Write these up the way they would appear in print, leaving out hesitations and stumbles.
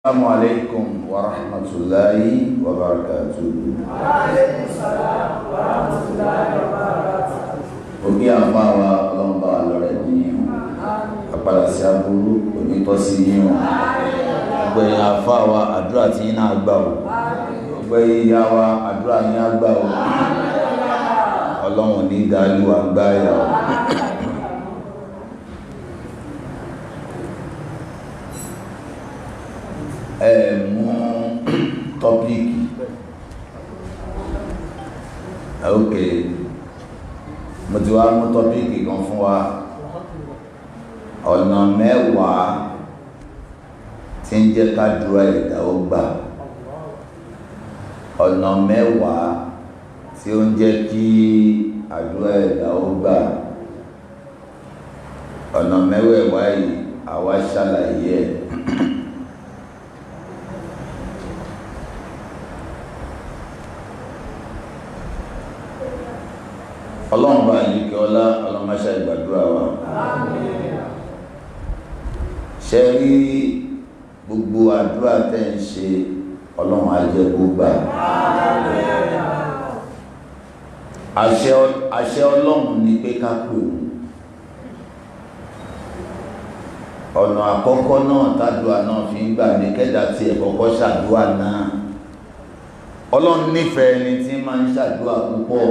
Assalamualaikum warahmatullahi wabarakatuh. Waalaikumsalam warahmatullahi wabarakatuh. Òbí àpá wa ọlọ́mbà lọ́rẹ̀ ní àpàdà sí aburú onítọ́sí ní wọn. Ọgbẹ̀yìn àfá wa àdúrà tí yín náà gbà o. Ọgbẹ̀yìn ìyá wa àdúrà yín á gbà o. Ọlọ́run ní ìdálú àgbáyà o. Mú tọ́píkì. Ok. Mo ti wá mú tọ́píkì kan fún wa. Ọ̀nà mẹ́wàá tí ń jẹ́ kádùá ẹ̀dá ó gbà. Ọ̀nà mẹ́wàá tí ó ń jẹ́ kí àdúrà ẹ̀dá ó gbà. Ọ̀nà mẹ́wàá yìí àwa ṣàlàyé ẹ̀. Ọlọ́run bá yìí kí ọlá ọlọ́máṣá ìgbàdúrà wa. Ṣé rí gbogbo àdúrà tẹ́ ń ṣe Ọlọ́run á jẹ́ gbogbo àṣẹ Ọlọ́run ni pé ká pè ó. Ọ̀nà àkọ́kọ́ náà tádùá náà fi ń gbà ní kẹ́dà tí ẹ̀ kọ́kọ́ ṣàdúrà náà. Ọlọ́run nífẹ̀ẹ́ ẹni tí máa ń ṣàdúrà púpọ̀.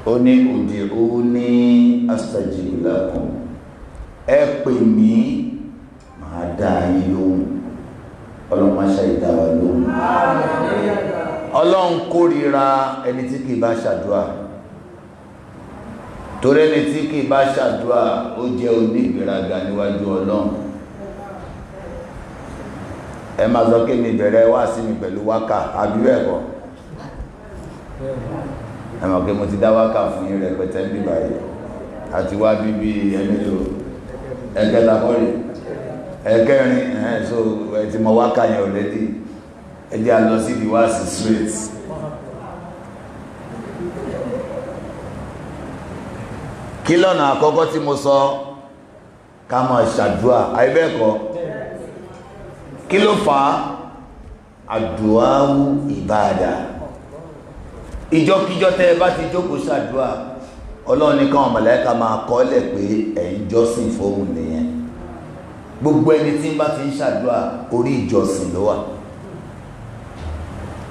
Ó ní ud'uni astajib lakum. Ẹ pè mí màá dá yín lóhùn. Ọlọ́run máa ṣe ìdá wa lóhùn. Ọlọ́run kórìíra ẹni tí kìí bá ṣàdúà. Torí ẹni tí kìí bá ṣàdúà ó jẹ́ onígbéraga níwájú Ọlọ́run. Ẹ máa sọ kí mi bẹ̀rẹ̀ wá sí mi pẹ̀lú wákà àbí bẹ́ẹ̀ kọ́. Ẹmọ̀ kí mo ti dá wákà fún yín rẹpẹtẹ bí báyìí àti wá bíbí ẹmẹ́lò ẹ̀kẹta kọ́rì ẹ̀kẹrin so ẹ̀ tí mo wákà yẹn already ẹjẹ́ a lọ sí ìwáàsí straight. Kí lọ́nà àkọ́kọ́ tí mo sọ ká máa ṣàdúà àìbẹ́ẹ̀kọ́ kí ló fà á àdúàwù ìbádà. Ìjọkíjọ́ tẹ́ bá ti jókòó ṣàdúà Ọlọ́run ní káwọn màláíkà máa kọ́lẹ̀ pé ẹ̀yin jọ́sìn fóun nìyẹn. Gbogbo ẹni tí bá ti ń ṣàdúà orí ìjọsìn ló wà.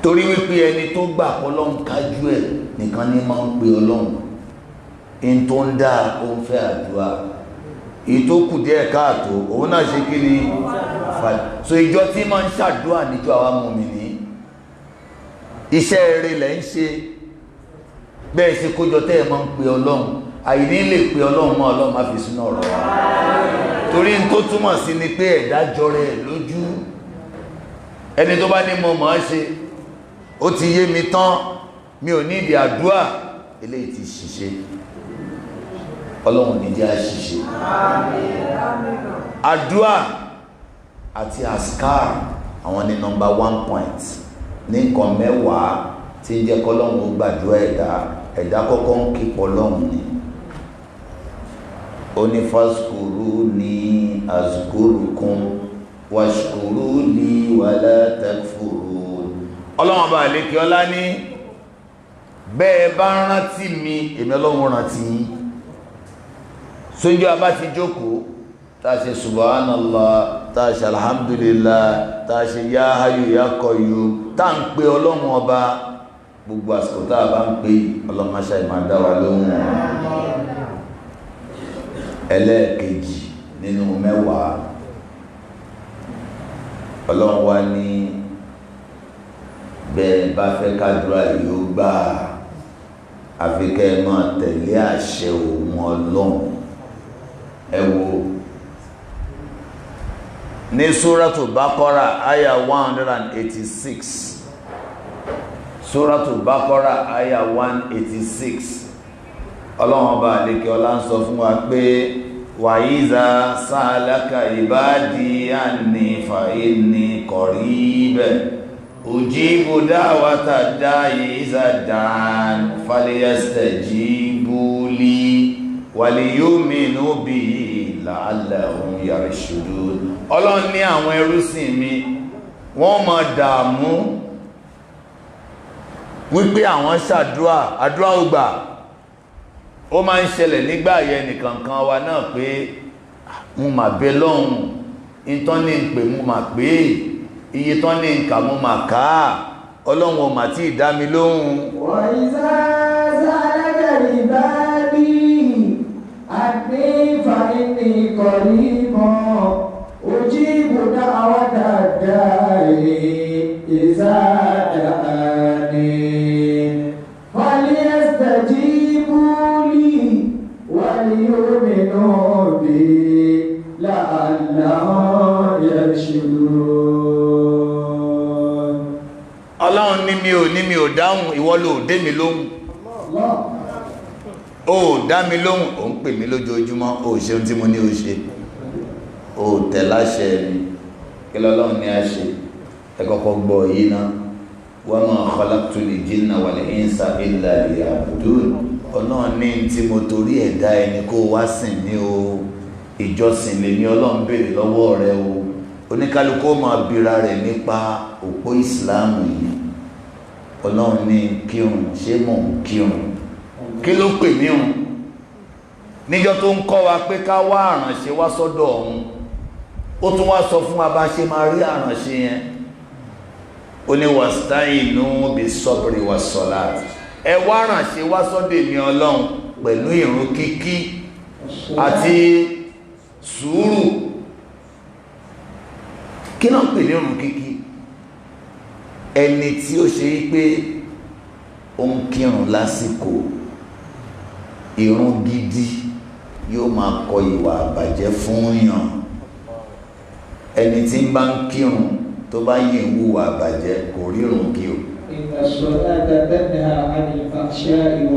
Torí wípé ẹni tó gbà Ọlọ́run kájú ẹ̀ nìkan ní máa ń pe Ọlọ́run. In tó ń dá ó ń fẹ́ àdúà. Ìtó kù díẹ̀ káàtó òun náà ṣe kí ni so ìjọ tí máa ń ṣàdúà níjọ àwa mùmínì. Iṣẹ́ rere lẹ́ ń ṣe bẹ́ẹ̀ ṣe kójọ tẹ́ ẹ̀ máa ń pe Ọlọ́run àìní lè pe Ọlọ́run mọ́ Ọlọ́run má fi sínú ọ̀rọ̀ wa torí n tó túmọ̀ sí ni pé ẹ̀dá jọrọ ẹ̀ lójú ẹni tó bá ní mo mọ̀ ọ́ ṣe ó ti yé mi tán mi ò ní ìdí àdúà eléyìí ti ṣiṣẹ́ Ọlọ́run ní jẹ́ àṣìṣe àdúà àti àsìkáà àwọn ní number 1 point ní nǹkan mẹ́wàá tí ń jẹ́ kọ́lọ́hun ó gbàdúrà ẹ̀dá kọ́kọ́ ń kípọ̀ lọ́hun ni ó ní fazkuruni azkurukum washkuruni wala takfurun. Ọlọ́run bá lékè ọlá ní bẹ́ẹ̀ bá rántí mi èmi Ọlọ́run rántí yín. Sójú abá ti jókòó tá a ṣe subhanallah tá a ṣe alhamdulillah tá a ṣe ya hayyu ya qayyum tá ń pè Ọlọ́run ọba gbogbo àsìkò tá a bá ń pè Ọlọ́run máṣá ìmá dá wa lóhùn. Ẹlẹ́ẹ̀kejì nínú mẹ́wàá Ọlọ́run wá ní bẹ́ẹ̀ bá fẹ́ kádùrá yóò gbà àfi kẹ́ ẹ máa tẹ̀lé àṣẹ òun Ọlọ́run. Ẹ wo ní Suratu Baqara aya 186 Suratu Baqara aya 186 Ọlọ́run ọba àlékè ọlá ń sọ fún wa pé wa iza sa'alaka ibadi anni fa inni qarib ujibu da'wata da'i iza da'an falyastajibu li waliyu'minu bi la'allahum yarshudun. Ọlọ́run ní àwọn ẹrúsìn mi wọ́n máa dààmú wípé àwọn ṣàdúà àdúà ò gbà. Ó máa ń ṣẹlẹ̀ nígbà yẹn nìkankan wa náà pé mo mà bẹ lọ́hùn ìtọ́ ní ń pè mo mà pé iye tán ní ń kà mo mà ká Ọlọ́run ò mà tí ì dá mi lóhùn. Wa iza sa'alaka ibadi anni fa inni qaribun ujibu da'wata da'i iza da'ani falyastajibu li waliyu'minu bi la'allahum yarshudun. Ọlọ́run ní mi ò dáhùn, ìwọ ló dé mi lóhùn. Ó dá mi lóhùn, ó ń pè mí lójoojúmọ́, ó ṣe ohun tí mo ní ó ṣe. Ó tẹ̀ láṣẹ mi. Kí lọ́lọ́run ní a ṣe? Ẹ kọ́kọ́ gbọ́ yìí náà. Wa ma khalaqtul jinna wal insa illa liya'budun. Ọlọ́run ní tí mo torí ẹ̀dá ẹni kó wá sìn mí o. Ìjọsìn lèmi Ọlọ́run béèrè lọ́wọ́ rẹ o. Oníkálukú máa bira rẹ̀ nípa òpó ìsìláàmù yìí. Ọlọ́run ní kírun, ṣé mò ń kírun? Kí ló pè mí hùn? Níjọ́ tó ń kọ́ wa pé ká wá àrànṣe wá sọ́dọ̀ ọ̀hún, ó tún wá sọ fún wa bá ṣe máa rí àrànṣe yẹn. Ó ní wasta'inu bis-sabri was-salat. Ẹ wá àrànṣe wá sọ́dọ̀ èmi Ọlọ́run pẹ̀lú ìrun kíkí àti sùúrù. Kí náà pè ní ìrun kíkí? Ẹni tí ó ṣe pé ó ń kírun lásìkò, ìrun gidi yóò máa kọ ìwà àbàjẹ́ fún yàn. Ẹni tí ń bá ń kírun tó bá yẹ ìwúwà àbàjẹ́ kò rírun kí o.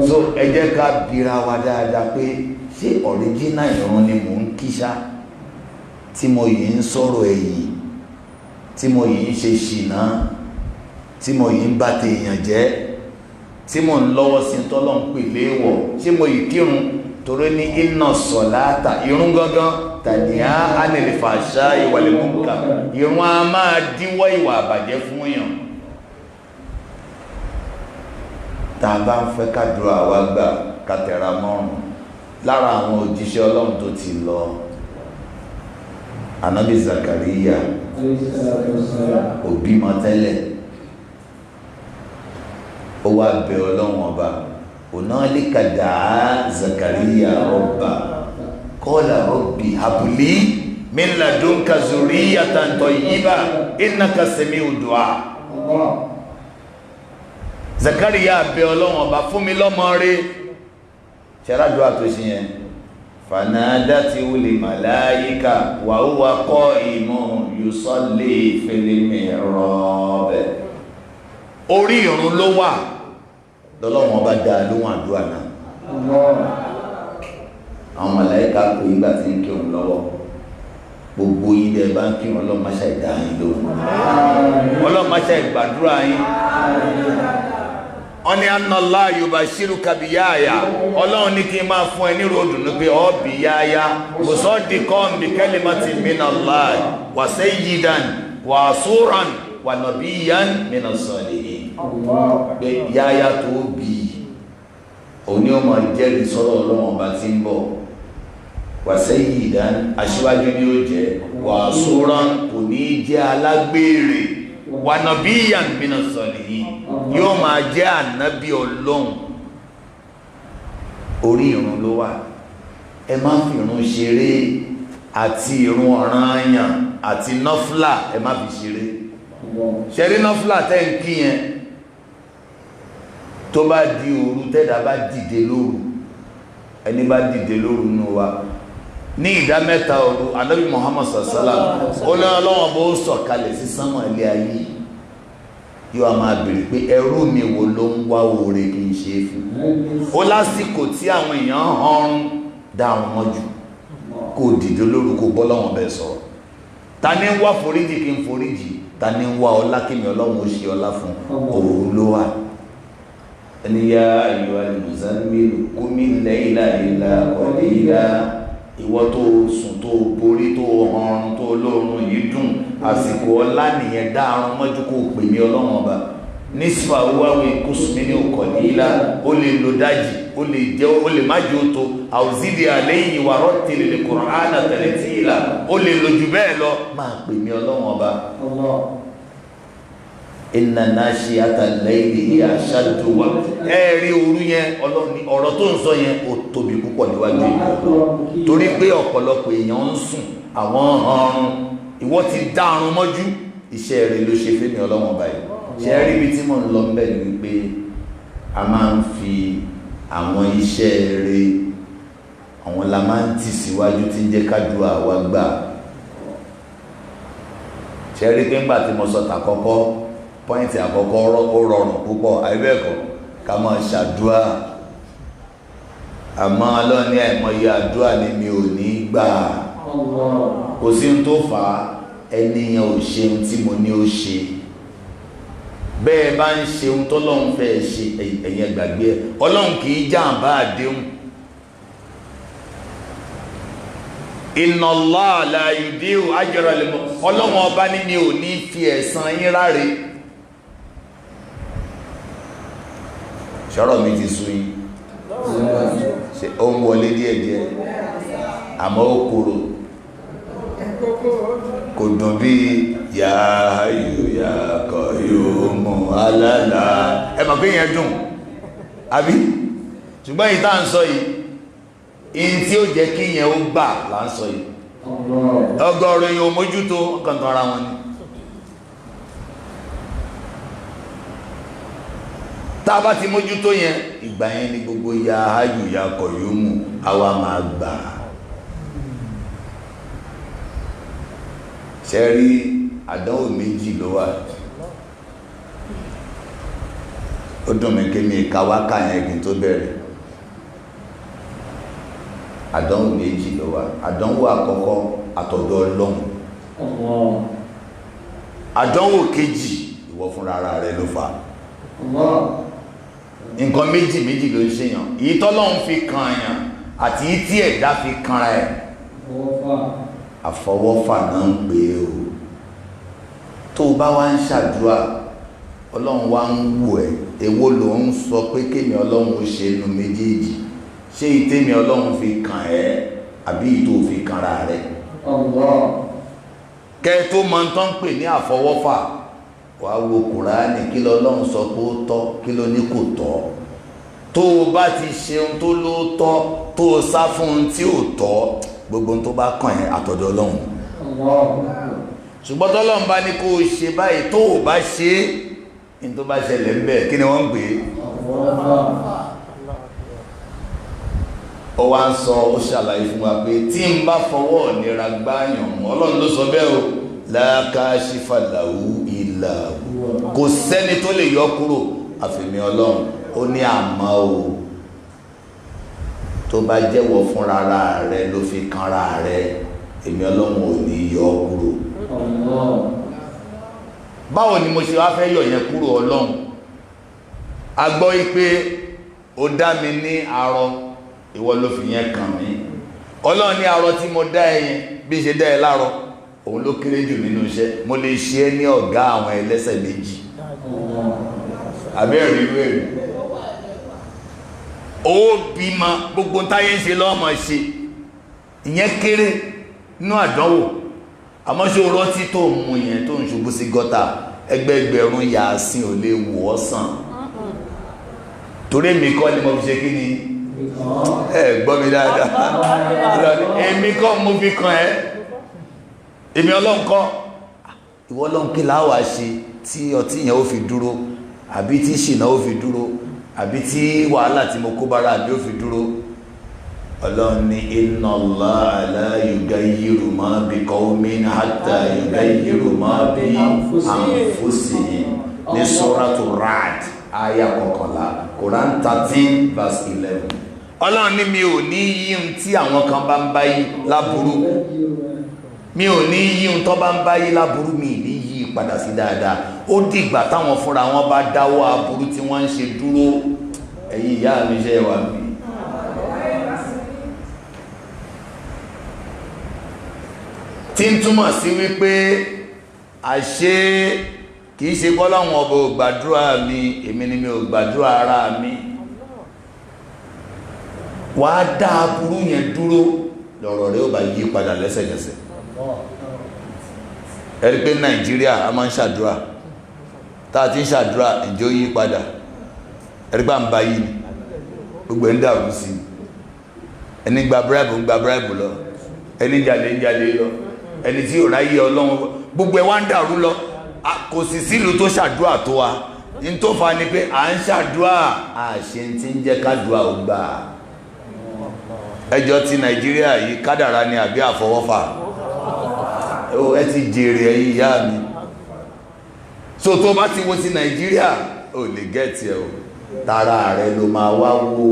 So ẹ jẹ́ ká bira wa dáadáa pé ṣé ọ̀ríjínà ìrun ni mò ń kíṣá tí mo yìí ń sọ̀rọ̀ ẹ̀yìn, tí mo yìí ń ṣe ṣìnà, tí mo yìí ń bá tèèyàn jẹ́, tí mo ń lọ́wọ́ sí tọ́lọ́ ń pè léèwọ̀, tí mo yìí kírun torí ní inna salata irun gangan tàníyà anil fahsha'i wal munkar. Irun a máa díwọ́ ìwà àbàjẹ́ fún yàn. Tá a bá ń fẹ́ kàdúrà wa gbà ká tẹra mọ́rùn. Lára àwọn òjíṣẹ́ Ọlọ́run tó ti lọ, Ànábì Zakariya ó bímọ tẹ́lẹ̀, ó wá bẹ̀ Ọlọ́run ọba. Hunalika da'a Zakariya rabba qala rabbi habli min ladunka zurriyatan tayyiba innaka sami'ud du'a. Zakariya bẹ̀ Ọlọ́run ọba fún mi lọ́mọ rẹ̀. Ṣẹ́rájúwà tó ṣe yẹn. Fanadatil malaika wa huwa qa'imun yusalli fil mihrab. Orí ìrun ló wà lọ́lọ́wọ́n bá dáa lóhun àdúrà náà. Àwọn màláíkà pé ìgbà tí ń kírun lọ́wọ́, gbogbo ilẹ̀ bá ń kírun Ọlọ́run má ṣe dá yín lóhùn, Ọlọ́run má ṣe gbàdúrà yín. Wọ́n ní anna Allah yubashiruka bi Yahya, Ọlọ́run ní kí n máa fún ẹ ní ròdùnú pé ọ́ bí Yahya musaddiqan bi kalimatin minallahi wa sayyidan wa hasuran wa nabiyyan minas salihin. Pé Yahya tó bí òní ọmọ ìjẹ́rìí sọ́rọ̀ Ọlọ́run ọba tí ń bọ̀, wa sayyidan aṣíwájú ni ó jẹ́, wa hasuran kò ní jẹ́ alágbèrè, wa nabiyyan minas salihin yóò máa jẹ́ ànábì Ọlọ́run. Orí ìrun ló wà. Ẹ má fi ìrun ṣeré, àti ìrun ọ̀ranyàn àti nọ́fìlà ẹ má fi ṣeré. Ṣẹ̀rí nọ́fìlà tẹ́ ń kí yẹn, tó bá di òru tẹ́dà bá dìde lóru, ẹni bá dìde lóru nù wa ní ìdá mẹ́ta òru, ànábì Muhammad sallallahu ó ní Ọlọ́run bó sọ̀kalẹ̀ sí sánmọ̀ ilé ayé, yóò máa bèèrè pé ẹrú mi wo ló ń wá oore kí n ṣe fún. Ó lásìkò tí àwọn èèyàn hàn dá àwọn mọ́jú, kò dìde lóru kò bọ́ lọ́wọ́n bẹ́ẹ̀ sọ̀rọ̀. Ta ní ń wá foríjì kí n foríjì, ta ní ń wá ọlá kí mi Ọlọ́run ó ṣe ọlá fún, òru ló wà. Ẹni yá ayyuhal muzammilu qumil layla illa qalila ìwọ tó sùn tó borí tó ọrùn tó lóorun yìí dùn àsìkò ọlá nìyẹn dáhùn mọ́jú kó pè mí ọlọ́run ọba nísìfà wáwé kùsùmí ní ọkọ̀ nílá ó lè lo dájì ó lè jẹ́ ó lè má jẹ́ òtò àwùzídì àléyìn wà rọ́tìlì ní kùránà tẹ̀lé tí ìlà ó lè lo jù bẹ́ẹ̀ lọ máa pè mí ọlọ́run ọba. inna nashi'atal layli ashaddu wa ẹ̀rí òru yẹn ọ̀rọ̀ tó ń sọ yẹn ó tóbi púpọ̀ níwájú ìlú torí pé ọ̀pọ̀lọpọ̀ èèyàn ń sùn àwọn ọ̀run ìwọ ti dá ọrùn mọ́jú iṣẹ́ rẹ̀ ló ṣe fẹ́mi ọlọ́run ọba yìí ṣe rí ibi tí mò ń lọ mbẹ́ ni wípé a máa ń fi àwọn iṣẹ́ rẹ̀ àwọn la máa ń tì síwájú tí ń jẹ́ kádùá wa gbà ṣe rí pé ńgbà tí mo sọ tàkọ́kọ́ pọ́ìntì àkọ́kọ́ ó rọrùn púpọ̀ àìbẹ́ẹ̀kọ́ ká máa ṣàdúà àmọ́ ọlọ́ni àìmọye àdúà ni mi ò ní gbà kò sí ń tó fà á ẹnìyàn ò ṣeun tí mo ní ó ṣe bẹ́ẹ̀ bá ń ṣeun tọ́lọ́run fẹ́ ṣe ẹ̀yẹn gbàgbé ẹ̀ ọlọ́run kì í jàǹbá àdéhùn inna Allah la yudi'u ajra ọlọ́run ọba ní mi ò ní fi ẹ̀san yín ráre ṣọ́rọ̀ mi ti sú yín ṣe ó ń wọlé díẹ̀díẹ̀ àmọ́ ó kúrò kò dùn bí ya hayyu ya qayyum alala ẹ mọ̀ pé yẹn dùn àbí ṣùgbọ́n ìta ń sọ yìí in tí ó jẹ́ kí yẹn ó gbà là ń sọ yìí ọgọ́rùn yóò mójútó ọkàn tó ara wọn ni tá a bá ti mójútó yẹn ìgbà yẹn ni gbogbo ya hayyu ya qayyum àwa máa gbà ṣe rí àdánwò méjì ló wà ó dùn mí kí mi ìkáwákà yẹn kí n tó bẹ̀rẹ̀ àdánwò méjì ló wà àdánwò àkọ́kọ́ àtọ̀dọ̀ Ọlọ́run àdánwò kejì ìwọ fúnra ara rẹ ló fà nǹkan méjì méjì ló ń ṣèyàn èyí tọ́lọ́run fi kan èèyàn àti èyí tí ẹ̀dá fi kanra ẹ̀ àfọwọ́fà náà ń pè é o tó o bá wá ń ṣàdúrà Ọlọ́run wá ń wù ẹ́ èwo ló ń sọ pé kémi Ọlọ́run ó ṣe nu méjèèjì ṣé ìtẹ́mi Ọlọ́run fi kàn ẹ́ àbí ìtò fi kanra rẹ̀ kẹ́ tó mọ tán ń pè ní àfọwọ́fà wà á wo Kùránì kí lọ́lọ́run sọ pé ó tọ́ kí ló ní kò tọ́ tó o bá ti ṣeun tó ló tọ́ tó o sá fún un tí ò tọ́ gbogbo tó bá kàn ẹ́ àtọ̀dọ̀ Ọlọ́run ṣùgbọ́n tọ́lọ́run bá ní kó o ṣe báyìí tó o bá ṣe é ní tó bá ṣẹlẹ̀ ń bẹ̀ kí ni wọ́n ń pè é ó wá ń sọ ó ṣàlàyé fún wa pé tí n bá fọwọ́ nira gbáyàn mọ́ Ọlọ́run ló sọ bẹ́ẹ̀ o la kashifa lahu illa hu kò sẹ́ni tó lè yọ kúrò àfẹ̀mí Ọlọ́run ó ní àmọ́ o tó bá jẹ́wọ́ fúnra rẹ ló fi kanra rẹ èmi Ọlọ́run ò ní yọ kúrò báwo ni mo ṣe wá fẹ́ yọ yẹn kúrò Ọlọ́run a gbọ́ pé ó dá mi ní arọ ìwọ ló fi yẹn kàn mí Ọlọ́run ní arọ tí mo dá ẹyin bí ṣe dá ẹ lárọ òun ló kéré jù nínú iṣẹ́ mo lè ṣe é ní ọ̀gá àwọn ẹlẹ́sẹ̀ méjì àbẹ́rẹ́ ìlú èrè owó bímọ gbogbo táyé ń ṣe lọ́mọ ṣe ìyẹn kéré nínú àdánwò àmọ́ ṣe rọ́tí tó ń mu yẹn tó ń ṣubú sí gọ́tà ẹgbẹẹgbẹ̀rún Yásìn ò lè wò ọ́ sàn torí èmi kọ́ ni mo fi ṣe kí ni ẹ gbọ́ mi dáadáa èmi kọ́ mo fi kan ẹ́ èmi Ọlọ́run kọ́ ìwọ Ọlọ́run kí láwàá ṣe tí ọtí yẹn ó fi dúró àbí tí ṣìnà ó fi dúró àbí tí wàhálà tí mo kó bára àbí ó fi dúró Ọlọ́run ní inna Allaha la yughayyiru ma bi qawmin hatta yughayyiru ma bi anfusihim ní Suratul Ra'd aya 11 Quran 13 verse 11 Ọlọ́run ní mi ò ní yíhun tí àwọn kan bá ń báyìí láburú mi ò ní yíhun tó bá ń báyìí láburú mi ní yí padà sí dáadáa ó dìgbà táwọn fúnra wọn bá dáwọ́ aburú tí wọ́n ń ṣe dúró ẹ̀yin ìyá mi ṣe wà mí tí ń túmọ̀ sí wípé àṣé kìí ṣe bọ́láwọn ọba ò gbàdúrà mi, èmi ni mi ò gbàdúrà ara mi. Wà á dá aburú yẹn dúró lọ́rọ̀ rẹ̀ ó bá yí padà lẹ́sẹ̀kẹsẹ̀. Ẹ̀rí pé Nàìjíríà a máa ń ṣàdúrà, tá a ti ń ṣàdúrà ǹjẹ́ ó yí padà, ẹ̀rí bá ń bá yí ni gbogbo ń dàrú sí i. Ẹni gba bíráìbù ń gba bíráìbù lọ, ẹni jalè ń jalè lọ, ẹni tí ò ráyè Ọlọ́run gbogbo ẹ̀ wá ń dàrú lọ. Kò sì sílùú tó ṣàdúrà tó wa, ní tó fa ni pé à ń ṣàdúrà àṣẹ tí ń jẹ́ kádùá ò gbà. Ẹjọ́ ti Nàìjíríà yìí kádàrá ni àbí àfọwọ́fà? Ẹ ti jèrè ẹ̀yin ìyá mi. So tó bá ti wo ti Nàìjíríà ò lè gẹ́ẹ̀tì ẹ̀ o, tara rẹ ló máa wá wò,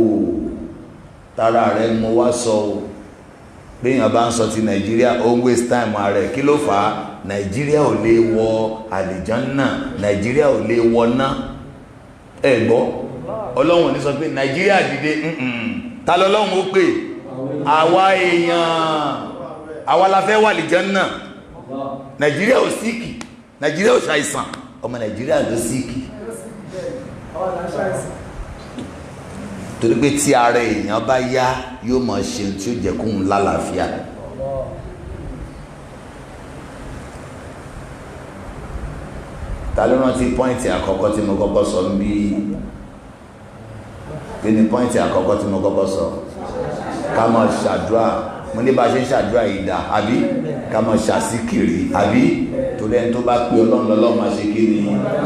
tara rẹ mo wá sọ o. Béèyàn bá ń sọ ti Nàìjíríà ó ń waste time rẹ̀. Kí ló fà á? Nàìjíríà ò lè wọ àlìjánná, Nàìjíríà ò lè wọ ná. Ẹ gbọ́, Ọlọ́run ò ní sọ pé Nàìjíríà dìde, ta lọ́lọ́run ó pè? Àwa èèyàn, àwa la fẹ́ wà àlìjánná. Nàìjíríà ò síkì, Nàìjíríà ò ṣàìsàn, ọmọ Nàìjíríà ló síkì. Torí pé tí ara èèyàn bá yá yóò máa ṣe tí ó jẹ́ kóhun lálàáfíà. Ta ló rántí pọ́ìntì àkọ́kọ́ tí mo kọ́kọ́ sọ ń bí? Kí ni pọ́ìntì àkọ́kọ́ tí mo kọ́kọ́ sọ? Ká máa ṣàdúrà. Mo ní bá ṣe ń ṣàdúrà ìdá, àbí? Ká máa ṣàsíkiri, àbí? Torí ẹni tó bá pe Ọlọ́run lọ́lọ́run máa ṣe kí ni?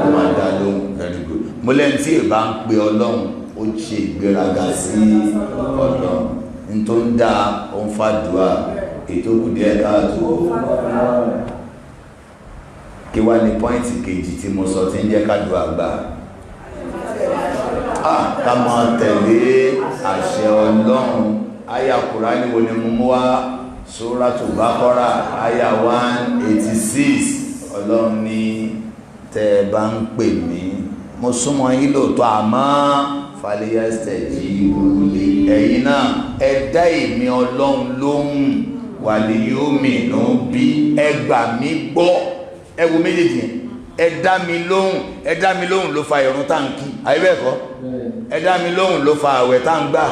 Ó máa dá lóhùn. Very good. Mo lẹ́ni tí èbá ń pe Ọlọ́run ó ṣe ìgbéraga sí Ọlọ́run. Ní tó ń dá ó ń fàdúrà, ètò kù díẹ̀ káàtó. Kí wá ní pọ́ìntì kejì tí mo sọ tí ń jẹ́ kádùá gbà? Ká máa tẹ̀lé àṣẹ Ọlọ́run. Àyá Kùránì wo ni mo mú wá? Suratul Baqara àyá 186. Ọlọ́run ní tẹ́ ẹ bá ń pè mí, mo súnmọ́ yín lóòótọ́, àmọ́ falyastajibu li. Ẹ̀yin náà ẹ dá èmi Ọlọ́run lóhùn, waliyu'minu bi, ẹ gbà mí gbọ́. Ẹ wo méjèèjì yẹn, ẹ dá mi lóhùn ló fa ìrun tá ń kí, àyè bẹ́ẹ̀ kọ́? Ẹ dá mi lóhùn ló fa àwẹ̀ tá ń gbà,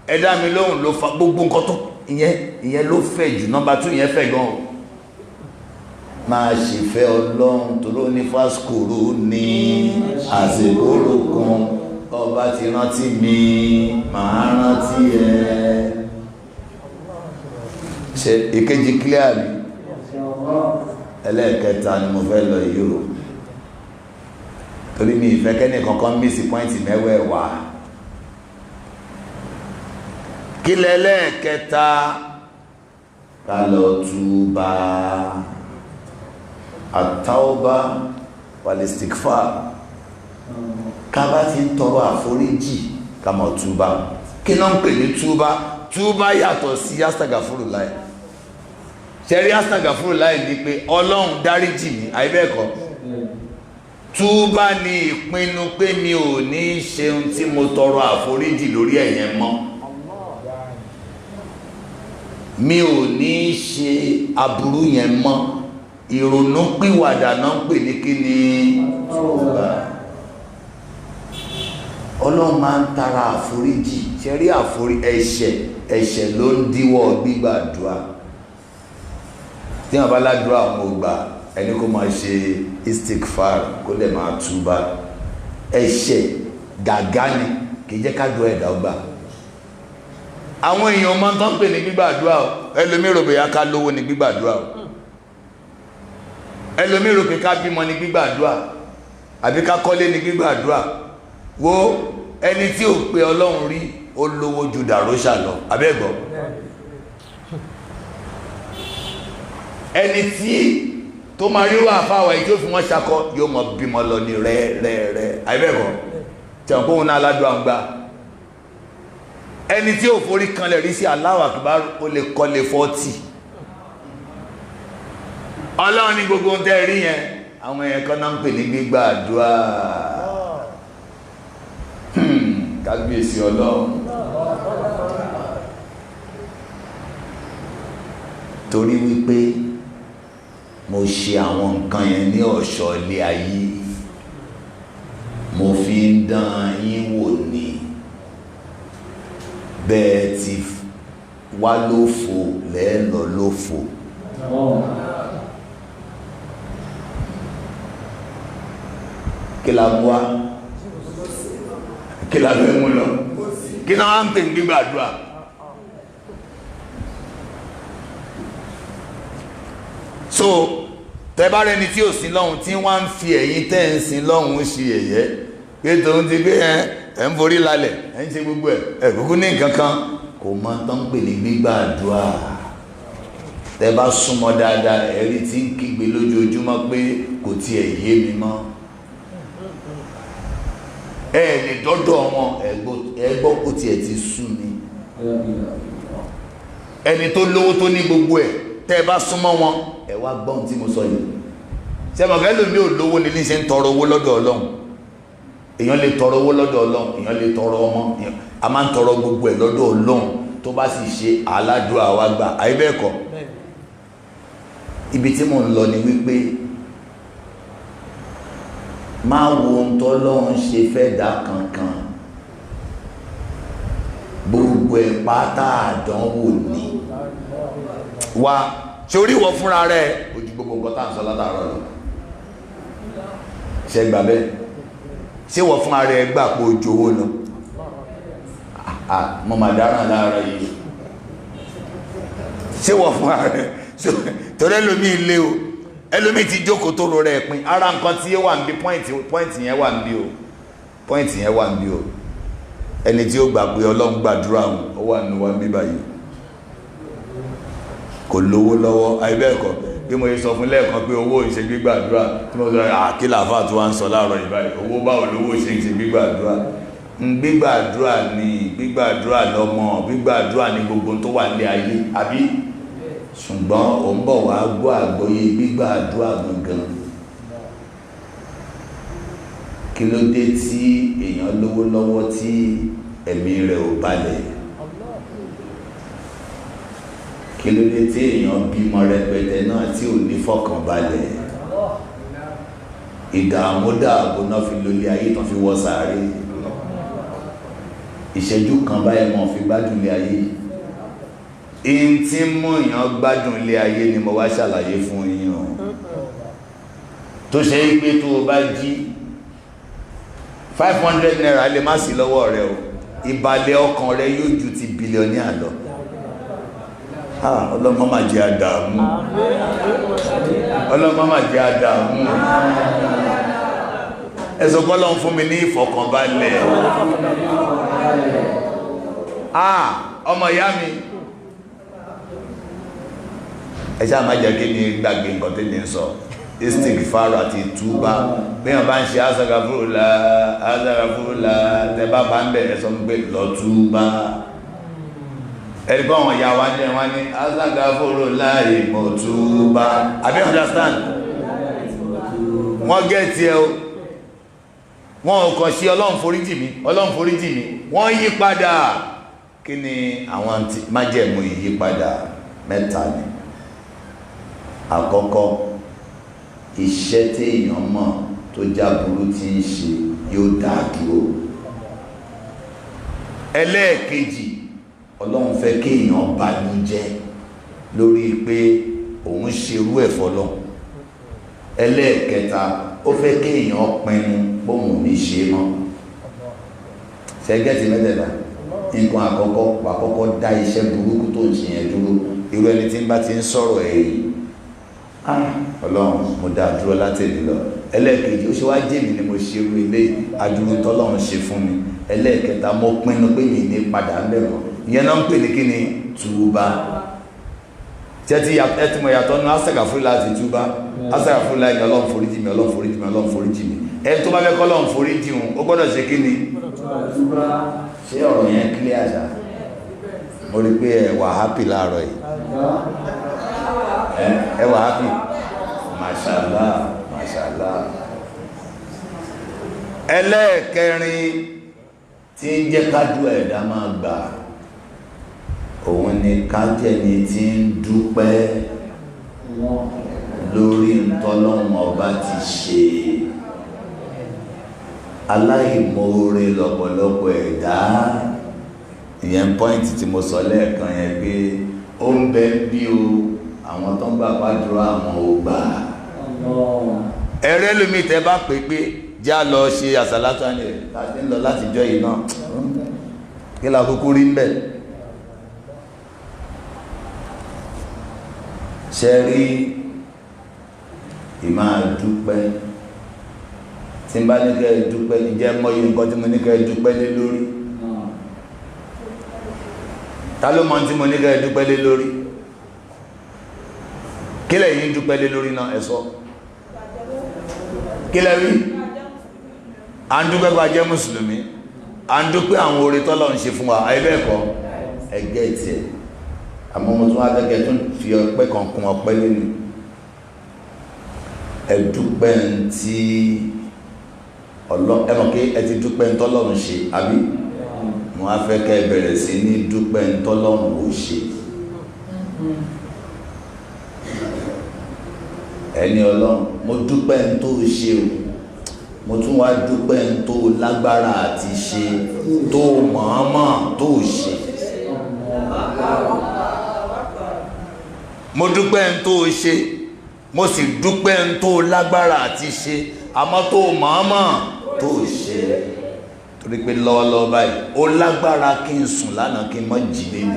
ẹ dá mi lóhùn ló fa gbogbo nǹkan tó ìyẹn ló fẹ̀ jù. Nọ́mbà 2 yẹn fẹ̀ gan o. Máa ṣèfẹ́ Ọlọ́run tó ló ní fásikòrò ní àsìkò kan, ọba ti rántí mi màá rántí ẹ. Ṣe ìkejì clear ni? Ẹlẹ́ẹ̀kẹta ni mo fẹ́ lọ yìí o, torí mi ìfẹ́ kẹ́ni kankan mísì pọ́ìntì mẹ́wẹ̀ẹ̀wá. Kí lẹ́lẹ́ẹ̀kẹta? Ká lọ túbà, àtàwọ́bá wal-istighfar. Ká bá ti ń tọrọ àforíjì ká mọ̀ túbà. Kí náà ń pè ní túbà? Túbà yàtọ̀ sí astaghfirullah. Ṣẹ̀rí astaghfirullah ní pé Ọlọ́run dáríjì mi, àìbẹ́ẹ̀kọ́? Túbà ní ìpinnu pé mi ò ní ṣe ohun tí mo tọrọ àforíjì lórí ẹ̀yẹn mọ́. Mi ò ní ṣe aburú yẹn mọ́. Ìrònú pìwàdà náà ń pè ní kí ni? Túbà. Ọlọ́run máa ń tara àforíjì. Ṣẹ̀rí ẹ̀ṣẹ̀ ló ń díwọ́ gbígbàdúrà. Tí wọ́n bá ládùúrà àwọn ògbà, ẹni kó máa ṣe istighfar kó lè máa túbà. Ẹ̀ṣẹ̀ gàgá ni, kì í jẹ́ kádùá ẹ̀dá ọgbà. Àwọn èèyàn máa ń tán pè ní gbígbàdúrà o. Ẹlòmíì rò bóyá ká lówó ní gbígbàdúrà o. Ẹlòmíì rò pé ká bímọ ní gbígbàdúrà, àbí ká kọ́lé ní gbígbàdúrà. Wo ẹni tí ò pé Ọlọ́run rí ó lówó ju dàróṣà lọ, abẹ́gbọ́. Ẹni tí tó máa rí wà fáwà ìjó fi wọ́n ṣakọ yóò mọ̀ bímọ lọ ní rẹ̀, abẹ́gbọ́. Tí wọ́n kóhun náà aládùn àgbà. Ẹni tí ò forí kanlẹ̀ rí sí Allahu Akbar ó lè kọ́lé 40. Ọlọ́run ní gbogbo ń tẹ́ rí yẹn, àwọn èèyàn kan náà ń pè ní gbígbàdúrà. Kábíyèsí Ọlọ́run. Torí wípé mo ṣe àwọn nǹkan yẹn ní ọ̀ṣọ́ ilé ayé, mo fi ń dán yín wò ní bẹ́ẹ̀ ti wá lófo lẹ́ẹ̀lọ lófo. Kí la mú wá? Kí la fẹ́ mú lọ? Kí náà ń pè ní gbígbàdúrà? So tẹ́bá rẹni tí ò sí lọ́hun tí wọ́n ń fi ẹ̀yin tẹ́ ń sin lọ́hun ṣe ẹ̀yẹ́ pé tòun ti gbé ẹ̀ ń forí lálẹ̀ ẹ̀ ń ṣe gbogbo ẹ̀ kúkú ní nǹkan kan kò mọ tán pè ní gbígbàdúrà. Tẹ́bá súnmọ́ dáadáa ẹ̀rí tí ń kígbe lójoojúmọ́ pé kò tiẹ̀ yé mi mọ́, ẹ lè dọ́dọ̀ wọn ẹgbọ́ kò tiẹ̀ ti sú mi. Ẹni tó lówó tó ní gbogbo ẹ̀ tẹ́ bá súnmọ́ wọn ẹ wá gbọ́n tí mo sọ yìí. Ṣé mọ̀gá lómi ò lówó ní ní ṣe ń tọrọ owó lọ́dọ̀ Ọlọ́run. Èèyàn lè tọrọ owó lọ́dọ̀ Ọlọ́run, èèyàn lè tọrọ ọmọ, a máa ń tọrọ gbogbo ẹ̀ lọ́dọ̀ Ọlọ́run tó bá sì ṣe aládùúrà wa gbà. Àyè bẹ́ẹ̀ kọ́. Ibi tí mò ń lọ ni wípé máa wo ohun tọ́lọ́run ṣe fẹ́ dá kankan, gbogbo ẹ̀ pátá àdánwò ni. Wá sórí wọ fúnra rẹ̀ ojú gbogbo nǹkan tá à ń sọ látàárọ̀ lọ. Ṣé gbà bẹ́ẹ̀? Ṣé wọ fúnra rẹ̀ gbà pé ojú owó lọ? Mo mà dáràn láàárọ̀ yìí. Ṣé wọ fúnra rẹ̀? Torí ẹlòmí ilé o, ẹlòmí ti jókòó tó ro rẹ̀ pin. Ara nǹkan tí ó wà níbi pọ́ìntì yẹn wà níbi o, pọ́ìntì yẹn wà níbi o. Ẹni tí ó gbà pé Ọlọ́run gbàdúrà ó wà nínú wa níbí báyìí, kò lówó lọ́wọ́. Àìbẹ́ẹ̀kọ́ bí mo yẹ sọ fún lẹ́ẹ̀kan pé owó ìṣe gbígbàdúrà tí mo sọ àkílà àfà tó wá ń sọ láàárọ̀ ìbáyìí, owó báwo lówó ìṣe gbígbàdúrà? Gbígbàdúrà ni gbígbàdúrà lọ́mọ, gbígbàdúrà ni gbogbo tó wà ní ayé, àbí? Ṣùgbọ́n ò ń bọ̀ wá gbọ́ àgbọ́yé gbígbàdúrà gangan. Kí ló dé tí èèyàn lówó lọ́wọ́ tí ẹ̀mí rẹ̀ ò balẹ̀? Kí ló dé tí èèyàn bímọ rẹpẹtẹ náà tí ò ní fọkànbalẹ̀? Ìdààmú dààbò náà fi lólé ayé tán fi wọ́ sàárè. Ìṣẹ́jú kan báyìí mọ̀ fi gbádùn ilé ayé. In tí mú èèyàn gbádùn ilé ayé ni mo wá ṣàlàyé fún yín o. Tó ṣe é pé tó o bá jí 500 naira lè má sí lọ́wọ́ rẹ o, ìbàlẹ̀ ọkàn rẹ yóò ju ti bílíọ̀nìà lọ. Ọlọ́mọ máa jẹ́ àdàmú, ọlọ́mọ máa jẹ́ àdàmú. Ẹ̀sọ́ pọ́lọ́n fún mi ní ìfọ̀kànbalẹ̀. Ọmọ ìyá mi, ẹ ṣáà má jẹ́ kí ni gbàgbé nǹkan tí ní sọ. Istighfar àti túbá bí wọ́n bá ń ṣe azagafurula tẹ́bá bá ń bẹ̀rẹ̀ sọ pé lọ túbá. Ẹni pé àwọn ìyá wa jẹ́ wọ́n ní azagafurula ìmọ̀ túbá. Àbí understand? Wọ́n gẹ́ tí ẹ o, wọ́n ò kàn sí Ọlọ́run foríjì mi, Ọlọ́run foríjì mi, wọ́n yí padà. Kí ni àwọn májẹ̀mú ìyípadà? Mẹ́ta ni. Àkọ́kọ́, iṣẹ́ tí èèyàn mọ̀ tó jáburú tí ń ṣe yóò dá dúró. Ẹlẹ́ẹ̀kejì, Ọlọ́run fẹ́ kí èèyàn banújẹ́ lórí pé òun ṣerú ẹ̀ fọ́lọ́run. Ẹlẹ́ẹ̀kẹta, ó fẹ́ kí èèyàn pinnu bóun ní ṣe mọ́. Ṣẹ́gẹ́tì mẹ́tẹ̀ẹ̀ta, nǹkan àkọ́kọ́ dá iṣẹ́ burúkú tó ń ṣe yẹn dúró. Irú ẹni tí ń bá ti ń sọ̀rọ̀ ẹ̀yìn, Ọlọ́run mo dá dúró láti èdè lọ. Ẹlẹ́ẹ̀kejì, ó ṣe wá jẹ́ mi ni mo ṣe irú ilé adúrú tọ́lọ́run ṣe fún mi. Ẹlẹ́ẹ̀kẹta, mo pinnu pé mi ní padà ń bẹ̀rọ̀. Ìyẹn náà ń pè ní kí ni? Túbá. Tẹ́tí ẹtùmọ̀ yàtọ̀ ní asàgàfúrúlá àti túbá. Asàgàfúrúlá ni Ọlọ́run foríjì mi, Ọlọ́run foríjì mi, Ọlọ́run foríjì mi. Ẹ tó bá fẹ́ kọ́ Ọlọ́run foríjì òun, ó gbọ́dọ̀ ṣe kí ni? Ṣé ọ̀rọ̀ yẹn clear àṣà? Mo rí pé ẹ wà happy láàárọ̀ yìí. Ẹ wà happy? Mashallah, mashallah. Ẹlẹ́ẹ̀kẹrin tí ń jẹ́ kájú ẹ̀dá máa gbà, òun ni kájẹ́ni tí ń dúpẹ́ lórí ntọ́lọ́run ọba ti ṣe. Aláìmoore lọ́pọ̀lọpọ̀ ẹ̀dá. Ìyẹn pọ́ìntì tí mo sọ lẹ́ẹ̀kan yẹn pé ó ń bẹ bí o àwọn tó ń gbà pàdúrà àwọn ò gbà. Ẹ̀rẹ́ lómi tẹ́ bá pè pé já lọ ṣe àsàlátù àní rẹ̀ láti ń lọ láti jọ yìí náà kí la kúkú rí ń bẹ̀. Ṣe rí ìmáa dúpẹ́ tí n bá ní kẹ́ ẹ dúpẹ́ ìjẹ́ mọ́yé nǹkan tí mo ní kẹ́ ẹ dúpẹ́ lé lórí. Ta ló mọ̀ tí mo ní kẹ́ ẹ dúpẹ́ lé lórí? Kí lẹ̀ yín dúpẹ́ lé lórí náà ẹ sọ? Kí lẹ̀ rí? À ń dúpẹ́ bá jẹ́ mùsùlùmí, à ń dúpẹ́ àwọn oore tọ́lọ́run ṣe fún wa, àìbẹ́ẹ̀kọ́ ẹgbẹ́ ìtì ẹ̀. Àmọ́ mo tún wá gẹ́gẹ́ tún fi ọpẹ́ kan kún ọpẹ́ lẹ́nu. Ẹ dúpẹ́ tí ẹ mọ̀ pé ẹ ti dúpẹ́ tọ́lọ́run ṣe, àbí? Mo á fẹ́ kẹ́ bẹ̀rẹ̀ sí ní dúpẹ́ tọ́lọ́run ò ṣe. Ẹni Ọlọ́run, mo dúpẹ́ tó ṣe o, mo tún wá dúpẹ́ tó lágbára àti ṣe, tó mọ̀ọ́mọ̀ tó ṣe. Mo dúpẹ́ tó ṣe, mo sì dúpẹ́ tó lágbára àti ṣe, àmọ́ tó mọ̀ọ́mọ̀ tó ṣe. Torí pé lọ́wọ́lọ́wọ́ báyìí ó lágbára kí n sùn lánàá kí n má jí lẹ́nu.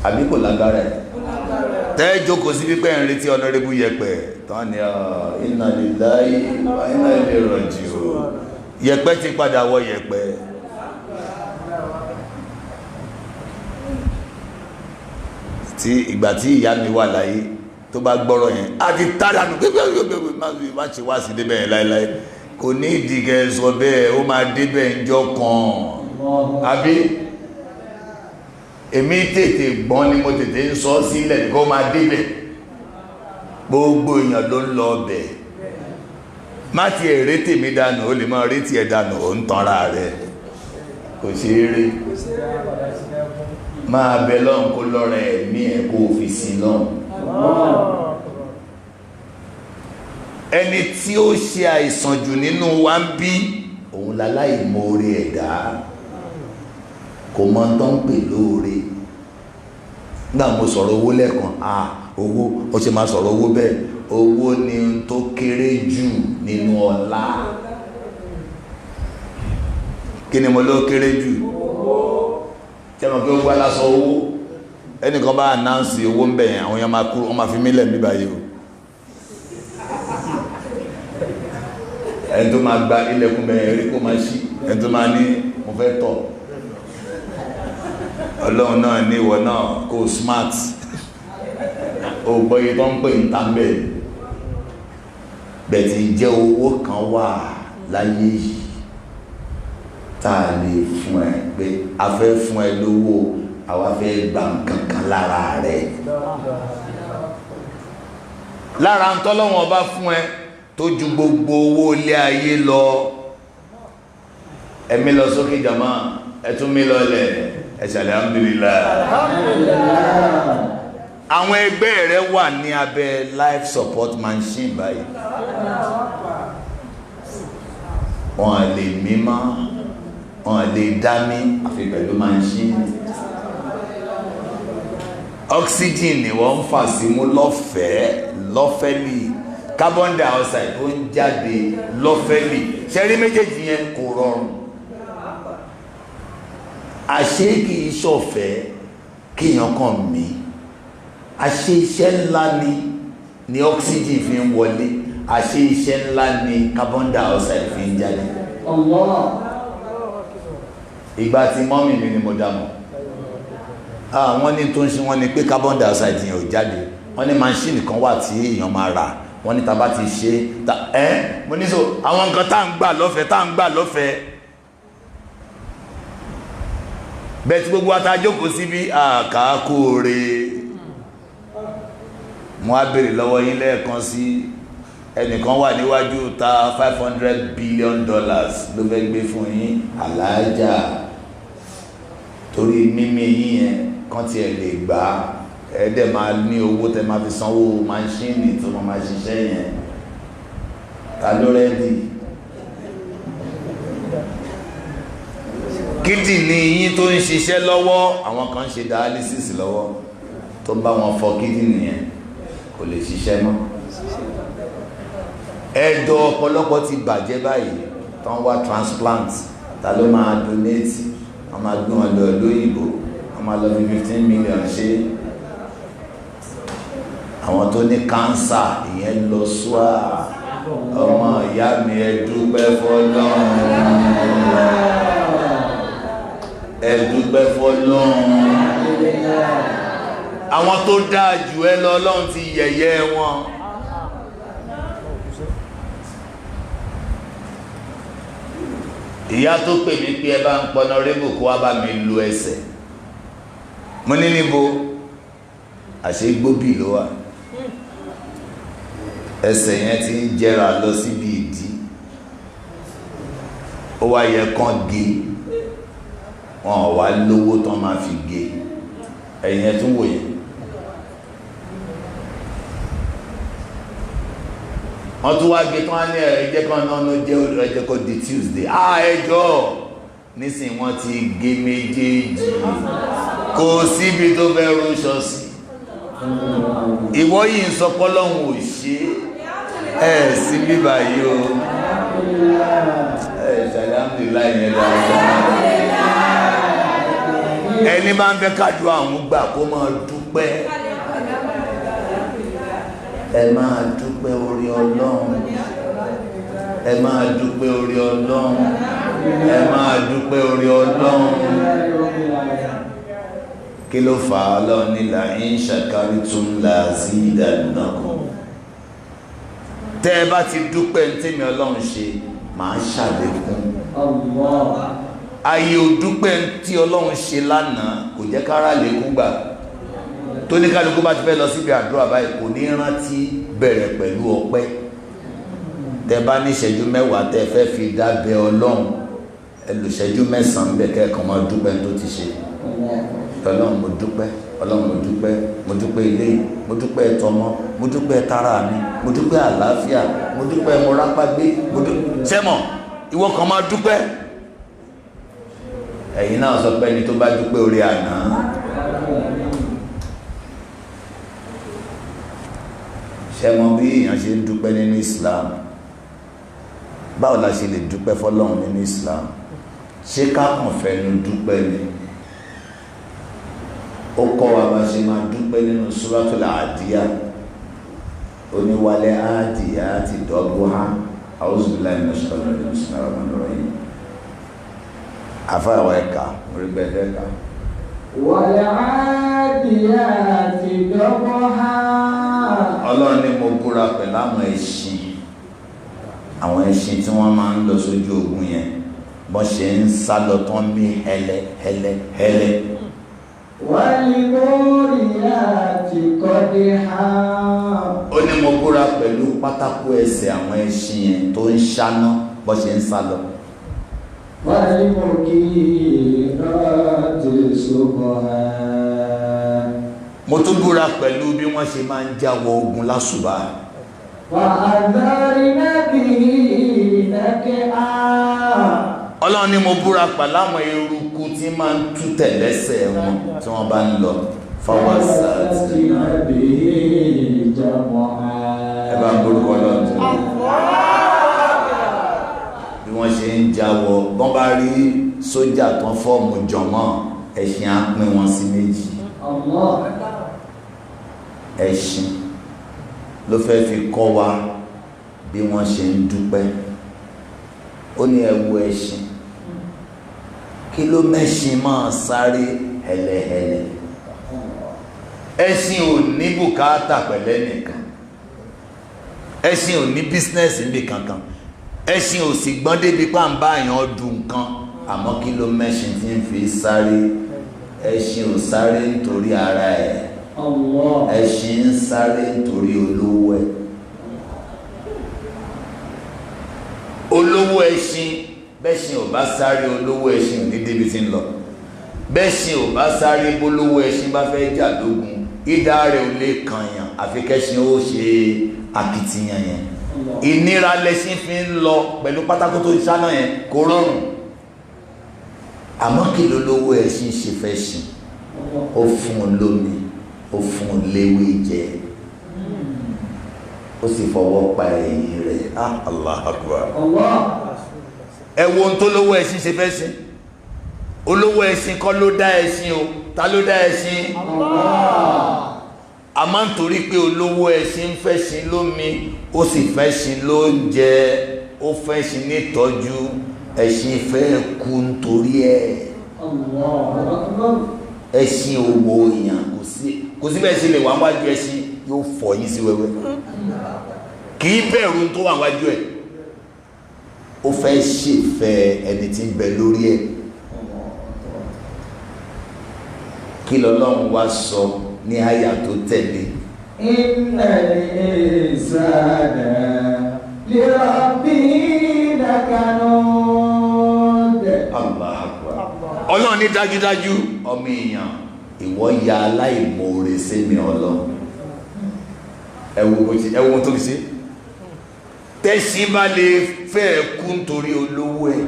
Àbí kò lágbára ẹ̀? Tẹ́ jókòó sí pípẹ́ ń retí ọ̀nàrẹ́bù Yẹpẹ̀ tán ni inna lillahi wa inna ilaihi raji'un. Yẹpẹ̀ ti padà wọ Yẹpẹ̀. Tí ìgbà tí ìyá mi wà láyé tó bá gbọ́rọ̀ yẹn a ti tádànù gbẹ́gbẹ́gbẹ́gbẹ́ má ṣe wá sí débẹ̀ yẹn láíláí, kò ní ìdíkẹ́ sọ bẹ́ẹ̀, ó máa débẹ̀ ńjọ́ kan. Àbí èmi tètè gbọ́n ni mo tètè ń sọ sílẹ̀ kó máa débẹ̀, gbogbo èèyàn ló ń lọ ọbẹ̀. Má ti èrè tèmi dànù, ó lè máa rí ti ẹ̀ dànù, ó ń tanra rẹ̀, kò ṣe é rí. Máa bẹ lọ́n kó lọ́rẹ̀ ẹ̀mí ẹ̀ kó fi sí lọ́n. Ẹni tí ó ṣe àìsàn jù nínú wa ń bí òun láláìmoore ẹ̀dá, kò mọ̀ tó ń pè lóore. Nígbà mo sọ̀rọ̀ owó lẹ́ẹ̀kan, owó ó ṣe máa sọ̀rọ̀ owó bẹ́ẹ̀, owó ni tó kéré jù nínú ọlá. Kí ni mo ló kéré jù? Tẹ́mọ̀ kí ó wá lásọ owó, ẹnìkan bá ànáǹsì owó ń bẹ̀yẹn, àwọn èèyàn máa kú, wọ́n máa fi mílẹ̀ ní báyìí o. Ẹni tó máa gba ilẹ̀kùn bẹ̀yẹn rí kó máa ṣí, ẹni tó máa ní mo fẹ́ tọ̀. Ọlọ́run náà ní ìwọ náà kó smart, ó gbọ́yé tó ń pè ń ta mbẹ̀. Bẹ̀tì jẹ́ owó kan wà láyé yìí táà lè fún ẹ pé a fẹ́ fún ẹ lówó, àwa fẹ́ gba nǹkan kan lára rẹ̀. Lára ń tọ́lọ́wọ́n ọba fún ẹ tó ju gbogbo owó ilé ayé lọ. Ẹ̀mí lọ sókè jàmá, ẹ̀tún mi lọlẹ̀, ẹ̀ṣàlẹ̀ alhamdulillah. Àwọn ẹgbẹ́ rẹ̀ wà ní abẹ́ life support machine báyìí. Wọ́n lè mímọ́, wọ́n lè dámí àfi pẹ̀lú machine. Oxygen ni wọ́n ń fà símú lọ́fẹ́lì, carbon dioxide ó ń jáde lọ́fẹ́lì. Ṣẹ́rí méjèèjì yẹn kò rọrùn. Àṣé kì í ṣọ̀fẹ́ kíyàn kàn mí. Àṣé iṣẹ́ ńlá ni oxygen fi ń wọlé, àṣé iṣẹ́ ńlá ni carbon dioxide fi ń jáde. Ìgbà tí mọ́mì mi ni mo dámọ̀, wọ́n ní tó ń ṣe wọ́n ní pé carbon dioxide yẹn ò jáde, wọ́n ní machine kan wà tí èèyàn máa rà, wọ́n ní tàbá ti ṣe mo ní so àwọn nǹkan tá ń gbà lọ́fẹ̀ẹ́ bẹ́ẹ̀ tí gbogbo àtàjókòó síbí àkàkóore. Mo á bèèrè lọ́wọ́ yín lẹ́ẹ̀kan sí, ẹnìkan wà níwájú ta $500 billion ló fẹ́ gbé fún yín, aláàjà, torí mímí yín yẹn kan tí ẹ lè gbà ẹ̀ẹ́dẹ̀ máa ní owó tẹ máa fi sanwó máṣíìnì tó máa ṣiṣẹ́ yẹn ta ló rẹ́dì kídìní yín tó ń ṣiṣẹ́ lọ́wọ́ àwọn kan ṣe dialysis lọ́wọ́ tó ń bá wọn fọ kídìní yẹn kò lè ṣiṣẹ́ mọ́ ẹ̀dọ̀ ọ̀pọ̀lọpọ̀ ti bàjẹ́ báyìí tó ń wá transplant ta ló máa donate wọ́n máa gbé wọn lọ lóyìnbó wọ́n máa lọ fi 15 million ṣe àwọn tó ní kánsà ìyẹn lọ súà ọmọ ìyá mi ẹ dúpẹ́ fọ́lọ́run ẹ dúpẹ́ fọ́lọ́run àwọn tó dáa jù ẹ lọ Ọlọ́run ti yẹ̀yẹ́ wọn ìyá tó pè mí pé ẹ bá ń pọnà rébù kó wá bá mi lu ẹsẹ̀ mo ní níbo àṣẹ gbóbì ló wà ẹsẹ̀ yẹn ti ń jẹrà lọ síbi ìdí ó wá yẹ kán gé wọn ò wá lówó tán máa fi gé ẹ̀yìn ẹ̀ tún wò yẹn wọ́n tún wá gé tán á ní ẹ̀jẹ̀ kan náà ló jẹ́ ẹ̀jẹ̀ kan di Tuesday ẹjọ́ nísìn wọ́n ti gé méjèèjì kò síbi tó fẹ́ rúṣọ sí ìwọ yìí ń sọ pọ́lọ́hun ò ṣe sí bíbà yìí o ṣàdámùlá ìyẹn dáadáa ẹni máa ń fẹ́ kájú àwọn gbà kó máa dúpẹ́ ẹ máa dúpẹ́ orí Ọlọ́run ẹ máa dúpẹ́ orí Ọlọ́run ẹ máa dúpẹ́ orí Ọlọ́run kí ló fà á lọ nílà in shakartum la zidannakum tẹ́ ẹ bá ti dúpẹ́ ní tèmi Ọlọ́run ṣe máa ṣàlékún ayé ò dúpẹ́ tí Ọlọ́run ṣe lánàá kò jẹ́ kára lékún gbà tó ní kálukú bá ti fẹ́ lọ síbi àdúrà báyìí kò ní rántí bẹ̀rẹ̀ pẹ̀lú ọpẹ́ tẹ́ bá ní ìṣẹ́jú mẹ́wàá tẹ́ fẹ́ fi dábẹ́ Ọlọ́run ẹ lò ìṣẹ́jú mẹ́sàn-án bẹ̀ kẹ́ẹ̀kan máa dúpẹ́ tó ti ṣe Ọlọ́run mo dúpẹ́ Ọlọ́run mo dúpẹ́ mo dúpẹ́ ilé mo dúpẹ́ tọmọ mo dúpẹ́ tara mi mo dúpẹ́ àlàáfíà mo dúpẹ́ mo rápá gbé mo dúpẹ́ sẹ́mọ̀ ìwọ kan máa dúpẹ́ ẹ̀yin náà sọ pé ẹni tó bá dúpẹ́ orí àná sẹ́mọ̀ bí èèyàn ṣe ń dúpẹ́ nínú Islam báwo la ṣe lè dúpẹ́ fọ́lọ́run nínú Islam ṣé ká kàn fẹ́nu dúpẹ́ ni ó kọ́ wa bá ṣe máa dúpẹ́ nínú Suratul Adiyat oníwálé Adiyati dọ́gbọ́há a'udhu billahi minash shaitanir rajim bismillahir rahmanir rahim àfáàwọ̀ ẹ̀ka orígbẹ̀ẹ́fẹ́ ẹ̀ka wal Adiyati dọ́gbọ́há Ọlọ́run ní mo búra pẹ̀lú àwọn ẹṣin tí wọ́n máa ń lọ sójú ogun yẹn bọ́n ṣe ń sá lọ tán mí hẹ́lẹ́ wal-muriyati qadha ó ní mo búra pẹ̀lú pátákó ẹsẹ̀ àwọn ẹṣin yẹn tó ń ṣáná bọ́ ṣe ń sá lọ wal-mughirati subha mo tún búra pẹ̀lú bí wọ́n ṣe máa ń jáwọ́ ogun lásùbà wa'adharna bihi nak'a Ọlọ́run ní mo búra pẹ̀lú àwọn eruku tí máa ń tú tẹ̀lẹ́sẹ̀ wọn tí wọ́n bá ń lọ fawasati ẹ bá ń borúkọ Ọlọ́run tó bí wọ́n ṣe ń jáwọ́ wọ́n bá rí sójà tán fọ́ọ̀mù jọmọ́ ẹṣin á pín wọn sí méjì ẹṣin ló fẹ́ fi kọ́ wa bí wọ́n ṣe ń dúpẹ́ ó ní ẹ wo ẹṣin kí ló mẹ́ṣin máa sáré hẹlẹhẹlẹ ẹṣin ò ní bùkátà pẹ̀lẹ́ nìkan ẹṣin ò ní bísínẹ́sì níbi kankan ẹṣin ò sì gbọ́n débi pàǹbá àyàn dùn nǹkan àmọ́ kí ló mẹ́ṣin tí ń fi sáré ẹṣin ò sáré nítorí ara ẹ̀ ẹṣin ń sáré nítorí olówó ẹ̀ olówó ẹṣin bẹ́ṣin ò bá sáré olówó ẹṣin ò ní débi tí ń lọ bẹ́ṣin ò bá sáré bólówó ẹṣin bá fẹ́ jà lógun ìdá rẹ̀ ò lè kànyàn àfi kẹ́ṣin ó ṣe akitiyan yẹn ìnira lẹ́ṣin fi ń lọ pẹ̀lú pátákó tó ṣáná yẹn kò rọrùn àmọ́ kí ló lówó ẹṣin ṣe fẹ́ ṣin ó fún un lómi ó fún un léwé jẹ ó sì fọwọ́ pa ẹ̀yìn rẹ̀ Allah akbar ẹ wo ohun tó lówó ẹṣin ṣe fẹ́ ṣin olówó ẹṣin kọ́ ló dá ẹṣin o ta ló dá ẹṣin a máa ń torí pé olówó ẹṣin fẹ́ ṣin lómi ó sì fẹ́ ṣin lóúnjẹ ó fẹ́ ṣin nítọ́jú ẹṣin fẹ́ kú nítorí ẹ̀ ẹṣin owó èèyàn kò sí bẹ́ẹ̀ sí lè wà wájú ẹṣin yóò fọ́ yín sí wẹ́wẹ́ kì í bẹ̀rù tó wà wájú ẹ̀ ó fẹ́ ṣèfẹ́ ẹni tí ń bẹ lórí ẹ̀ kí lọ́lọ́run wá sọ ní àyà tó tẹ̀lé. Innal insana li rabbihi lakanud. Allah akbar. Ọlọ́run ní dájúdájú ọmọ èèyàn ìwọ ya aláìmoore sí mi ọlọ́run ẹwọ tó fi sí tẹ́sí bá lè fẹ́ kú nítorí olówó ẹ̀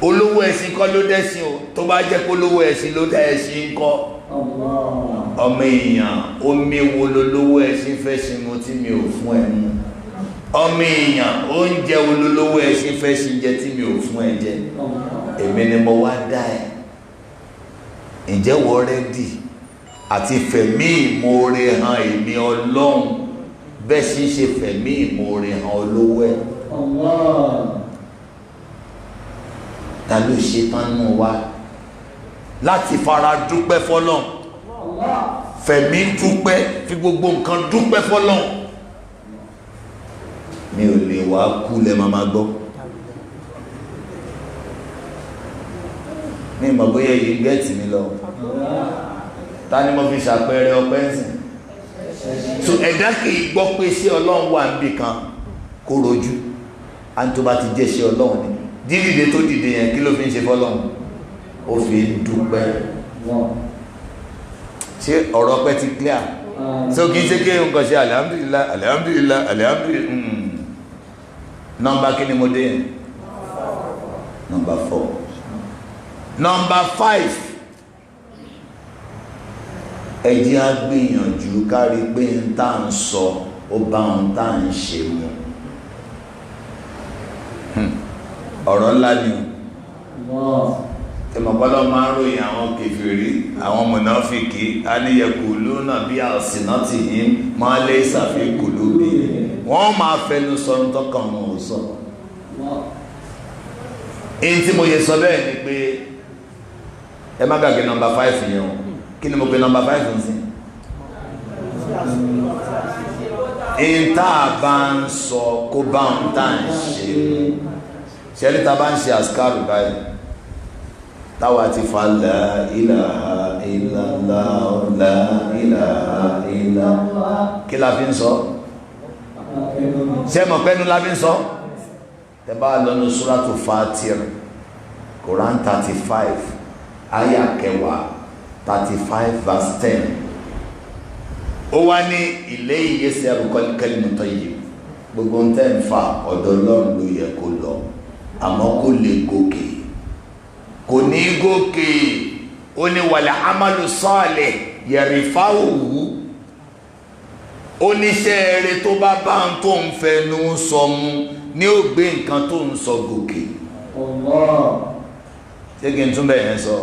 olówó ẹ̀sìn kọ́ ló dẹ́sìn o tó bá jẹ́ pé olówó ẹ̀sìn ló dá ẹ̀sìn kọ́ ọmọ èèyàn omi wo lolówó ẹ̀sìn fẹ́ sí mo tí mi ò fún ẹ mú ọmọ èèyàn oúnjẹ wo lolówó ẹ̀sìn fẹ́ sí jẹ tí mi ò fún ẹ jẹ èmi ni mo wá dá ẹ ǹjẹ́ wọ́n rẹ́dì àti fẹ̀mí ìmoore hàn èmi ọlọ́run bẹ́ẹ̀ sì ṣe fẹ̀mí ìmoore hàn olówó ẹ̀ ta ló ṣe tán nù wa láti fara dúpẹ́ fọ́lọ́run fẹ̀mí dúpẹ́ fi gbogbo nǹkan dúpẹ́ fọ́lọ́run mi ò lè wá kú lẹ́ máa gbọ́ ní ìmọ̀ bóyá yìí gẹ́ẹ̀tì mi lọ ta ni mo fi ṣàpẹẹrẹ ọpẹ́ ẹ̀sìn so ẹ̀dá kìí gbọ́ pé ṣé ọlọ́run wà níbì kan kó rojú a ní tó bá ti jẹ́ ṣé ọlọ́run ni dídìde tó dìde yẹn kí ló fi ń ṣe fọ́lọ́run ó fi ń dúpẹ́ ṣé ọ̀rọ̀ ọpẹ́ ti clear so kìí ṣe kí nǹkan ṣe alhamdulillah alhamdulillah alhamdulillah nọ́mbà kí ni mo dé yẹn nọ́mbà 4 Number 5 ẹ jẹ́ á gbìyànjú kárí pé ń tá ń sọ ó bá ń tá ń ṣe mu ọ̀rọ̀ ńlá ni tẹmọ̀pọ́lọ́ máa ń ròyìn àwọn kèfèrí àwọn mùnáfìkì yaquluna bí alsinatihim ma laysa fi qulubihim wọ́n máa fẹnu sọ ń tọ́kàn wọn ò sọ èyí tí mo yẹ sọ bẹ́ẹ̀ ni pé ẹ má gbàgbé nọ́mbà 5 yẹn o kí ni mo pe nọ́mbà 5 ń sìn ìta bá ń sọ kó bá ń tà ń ṣe ṣẹ́rí ta bá ń ṣe àsìkárù báyìí táwa ti fa la ilaha illallah la ilaha illallah kí la fi ń sọ ṣé mọ̀ pẹ́nu la fi ń sọ tẹ bá lọ́nu suratu Fatir Quran 35 aya kẹwàá 35 verse 10 ó wá ní ilé ìyẹsẹ̀ kalimu tayyib gbogbo ń tẹ́ ń fa ọ̀dọ̀ Ọlọ́run ló yẹ kó lọ àmọ́ kó lè gòkè kò ní gòkè ó ní wàlẹ̀ amalu salih yarfa'uhu oníṣẹ́ eré tó bá bá ń tó ń fẹnu sọ mu ní ó gbé nǹkan tó ń sọ gòkè ṣé kí n tún bẹ̀rẹ̀ sọ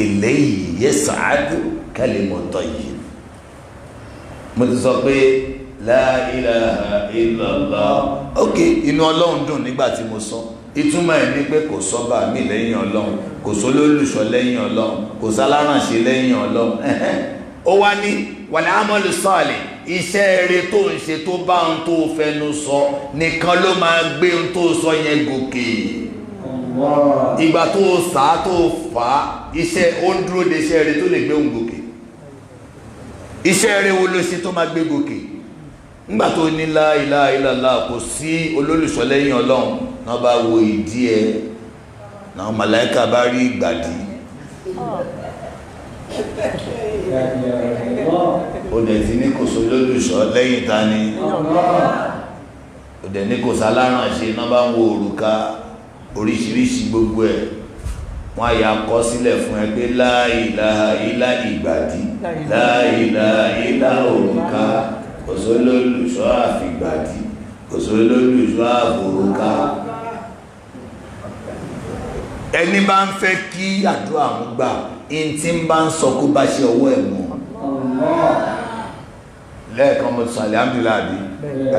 eléyìí yas'adu kalimu tayyib mo ti sọ pé la ilaha illallah ok inú Ọlọ́run dùn nígbà tí mo sọ ìtumọ̀ ẹ̀ ní pé kò sọ́bà mí lẹ́yìn Ọlọ́run kò sólólùṣọ́ lẹ́yìn Ọlọ́run kò sálárànṣe lẹ́yìn Ọlọ́run ó wá ní wàlẹ̀ amalu salih iṣẹ́ eré tó ń ṣe tó bá ń tó fẹnu sọ nìkan ló máa gbé ń tó sọ yẹn gòkè ìgbà tó sá tó fà á iṣẹ́ ó ń dúró de iṣẹ́ eré tó lè gbé òun gòkè iṣẹ́ eré wo ló ṣe tó máa gbé gòkè nígbà tó ní la ilaha illallah kò sí olólùṣọ́ lẹ́yìn Ọlọ́run náà bá wo ìdí ẹ náà màláíkà bá rí ìgbàdí ó dẹ̀ ti ní kò so lólùṣọ́ lẹ́yìn ta ni ó dẹ̀ ní kò sálárànṣe náà bá ń wo òrùka oríṣiríṣi gbogbo ẹ̀ wọ́n àyà kọ́ sílẹ̀ fún ẹ pé la ilaha illa ìgbàdí la ilaha illa òrùka kò so lólùṣọ́ àfìgbàdí kò so lólùṣọ́ àfòrùka. Ẹni bá ń fẹ́ kí àdúrà mú gbà in tí ń bá ń sọ kó bá ṣe ọwọ́ ẹ̀ mú lẹ́ẹ̀kan mo sọ alhamdulillah bí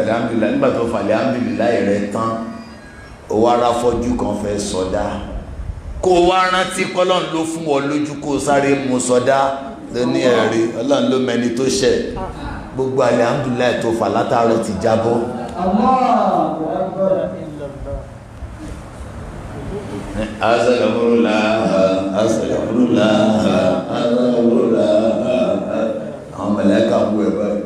alhamdulillah nígbà tó fà alhamdulillah rẹ̀ tán ó wá rá fọ́jú kan fẹ́ sọdá kó wá rántí kọ́lọ́n ló fún ọ lójú kó sáré mú sọdá ló ní ẹ̀rí ọlọ́run ló mẹni tó ṣẹ̀ gbogbo alhamdulillah tó fà látàárọ̀ ti jábọ́. Astaghfirullah, astaghfirullah, astaghfirullah. Àwọn mẹ̀lẹ́kà wú ẹ̀ báyìí.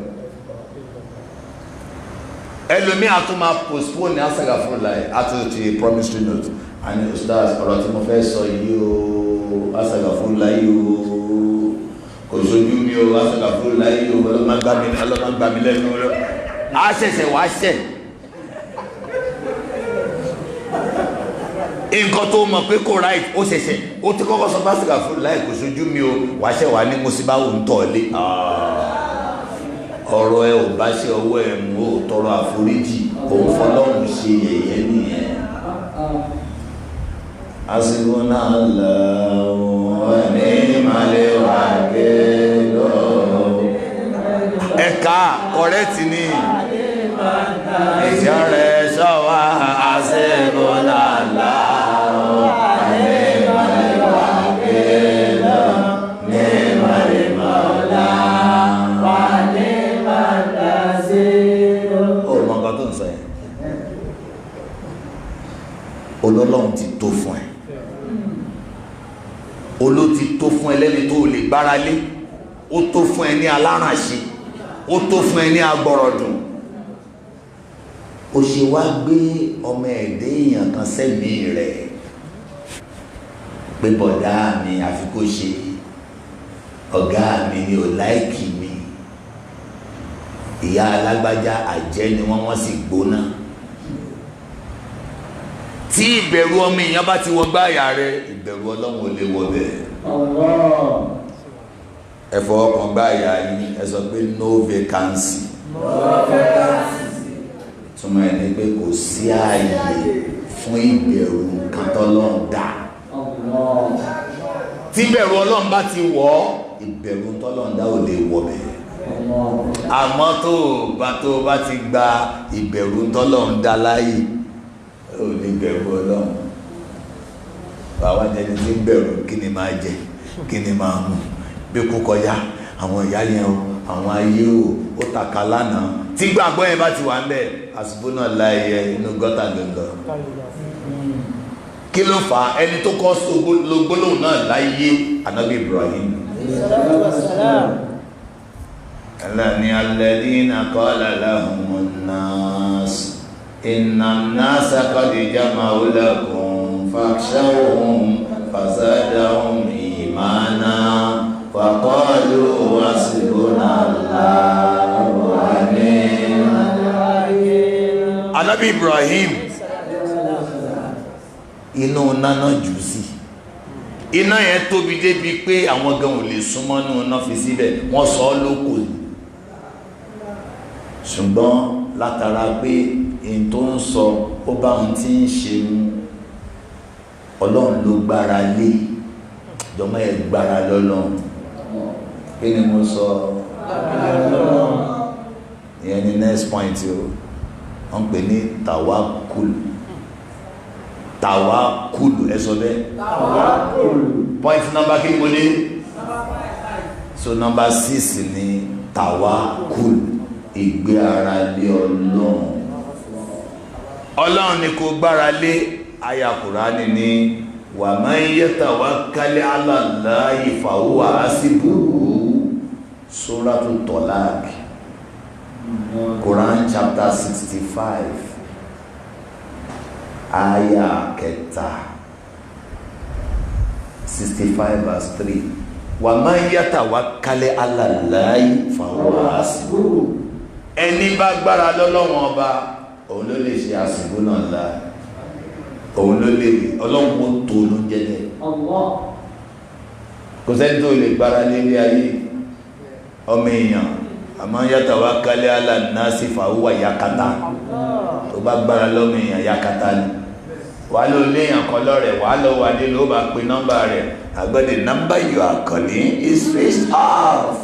Ẹlòmí àtún máa postpone astaghfirullah àtún ti promissory note. Àní ustaz ọ̀rọ̀ tí mo fẹ́ sọ yìí o, astaghfirullah yìí o, kò sójú mi o, astaghfirullah yìí o, ọlọ́mọ gbà mí lẹ́nu rẹ̀. A ṣẹ̀ṣẹ̀ wá ṣẹ̀. Nǹkan tó mọ̀ pé kò ráì ó ṣẹ̀ṣẹ̀ ó ti kọ́kọ́ sọ pásítà fún láì kò sójú mi o wáṣẹ́ wà ní mùsíbáwò ń tọ̀lé ọ̀rọ̀ ẹ ò bá ṣe ọwọ́ ẹ mú ó tọrọ àforíjì òun fọlọ́run ṣe yẹ̀yẹ́ nìyẹn. Hasbuna Allahu wa ni'mal wakeel. Ẹ̀ka kọ̀rẹ́tì ni ìṣẹ́ rẹ̀ ṣọ́wá Hasbuna Allahu. Ọlọ́run ti tó fún ẹ oló ti tó fún ẹ lẹ́ni tó lè gbára lé ó tó fún ẹ ní alárànṣe ó tó fún ẹ ní agbọ̀rọ̀dùn ó ṣe wá gbé ọmọ ẹ̀dẹ́ èèyàn kan sẹ́mi rẹ̀ pé bọ̀dá mi àfi kó ṣe ọ̀gá mi ni ò láìkì mi ìyá alágbájá àjẹ́ ni wọ́n sì gbóná. Tí ìbẹ̀rù ọmọ èèyàn bá ti wọ gbáyà rẹ ìbẹ̀rù Ọlọ́run ò lè wọ bẹ́ẹ̀. Ẹ fọwọ́ kan gbáyà yìí ẹ sọ pé no vacancy. Túmọ̀ ẹ̀ ní pé kò sí ààyè fún ìbẹ̀rù nǹkan tọ́lọ́run dá. Tí ìbẹ̀rù Ọlọ́run bá ti wọ̀ ìbẹ̀rù tọ́lọ́run dá ò lè wọ bẹ́ẹ̀. Àmọ́ tó bá ti gba ìbẹ̀rù tọ́lọ́run dá láyè ó ní bẹ̀rù Ọlọ́run bàbá jẹni tí ń bẹ̀rù kí ni máa jẹ kí ni máa mú bí kú kọjá àwọn ìyá yẹn o àwọn ayé o ó tàkà lánàá tí gbàgbọ́ yẹn bá ti wà ń bẹ̀ àsìkò náà láyé inú gọ́tà gbẹ̀ngàn kí ló fà á ẹni tó kọ́ gbólóhùn náà láyé Ànábì Ibrahim ẹlẹ́ni alladhina qala lahumun nas inna an-nasa qad jama'u lakum fakhshawhum fazadahum imana wa qalu hasbunallahu wa ni'mal wakeel. Ànábì Ibrahim inú náná jù sí iná yẹn tóbi débi pé àwọn gan ò lè súnmọ́ nínú náà fi síbẹ̀ wọ́n sọ ọ́ lóko ṣùgbọ́n látara pé in tó ń sọ ó bá ohun tí ń ṣe mú Ọlọ́run ló gbára lé jọmọ́ ẹ̀ gbára lọ́lọ́run kí ni mo sọ ìyẹn ni next point o wọ́n pè ní tàwákùlù ẹ sọ bẹ́ẹ̀ point number kí ni mo ní so number 6 ni tàwákùlù ìgbé ara lé Ọlọ́run ni kò gbára lé àyá Kùránì ní wa man yatawakkal ala Allahi fahuwa hasbuhu Suratul Talaq Quran chapter 65 àyá 3 65 verse 3 wa man yatawakkal ala Allahi fahuwa hasbuh. Ẹni bá gbára lọ́lọ́run ọba òun ló lè ṣe hasbunallah, òun ló lè ọlọ́run tó ló ń jẹ́jẹ́. Kò sẹ́ni tó lè gbára lé ayé ọmọ èèyàn, àmọ́ yatawakkal ala nnasi fahuwa yakata. Tó bá gbára lọ́mọ èèyàn yakata ni. Wà ló léèyàn kan lọ́rẹ̀, wà lọ wà dé ló bá pe nọ́mbà rẹ̀, àgbẹ̀dẹ̀ number you are calling is switched off.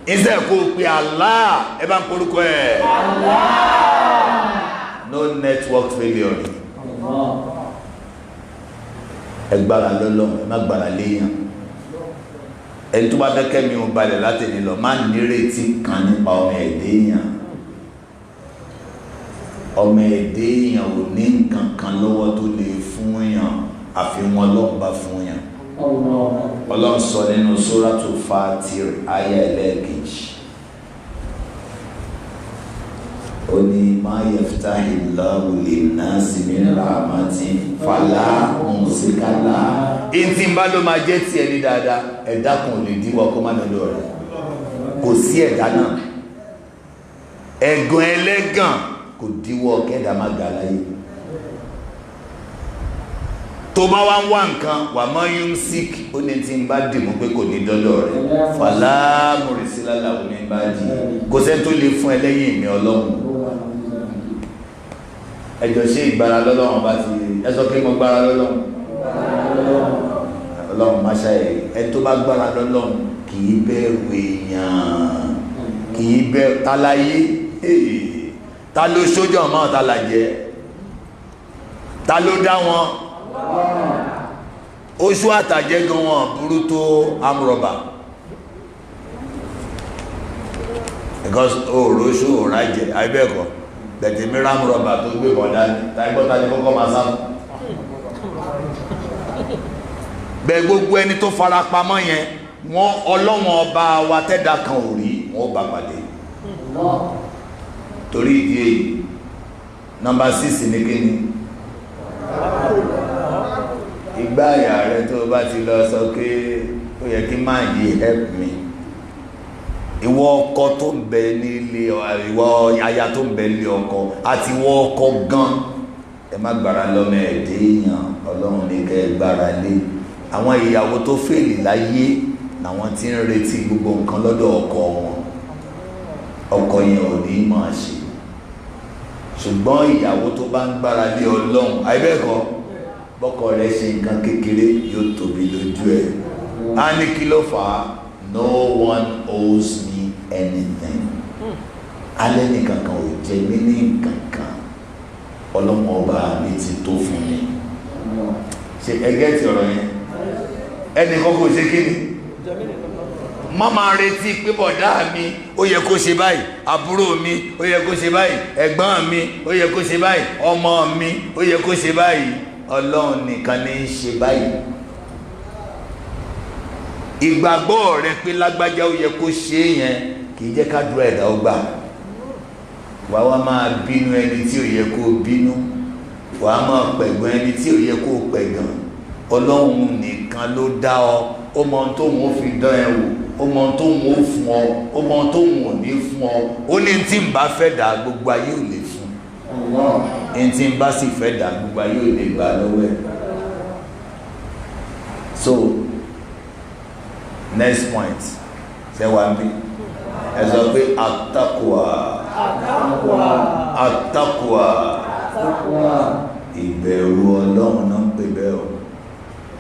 Iṣẹ́ kó pe Allah, ẹ bá ń porúkọ ẹ̀. No network failure. Ẹ gbára lọ́lọ́run, ẹ má gbára léèyàn. Ẹni tó bá fẹ́ kẹ́mi ò balẹ̀ láti ní lọ, má nírètí kan nípa ọmọ ẹ̀dẹ́ èèyàn. Ọmọ ẹ̀dẹ́ èèyàn ò ní nǹkan kan lọ́wọ́ tó lè fún èèyàn àfi wọn Ọlọ́run bá fún èèyàn. Ọlọ́run sọ nínú Suratul Fatir ayé ẹlẹ́ẹ̀kejì, ó ní ma yaftahillahu linnasi min rahmatin fala mumsika laha. Ìtì ń bá ló máa jẹ́ tiẹ̀ ní dáadáa, ẹ̀dá kan ò lè díwọ́ kó má lọ́dọ̀ rẹ̀, kò sí ẹ̀dá náà. Ẹ̀gàn ẹlẹ́gàn kò díwọ́ kẹ́dà má ga láyé. Tó bá wá ń wá nǹkan wà mọ́ yumsik, ó ní tí ń bá dìmú pé kò ní dọ́dọ̀ rẹ̀, fala mursila lahu min ba'di, kò sẹ́ni tó lè fún ẹlẹ́yìn mi Ọlọ́run. Ẹjọ́ ṣe ìgbára lọ́lọ́run bá ti ẹ sọ pé mo gbára lọ́lọ́run. Ọlọ́run má ṣàyẹ̀ ẹ tó bá gbára lọ́lọ́run kì í bẹ̀rù èèyàn, kì í bẹ̀rù táláyé. Ta ló sójú ọmọ ta là jẹ́, ta ló dá wọn. Oṣù àtàjẹ́ gan wọn burú tó amúrọ̀bà, because òróṣù òrájẹ àìbẹ́ẹ̀kọ́ bẹ̀tẹ̀ mìíràn amúrọ̀bà tó gbé bọ̀dá ní tàígbọ́ta ní kọ́kọ́ máa sáà. Bẹ̀ gbogbo ẹni tó fara pamọ́ yẹn wọ́n Ọlọ́run ọba wa tẹ́dà kan ò rí wọ́n bá pàdé. Torí ìdí èyí nọ́mbà 6 ní kíni ìgbà àyà rẹ tó bá ti lọ sọ pé ó yẹ kí máa yí help me. Ìwọ ọkọ tó ń bẹ nílé, ìwọ aya tó ń bẹ nílé ọkọ àti ìwọ ọkọ gan, ẹ má gbára lọ́mọ ẹ̀dẹ́ èèyàn, Ọlọ́run ní kẹ́ gbára lé. Àwọn ìyàwó tó fèlì láyé làwọn tí ń retí gbogbo nǹkan lọ́dọ̀ ọkọ wọn, ọkọ yẹn ò ní máa ṣe. Ṣùgbọ́n ìyàwó tó bá ń gbára lé Ọlọ́run àìbẹ́ẹ̀kọ́ bọ́kọ rẹ̀ ṣe nǹkan kékeré yóò tóbi lójú ẹ̀. A ní kí ló fà á? No one owes me anything. Alẹ́ nìkan kan ò jẹ mí ní nǹkan kan, Ọlọ́run ọba mi ti tó fún mi. Ṣe ẹgẹ́ ti ọ̀rọ̀ yẹn? Ẹnì kan kò ṣe kí ni? Má máa retí pé bọ̀dá mi ó yẹ kó ṣe báyìí, àbúrò mi ó yẹ kó ṣe báyìí, ẹ̀gbọ́n mi ó yẹ kó ṣe báyìí, ọmọ mi ó yẹ kó ṣe báyìí. Ọlọ́run nìkan ní í ṣe báyìí. Ìgbàgbọ́ rẹ pé lágbájá ó yẹ kó ṣe yẹn kì í jẹ́ ká dúró ẹ̀dá ó gbà. Wà wá máa bínú ẹni tí ò yẹ kó bínú, wà á máa pẹ̀gàn ẹni tí ò yẹ kó pẹ̀gàn. Ọlọ́run nìkan ló dá ọ, ó mọ ohun tóun ó fi dán ẹ wò, ó mọ ohun tóun ó fún ọ, ó mọ ohun tóun ò ní fún ọ. Ó ní tí n bá fẹ́ dà gbogbo ayé ò lè fún, ẹni tí n bá sì fẹ́ dà gbogbo ayé ò lè gbà lọ́wọ́ ẹ̀. So next point ṣe wá bí ẹ sọ pé àtàkùwà ìbẹ̀rù Ọlọ́run náà ń pè bẹ́ẹ̀ o.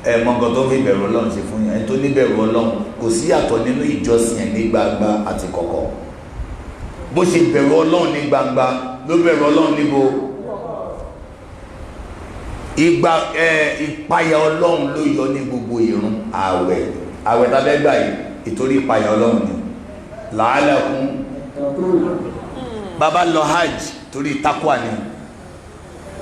Ẹ mọ nǹkan tó fi ìbẹ̀rù Ọlọ́run ṣe fún yẹn, ẹni tó níbẹ̀rù Ọlọ́run kò sí yàtọ̀ nínú ìjọsìn ẹ̀ ní gbangba àti kọ̀kọ̀. Bó ṣe bẹ̀rù Ọlọ́run ní gbangba ló bẹ̀rù Ọlọ́run níbo. Ìpayà Ọlọ́run ló yọ ní gbogbo ìrun. Àwẹ̀ tàbẹ́ gbà yìí ìtorí ìpayà Ọlọ́run ni. La'alakum bàbá lọ hajj torí takwa ni.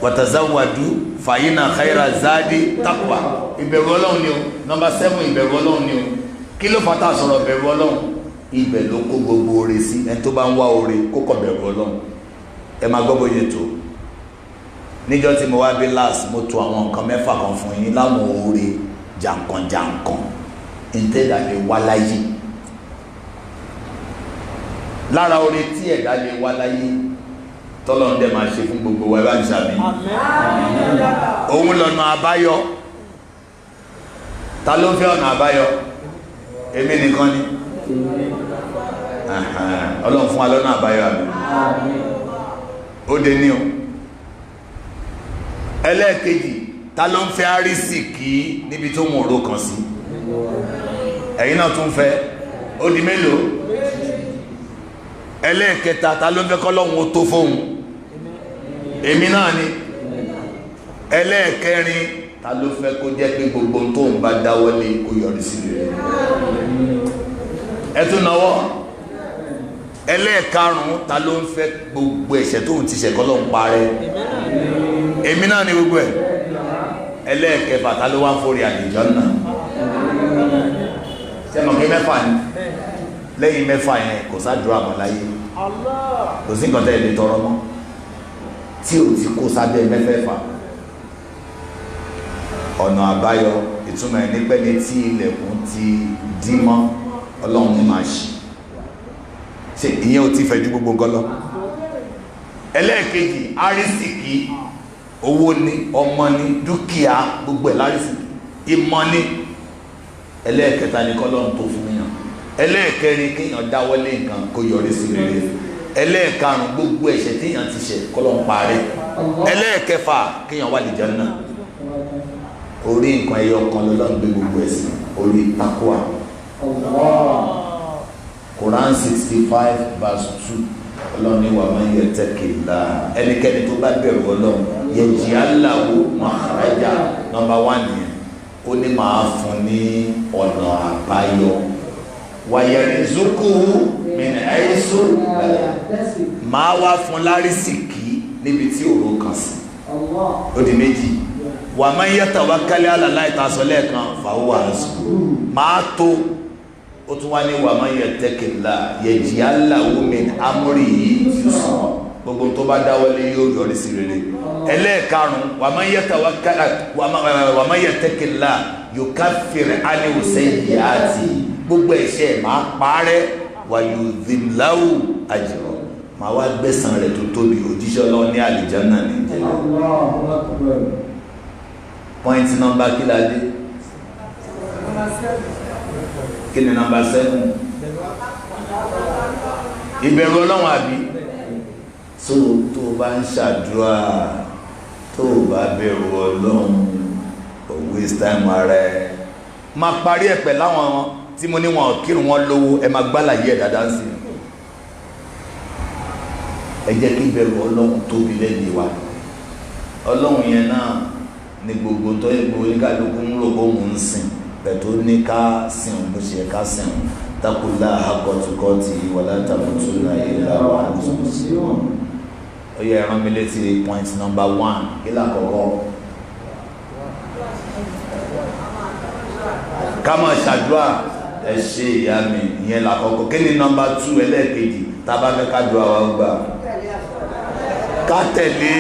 Watazawwadu fa inna khayra zadi takwa. Ìbẹ̀rù Ọlọ́run ni o. Number 7 ìbẹ̀rù Ọlọ́run ni o. Kí ló fata sọ̀rọ̀ ìbẹ̀rù Ọlọ́run? Ibẹ̀ ló kó gbogbo oore sí. Ẹni tó bá ń wá oore kó kọ̀ bẹ̀rù Ọlọ́run. Ẹ máa gbọ́ bóyá tó. Níjọ́ tí mo wá bí last mo tò àwọn nǹkan mẹ́fà kan fún yín láwọn oore jàǹkànjàǹkàn ìtẹ́dà lè wá láyé. Lára oore tí ẹ̀dá lè wá láyé tọ́lọ́run dẹ̀ máa ṣe fún gbogbo wa bá ń sàmì. Òun lọ́nà àbáyọ. Ta ló fẹ́ ọ̀nà àbáyọ? Èmi nìkan ni. Ọlọ́run fún wa lọ́nà àbáyọ àmì. Ó dé ní o. Ẹlẹ́ẹ̀kejì, ta ló ń fẹ́ àrísìkí níbi tó mú òró kan sí? Ẹ̀yin náà tún fẹ́. Ó di mélòó? Ẹlẹ́ẹ̀kẹta, ta ló ń fẹ́ kọ́lọ́run ó tó fóun? Èmi náà ni. Ẹlẹ́ẹ̀kẹrin, ta ló fẹ́ kó jẹ́ pé gbogbo tóun bá dáwọ́lé kó yọrí sí rere? Ẹ tún nawọ́. Ẹlẹ́ẹ̀karùn-ún, ta ló ń fẹ́ gbogbo ẹ̀ṣẹ̀ tóun ti ṣẹ̀ kọ́lọ́run parẹ́? Èmi náà ni gbogbo ẹ̀. Ẹlẹ́ẹ̀kẹfà, ta ló wá ń forí àdìjọ́ náà? Sẹ́mọ̀ kí mẹ́fà ni? Lẹ́yìn mẹ́fà yẹn kò sádùúrà mọ́ láyé. Kò sí nǹkan tẹ́ lè tọrọ mọ́ tí ò ti kó sábẹ́ mẹ́fẹ̀ẹ̀fà. Ọ̀nà àbáyọ ìtumọ̀ ẹ̀ nípẹ́ ní tí ilẹ̀kùn ti dí mọ́ Ọlọ́run ní máa ṣí. Ṣé ìyẹn ò ti fẹ́ ju gbogbo nǹkan lọ? Ẹlẹ́ẹ̀kejì, àrísìkí, owó ni, ọmọ ni, dúkìá, gbogbo ẹ̀ lárísìkí, ìmọ̀ ni. Ẹlẹ́ẹ̀kẹta ni kọ́lọ́run tó fún yàn. Ẹlẹ́ẹ̀kẹrin, kéèyàn dáwọ́lé nǹkan kó yọrí sí rere. Ẹlẹ́ẹ̀karùn, gbogbo ẹ̀ṣẹ̀ téèyàn ti ṣẹ̀ kọ́lọ́run parẹ́. Ẹlẹ́ẹ̀kẹfà, kéèyàn wà lìjọ́ náà. Orí nǹkan ẹyọ kan lọ́lọ́run gbé gbogbo ẹ̀sìn, orí takwa. Quran 65 verse 2, Ọlọ́run ní wa man yattaqillah, ẹnikẹ́ni tó bá bẹ̀rù Ọlọ́run yaj'al lahu makhraja. Number 1 nìyẹn, ó ní máa fún ní ọ̀nà àbáyọ. Wa yarzuquhu min haythu máa wá fún lárísìkí níbi tí òru kan sí. Ó di méjì. Wa man yatawakkal ala Allahi ìtasọ lẹ́ẹ̀kan fahuwa hasbuh. Máa tó. Ó tún wá ní wa man yattaqillah yaj'al lahu min amrihi yusra. Gbogbo tó bá dáwọ́lé yóò yọrí sí rere. Ẹlẹ́ẹ̀karùn-ún, wa man yattaqillah yukaffir anhu sayyi'atihi. Gbogbo ẹ̀ṣẹ̀ máa parẹ́ wa yudhim lahu ajra. Máa wá gbẹ̀san rẹ̀ tó tóbi. Òjíṣẹ́ Ọlọ́run ní àlìjánnà ní ìjẹ́lẹ̀. Point number kí la dé? Kí ni number 7? Ìbẹ̀rù Ọlọ́run àbí? So tó bá ń ṣàdúrà, tó bá bẹ̀rù Ọlọ́run, ò waste time rẹ̀. Ma parí ẹ̀ pẹ̀lú àwọn tí mo ní wọn kírun wọn lówó, ẹ ma gbálàyé ẹ̀ dáadáa sí. Ẹ jẹ́ kí ìbẹ̀rù Ọlọ́run tóbi lẹ́ni wa. Ọlọ́run yẹn náà ní gbogbo tó ìgbò oníkàlùkù ń rò bó mú ń sìn bẹ̀tó ní ká sìn bó ṣe ká sìn takùlá àkọtùkọtì wala tamutunna illa wa antum muslimun. Ó yẹ ẹran mi létí point number 1 kí lákọ̀ọ́kọ́ ká máa ṣàdúrà. Ẹ ṣe ìyá mi, ìyẹn lákọ̀ọ́kọ́. Kí ni number 2 ẹlẹ́ẹ̀kejì tàbá fẹ́ ká dùn àwọn gbà? Ká tẹ̀lé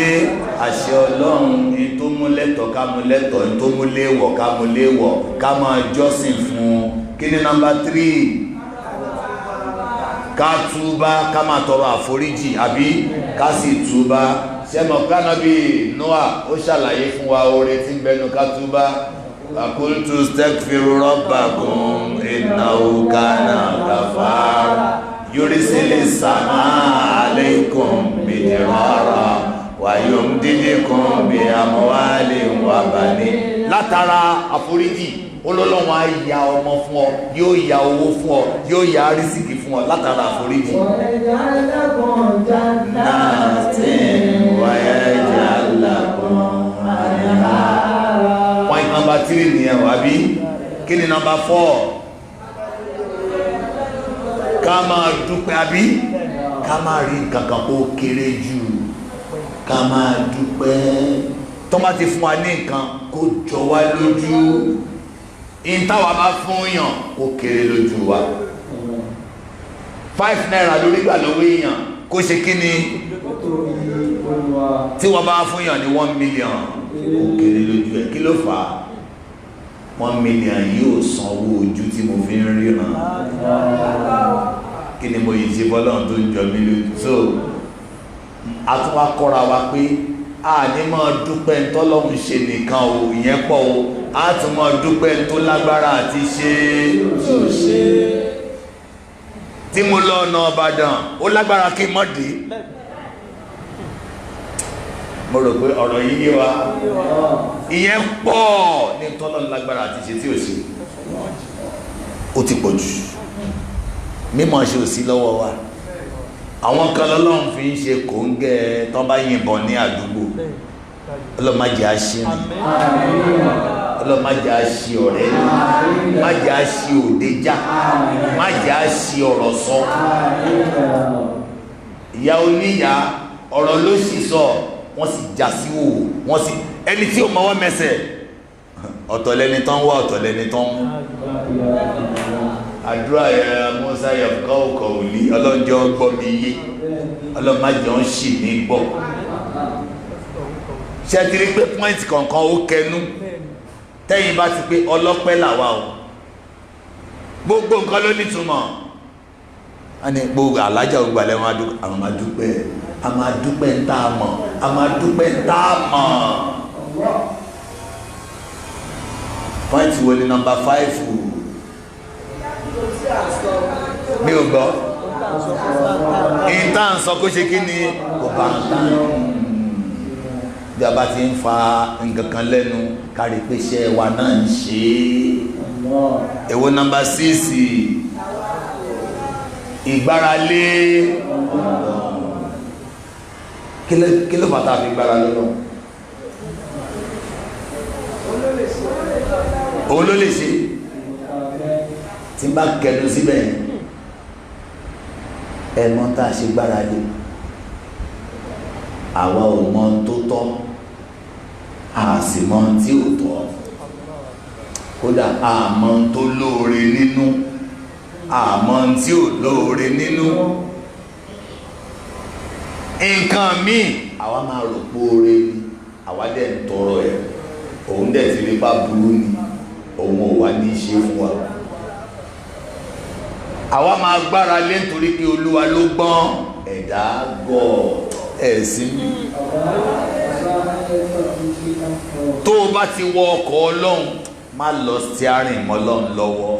àṣẹ Ọlọ́run, ní tó mú lẹ́tọ̀ ká mú lẹ́tọ̀, ní tó mú léèwọ̀ ká mú léèwọ̀, ká máa jọ́sìn fún. Kí ni number 3? Ká túbá, ká máa tọrọ àforíjì àbí ká sì túbá. Ṣẹ́mọ̀ Ànábì Nóà ó ṣàlàyé fún wa oore tí ń bẹnu ká túbá. Qultu astaghfiru rabbakum innahu kana ghaffara yursilis samaa alaykum midrara wa yumdidukum bi amwalin wa banin. Látara àforíjì Ọlọ́run á ya ọmọ fún ọ, yóò ya owó fún ọ, yóò ya arísìkí fún ọ látara àforíjì. Point number 3 nìyẹn wà bí? Kí ni number 4? Ká máa dúpẹ́ àbí? Ká máa rí nǹkankan kó kéré jù. Ká máa dúpẹ́. Tó bá ti fún wa ní nǹkan kó jọ wá lójú. Ìntàwà bá fún yàn kó kéré lójú wa. 5 naira lórí gbà lówó èèyàn kó ṣe kí ni? Tí wọ́n bá fún yàn ní 1 million kó kéré lójú ẹ̀. Kí ló fà á? 1 million yóò sanwó ojú tí mo fi ń ríran kí ni mo yìí ṣe bọ́lọ́run tó ń jọ mí lójú. So a tún wá kọ́ra wa pé a ní máa dúpẹ́ tọ́lọ́run ṣe nìkan o, ìyẹn pọ̀ o, a tún máa dúpẹ́ tó lágbára àti ṣe tí mo lọ ọ̀nà Ìbàdàn ó lágbára kí n mọ́ dé. Mo rò pé ọ̀rọ̀ yìí yé wa, ìyẹn pọ̀ ní tọ́lọ́run lágbára àti ṣe tí ò ṣe, ó ti pọ̀ jù, mímọ̀ ṣe ò sí lọ́wọ́ wa. Àwọn kan lọ́lọ́run fi ń ṣe kòńgẹ́ tó bá yìnbọn ní àdúgbò, Ọlọ́run má jẹ́ àṣírí, Ọlọ́run má jẹ́ àṣì ọ̀rẹ́, má jẹ́ àṣì òdejá, má jẹ́ àṣì ọ̀rọ̀ sọ. Ìyá oníyà ọ̀rọ̀ ló sì sọ, wọ́n sì já sí òwò, wọ́n sì ẹni tí ó mọ́wọ́ mẹsẹ̀ ọ̀tọ̀ lẹni tán wá, ọ̀tọ̀ lẹni tán mú. Àdúrà yẹn Mùsá yẹ̀fọ́ ọkọ̀ òlí ọlọ́njọ́ gbọ́ mi yé, ọlọ́májọ́ ń ṣì ní gbọ́. Ṣé ti rí pé pọ́ìntì kọ̀ọ̀kan ó kẹnu tẹ́yìn bá ti pé ọlọ́pẹ́ làwa o, gbogbo nǹkan ló nítumọ̀. A ní gbogbo alájà gbogbo alẹ́ wọn àwọn máa dúpẹ́, a máa dúpẹ́ ń tá a mọ̀, a máa dúpẹ́ ń tá a mọ̀. Pọ́ìntì wo ni nọ́mbà 5? Mi ò gbọ́ ìta ń sọ kó ṣe kí ni kò bá ń tán. Bí a bá ti ń fa nǹkan kan lẹ́nu kárí pé iṣẹ́ wa náà ń ṣe é. Èwo nọ́mbà 6? Ìgbáralé. Kí ló fàtà fi gbára lọ́nà? Òun ló lè ṣe. Tí n bá kẹnu síbẹ̀ ẹ̀mọ́ tá a ṣe gbára lé, àwa ò mọ ohun tó tọ́, a sì mọ ohun tí ò tọ́, kódà a mọ ohun tó lóore nínú, a mọ ohun tí ò lóore nínú. Nǹkan míì àwa máa rò pé oore ni, àwa dẹ̀ ń tọrọ ẹ̀, òun dẹ̀ ti rí bá burú ni, òun ò wá ní í ṣe fún wa. Àwa máa gbára lé nítorí pé Olúwa ló gbọ́n, ẹ̀dá gọ̀ ẹ̀sìn mi. Tó o bá ti wọ ọkọ̀ Ọlọ́run má lọ steering mọ́ Ọlọ́run lọ́wọ́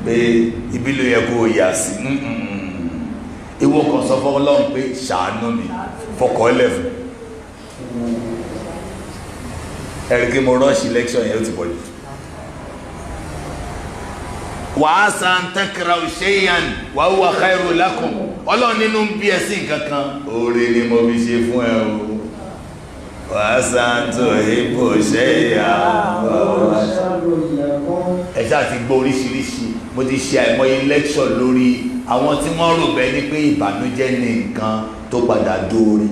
pé ibi ló yẹ kó o yà sí. Ìwọ kan sọ fún Ọlọ́run pé ṣàánú mi, fọkọ̀ ẹlẹ́fù. Ẹ̀rí kí mo rush election yẹn ó ti pọ̀ jù. Wàásà ń tẹ́kẹ̀rẹ̀ òṣèyàn wà wà khairu lakum. Ọlọ́run nínú bí ẹ̀sìn kankan oore ni mo fi ṣe fún ẹ o. Wàásà ń tó ipò òṣèyàn ẹ̀ṣà ti gbọ́ oríṣiríṣi. Mo ti ṣe àìmọye lecture lórí àwọn tí wọ́n rò bẹ́ẹ̀ ni pé ìbànújẹ́ ní nǹkan tó padà dóore,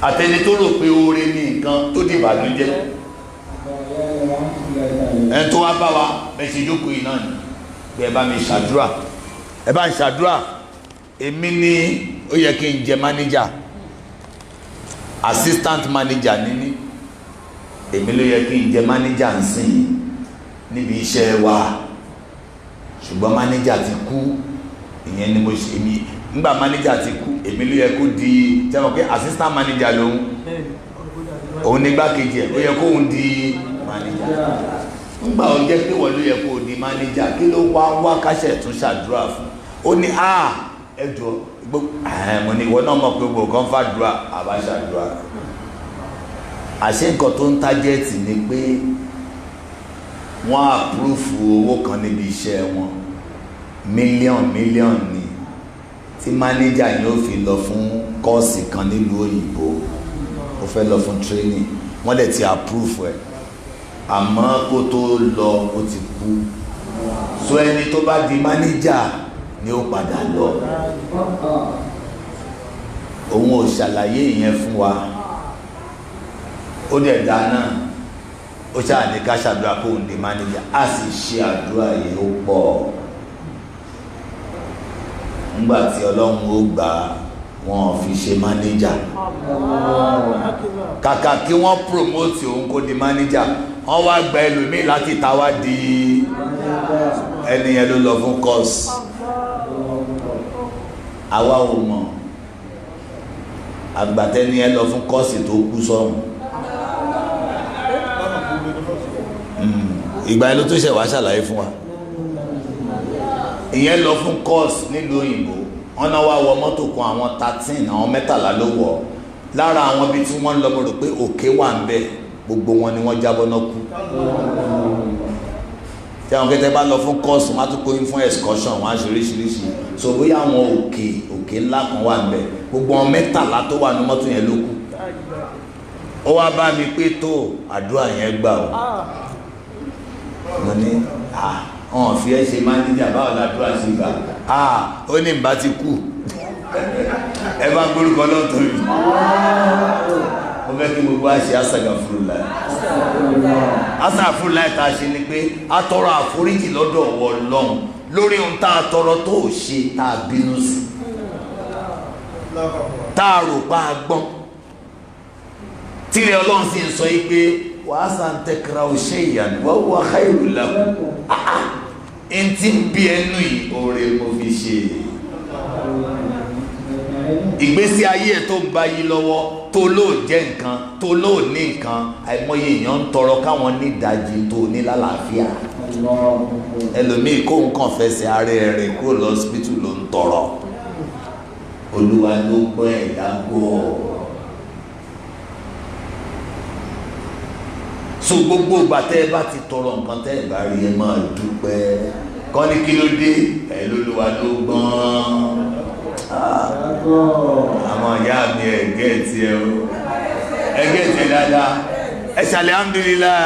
àtẹni tó rò pé oore ní nǹkan tó di ìbànújẹ́. Ẹni tó wá bá wa mẹ́sì jókòó yìí náà ni bí ẹ bá mi ṣàdúrà, ẹ bá ń ṣàdúrà. Èmi ni ó yẹ kí n jẹ manager, assistant manager níní, èmi ló yẹ kí n jẹ manager ń sìn níbi iṣẹ́ wa, ṣùgbọ́n manager ti kú. Ìyẹn ni mo ṣe mí nígbà manager ti kú, èmi ló yẹ kó di jẹ́mọ̀ pé assistant manager lòun, òun nígbà kejì ẹ̀ ó yẹ kóun di manager. Nígbà ó jẹ́ pé wọ́n ló yẹ kó di manager, kí ló wá káṣẹ̀ tún ṣàdúrà fún? Ó ní ẹjọ́ mo ní ìwọ náà mọ̀ pé gbogbo kan fàdúrà àbá ṣàdúrà. Àṣé nǹkan tó ń tájẹ́ẹ̀tì ni pé wọ́n àpúrúfù owó kan níbi iṣẹ́ wọn, mílíọ̀n ni, tí manager yóò fi lọ fún kọ́ọ̀sì kan nílùú òyìnbó, ó fẹ́ lọ fún training, wọ́n lè ti àpúrúfù ẹ̀, àmọ́ kó tó lọ ó ti kú. So ẹni tó bá di manager ni ó padà lọ. Òun ò ṣàlàyé ìyẹn fún wa, ó dẹ̀ dáná, ó ṣáà ní ká ṣàdúrà kó ń di manager, a sì ṣe àdúrà yìí ó pọ̀. Nígbà tí Ọlọ́run ó gbà wọn fi ṣe manager, kàkà kí wọ́n promote òun kó di manager, wọ́n wá gba ẹlòmíì láti tàwa di ẹni yẹn ló lọ fún kọ́ọ̀sì àwa ò mọ̀ àgbàtẹ́ni yẹn lọ fún kọ́ọ̀sì tó kú sọ́run ìgbà yẹn ló tó ṣe wá ṣàlàyé fún wa ìyẹn lọ fún kọ́ọ̀sì nílùú òyìnbó wọ́n náà wá wọ mọ́tò kan àwọn 13 àwọn 13 ló wọ̀ lára àwọn ibi tí wọ́n lọ mo rò pé òkè wà ń bẹ̀ gbogbo wọn ni wọ́n jábọ́ náà kú tí àwọn kẹtẹ bá lọ fún kọ́ọ̀sì wọ́n á tún kóyún fún excursion wọ́n á ṣe oríṣiríṣi so bóyá àwọn òkè ńlá kan wà ń bẹ̀ gbogbo wọn 13 tó wà ní mọ́tò yẹn ló kú ó wá bá mi pé tó àdúrà yẹn gbà ó mo ní ọ̀n fi ẹ́ ṣe máníjà báwo làdúrà sí gbà ó ní ìbá ti kú ẹ bá gbórúkọ lọ́tọ̀ yìí mo fẹ́ kí gbogbo àṣẹ astaghfirullah astaghfirullah tá a ṣe ni pé a tọrọ àforíjì lọ́dọ̀ Ọlọ́run lórí ohun tá a tọrọ tó ò ṣe tá a bínú sí tá a rò pa a gbọ́n tílẹ̀ Ọlọ́run sì ń sọ yìí pé wàá sàǹtẹ̀kara shay'an wa huwa khayrun lakum n ti bí ẹnu yìí oore mo fi ṣe ìgbésí ayé ẹ̀ tó ń bá yí lọ́wọ́ tó lóò jẹ́ nǹkan tó lóò ní nǹkan àìmọye èèyàn ń tọrọ káwọn ní ìdajì tó ní lálàáfíà ẹlòmíì kó nǹkan fẹsẹ̀ ara rẹ̀ kúrò lọ́sibítù ló ń tọrọ Olúwa ló gbọ́ ẹ̀dá gbọ́ so gbogbo ìgbà tẹ́ ẹ bá ti tọrọ nǹkan tẹ́ ẹ bá rí ẹ máa dúpẹ́ kọ́ ní kí ló dé ẹ lÓlúwa ló gbọ́n àwọn ìyá mi ẹ̀gẹ́ ti ẹ o ẹ̀gẹ́ ti dáadáa ẹ ṣàlẹ̀ alhamdulillah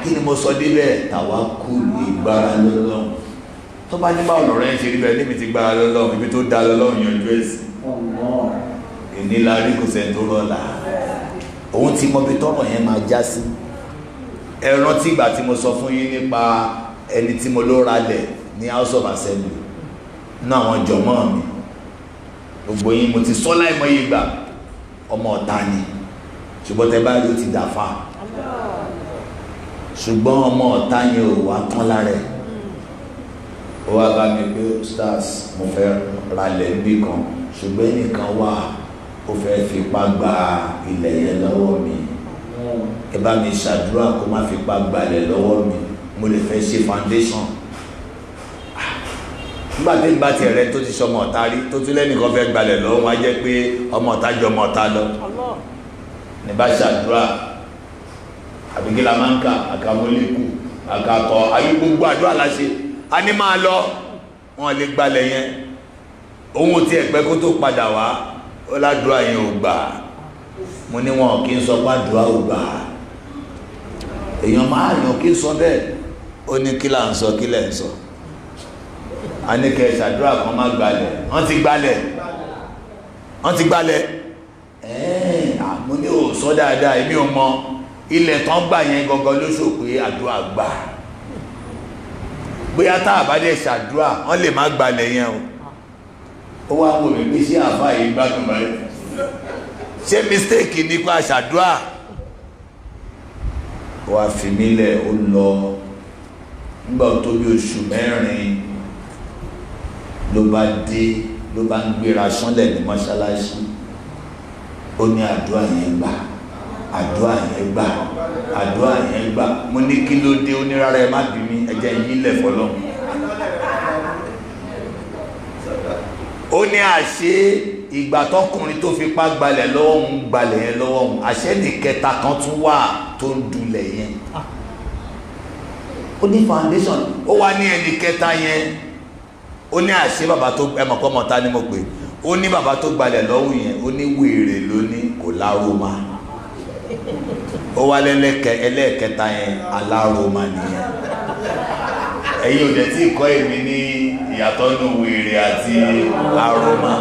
kí ni mo sọ débẹ̀ tawakkul ìgbára lọ́lọ́run tó bá ní báwo lọ́rọ̀ ẹ̀ ṣe rí bẹ́ẹ̀ níbi ti gbára lọ́lọ́run ibi tó dá lọ́lọ́run yanjú ẹ̀sìn ìnílárí kò sẹ́ni tó rọ́ọ̀lá òun ti mọ bí tọ́rọ̀ yẹn máa já sí ẹ rántí ìgbà tí mo sọ fún yín nípa ẹni tí mo ló ralẹ̀ ní House of Assembly ní àwọn jọmọ́ mi gbogbo yín mo ti sọ láìmọye ìgbà ọmọ ọ̀tá ni ṣùgbọ́n tẹ bá rí ó ti dàfà ṣùgbọ́n ọmọ ọ̀tá yẹn ò wá tán lára ẹ̀ ó wá bá mi pé stars mo fẹ́ ralẹ̀ níbì kan ṣùgbọ́n ẹnìkan wà ó fẹ́ fipá gba ilẹ̀ yẹn lọ́wọ́ mi ẹ bá mi ṣàdúrà kó má fipá gbalẹ̀ lọ́wọ́ mi mo lè fẹ́ ṣe foundation nígbà tí n bá tiẹ̀ rẹ tó ti sọmọ ọ̀tá rí tó tún lẹ́nìkan fẹ́ gbalẹ̀ lọ́wọ́ wọn á jẹ́ pé ọmọ ọ̀tá jọ ọmọ ọ̀tá lọ ní bá ṣàdúrà àbíkílà máa ń kà àkàmúlẹ́kù àkàkọ ayé gbogbo àdúrà láṣẹ a ní máa lọ wọn lè gbalẹ̀ yẹn òun ti ẹ̀pẹ́ kó tó padà wá ó ládùúrà yẹn ò gbà mo ní wọn kí n sọ pé àdúrà ò gbà èèyàn máa yàn kí n sọ bẹ́ẹ̀ ó ní kí là ń sọ kí lẹ̀ ń sọ a ní kẹ́ ṣàdúrà kan má gbalẹ̀ wọ́n ti gbalẹ̀ mo ní ò sọ dáadáa èmi ò mọ ilẹ̀ tán gbà yẹn gangan ló sọ pé àdúrà gbà bóyá tá a bá dẹ̀ ṣàdúrà wọ́n lè má gbalẹ̀ yẹn ó wá wò mí pé ṣé àfáà yìí gbádùn báyìí ṣé mistake nípa ṣàdúrà wà fi mí lẹ̀ ó lọ nígbà tó bí oṣù mẹ́rin ló bá dé ló bá ń gbéra sánlẹ̀ ní mọ́ṣáláṣí ó ní àdúrà yẹn gbà mo ní kí ló dé ó ní rárá ẹ má bí mi ẹ jẹ́ yín lẹ̀ fọlọ́run ó ní àṣé ìgbà tọkùnrin tó fipá gbalẹ̀ lọ́wọ́ òun gbalẹ̀ yẹn lọ́wọ́ òun àṣẹ nìkẹta kan tún wà tó ń dulẹ̀ yẹn ó ní foundation ó wá ní ẹnì kẹta yẹn ó ní àṣé bàbá tó ẹmọ̀kọ́ mọ̀ta ni mo pè ó ní bàbá tó gbalẹ̀ lọ́wọ́ yẹn ó ní wèrè lóní kò lároma ó wá ẹlẹ́ẹ̀kẹta yẹn alároma nìyẹn ẹ̀yin ò dẹ̀ tí kọ́ èmi ní ìyàtọ̀ nù wèrè àti aroma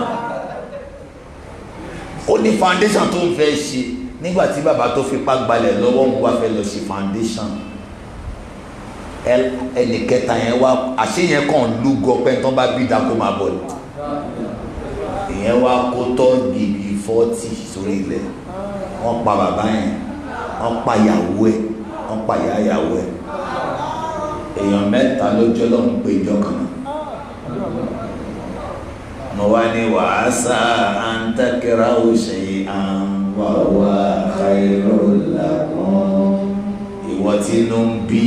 ó ní foundation tó ń fẹ́ ṣe nígbàtí bàbá tó fipá gbalẹ̀ lọ́wọ́ ń wá fẹ́ lọ ṣe foundation ẹnì kẹta yẹn wá àṣeyẹn kàn lúgọ pé tán bá bí dákó máa bọ̀ ní ìyẹn wá kó tọ́ bíbí 40 sórí ilẹ̀ wọ́n pa bàbá yẹn wọ́n pa ìyàwó ẹ̀ wọ́n pa ìyàwó ẹ̀ èèyàn mẹ́ta ló jọ lọ́hùn pé ìjọ kan mo wá ní wàásà àǹtàkìrà òṣèyí àǹwàwà khairul lakum ìwọ tí inú ń bí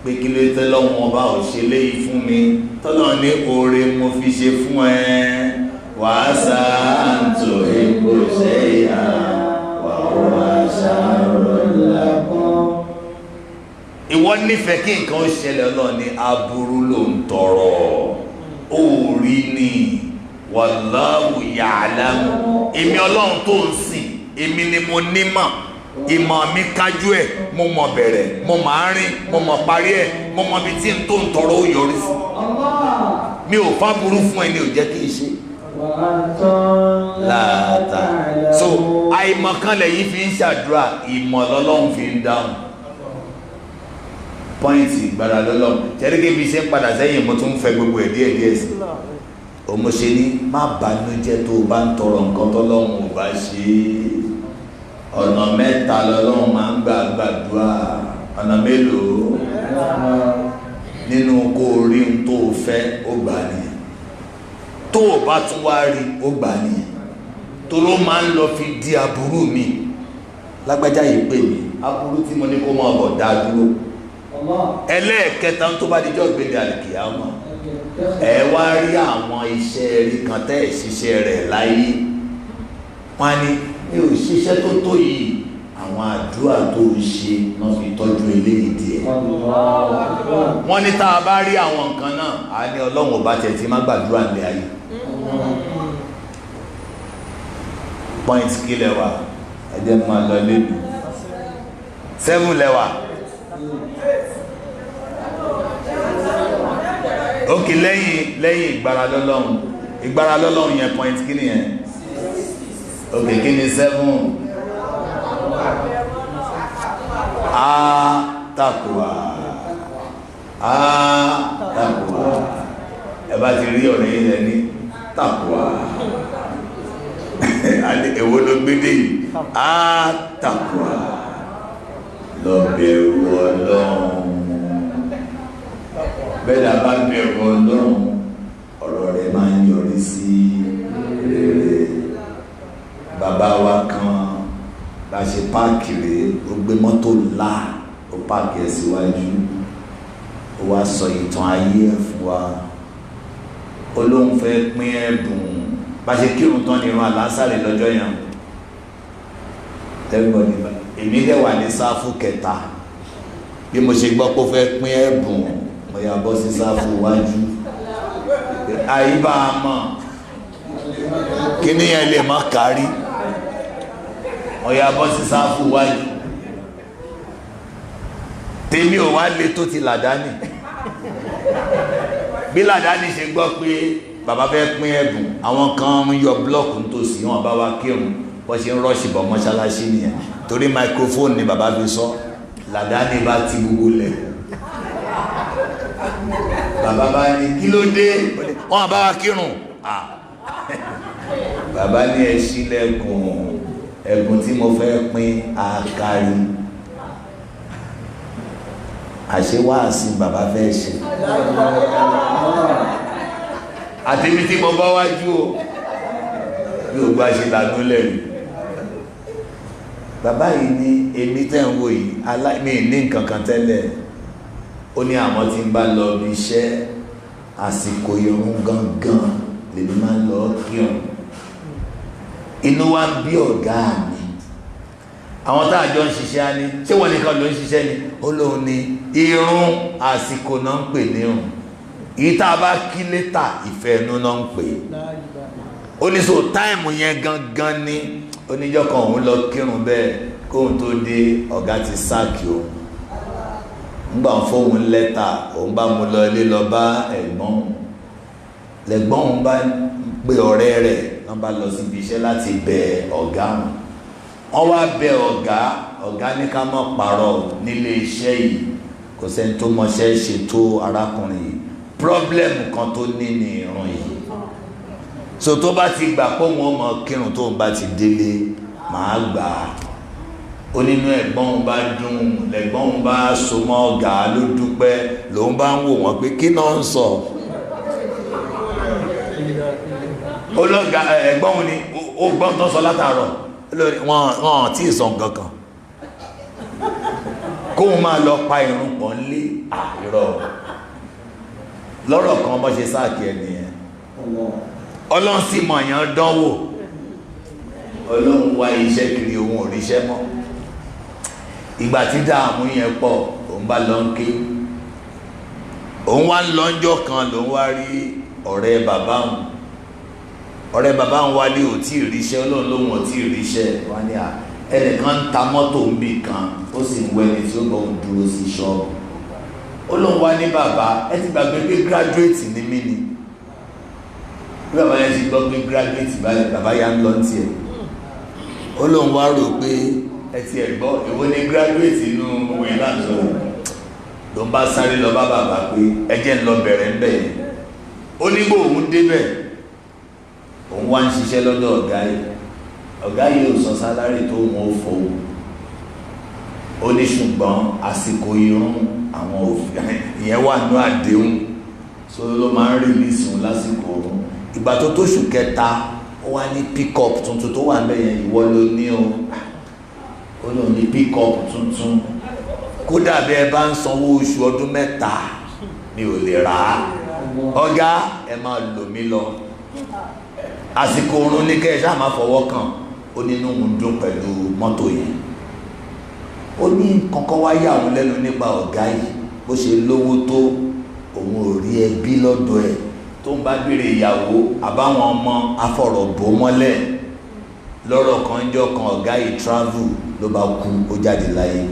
pé kí ló tẹ́ lọ́wọ́ ọba ò ṣe léyìí fún mi tọ́lọ́ ní oore mo fi ṣe fún ẹ wàásà àǹtò èkó ṣèyí àǹwàwà khairul lakum. Ìwọ nífẹ̀ẹ́ kí nǹkan ó ṣẹlẹ̀ Ọlọ́run ní aburú ló ń tọrọ òòrí ni wallahu ya'lamu èmi Ọlọ́run tó ń sìn èmi ni mo nímọ̀ ìmọ̀ mi kájú ẹ̀ mo mọ̀ bẹ̀rẹ̀ mo mọ̀ àárín mo mọ̀ parí ẹ̀ mo mọ̀ bí tí n tó ń tọrọ ó yọrí sí mi ò fáburú fún ẹni ò jẹ́ kí n ṣe láàtà so àìmọ̀kànlẹ̀ yìí fi ń ṣàdúrà ìmọ̀ lọ́lọ́run fi ń dáhùn pọ́ìntì ìgbàlá lọ́lọ́run jẹ́rìgé bí ṣe ń padà sẹ́yìn mo tún fẹ́ gbogbo ẹ̀ díẹ̀ díẹ̀ sí òmùṣe ní má bànújẹ́ tó o bá ń tọrọ nǹkan tọ́lọ́run ò bá ṣe ọ̀nà mẹ́ta lọ́lọ́run máa ń gbà gbàdúrà ọ̀nà mélòó nínú kó o rí ohun tó o fẹ́ ó gbà nìyẹn tó o bá tún wá rí ó gbà nìyẹn tó ló máa ń lọ fi di aburú mi lágbájá yìí pè mí aburú tí mo ní kó máa bọ̀ dá dúró ẹlẹ́ẹ̀kẹta tó bá dijọ́ gbèdé àlìkìyámà ẹ wá rí àwọn iṣẹ́ rí kan tẹ́ ẹ̀ ṣiṣẹ́ rẹ̀ láyé wọ́n á ní mi ò ṣiṣẹ́ tó tó yìí àwọn àdúrà tó ń ṣe náà fi tọ́jú eléyìí díẹ̀ wọ́n ní tá a bá rí àwọn nǹkan náà á ní Ọlọ́run ò bá tẹ̀ tí má gbàdúrà ní ayé point kí lẹ́wà ẹ̀jẹ̀ máa lọ lẹ́nu 7 lẹ́wà. Ok, lẹ́yìn ìgbára lọ́lọ́run yẹn point kí ni yẹn ok kí ni 7 àtàkùwà ẹ bá ti rí ọ̀rẹ́ yìí lẹ́ni tàkùwà èwo ló gbédè yìí àtàkùwà lọ bẹ̀rù Ọlọ́run bẹ́ẹ̀dá bá bẹ̀rù Ọlọ́run ọ̀rọ̀ rẹ̀ máa ń yọrí sí rere bàbá wa kan bá ṣe páàkì rèé ó gbé mọ́tò ńlá ó páàkì ẹ̀ síwájú ó wá sọ ìtàn ayé ẹ̀ fún wa ó lóun fẹ́ pín ẹ̀bùn bá ṣe kírun tán ní irun àlásàrè lọ́jọ́ yẹn tẹ́gbọ́n ní bá èmi dẹ̀ wà ní sáfù kẹta bí mo ṣe gbọ́ pé ó fẹ́ pín ẹ̀bùn mo yà bọ́ sí sáfù wájú àyíbá mọ̀ kí ní ẹ lè má kárí mo yà bọ́ sí sáfù wájú tèmi ò wá lè tó ti làdáni bí làdáni ṣe gbọ́ pé bàbá fẹ́ pín ẹ̀bùn àwọn kan ń yọ blọ́ọ̀kù nítòsí wọn bá wá kírun bọ́ ṣe ń rọ́ọ̀ṣì bọ̀ mọ́ṣáláṣí nìyẹn torí microphone ni bàbá fi sọ làdáni bá ti gbogbo lẹ̀ bàbá bá ní kí ló dé wọ́n bá wá kírun bàbá ní ẹ ṣílẹ̀kùn ẹ̀bùn tí mo fẹ́ pín àkárí àṣewáàsí bàbá fẹ́ ṣe àtẹ́bí tí mo bá wájú o bí o gbá ṣe lànú lẹ́rù bàbá yìí ní èmi tẹ́ ń wò yìí mi ní nǹkan kan tẹ́lẹ̀ ó ní àwọn tí ń bá lọ bí iṣẹ́ àsìkò ìrun gangan lèmi máa ń lọ kírun inú wa ń bí ọ̀gá mi àwọn tá àjọ ń ṣiṣẹ́ á ní ṣé wọ́n nìkan ló ń ṣiṣẹ́ ni ó lóun ní irun àsìkò náà ń pè ní irun èyí tá a bá kí létà ìfẹ́ inú náà ń pè ó ní so táìmù yẹn gangan ní oníjọ́ kan òun lọ kírun bẹ́ẹ̀ kóhun tó dé ọ̀gá ti sáàkì òun ńgbà fóun lẹ́tà òun bá mú lọ ilé lọ bá ẹ̀gbọ́n lẹ́gbọ́n òun bá pé ọ̀rẹ́ rẹ̀ wọ́n bá lọ síbi iṣẹ́ láti bẹ ọ̀gá wọn wá bẹ ọ̀gá ní ká má parọ́ nílé iṣẹ́ yìí kò sẹ́ni tó mọṣẹ́ ṣètò arákùnrin yìí pírọ́blẹ́mù kan tó ní ní irun yìí so tó bá ti gbà pé wọn mọ kírun tó ń bá ti délé màá gbà ó nínú ẹ̀gbọ́n òun bá dùn lẹ́gbọ́n òun bá so mọ́ ọ̀gá ló dúpẹ́ lòun bá ń wò wọ́n pé kí náà ń sọ ológa ẹ̀gbọ́n òun ni ó gbọ́n tán sọ látàárọ̀ wọ́n tí ì sọ nǹkan kan kóun máa lọ pa irun pọ̀ nílé àìrọ̀ lọ́rọ̀ kan bọ́ ṣe sáàkì ẹni yẹn ọlọ́run sì mọ̀ èèyàn dánwò ọlọ́run wá iṣẹ́ kiri òun ò ríṣẹ́ mọ́ ìgbà tí dààmú yẹn pọ̀ òun bá lọ ń ké òun wá ń lọ́njọ́ kan lòun wá rí ọ̀rẹ́ bàbá òun wálé ò tí ì ríṣẹ́ ọlọ́run lóhun ò tí ì ríṣẹ́ wá ní ẹnìkan ń ta mọ́tò ń bì kan ó sì ń wẹ́ni tí ó bọ̀ ń dúró sí ṣọ́ọ̀bù ó lóun wá ní bàbá ẹ ti gbàgbé pé graduate ní mí ni bí bàbá yẹn ti gbọ́ pé graduate báyìí bàbá yà ń lọ tiẹ̀ ó lóun wá rò pé ẹ ti ẹ̀ gbọ́ èwo ni graduate inú òwe láǹzọ ló ń bá sáré lọ bá bàbá pé ẹ jẹ́ ń lọ bẹ̀rẹ̀ ń bẹ̀ yẹn ó ní bó òun débẹ̀ òun wá ń ṣiṣẹ́ lọ́dọ̀ ọ̀gá yìí ò sọ sálárì tó wọn ò fowó ó ní ṣùgbọ́n àsìkò irun àwọn òfin ìyẹn wà ní àdéhùn so ló máa ń release òun lásìkò òun ìgbà tó tóṣù kẹta ó wá ní pick-up tuntun tó wà lẹ́yìn ìwọ ló ní o ó lóun ní pick-up tuntun kódà bí ẹ bá ń sanwó oṣù ọdún mẹ́ta mi ò lè rà á ọ̀gá ẹ máa lò mí lọ àsìkò oorun ní kẹ́ ẹ ṣáà máa fọwọ́ kàn ó nínú ń dùn pẹ̀lú mọ́tò yẹn ó ní kankan wá yà òun lẹ́nu nípa ọ̀gá yìí bó ṣe lówó tó òun ò rí ẹbí lọ́dọ̀ ẹ̀ tó ń bá béèrè ìyàwó àbáwọn ọmọ afọ̀rọ̀bó mọ́lẹ̀ lọ́rọ̀ kan jọ́ kan ọ̀gá yìí travel ló bá kú ó jáde láyé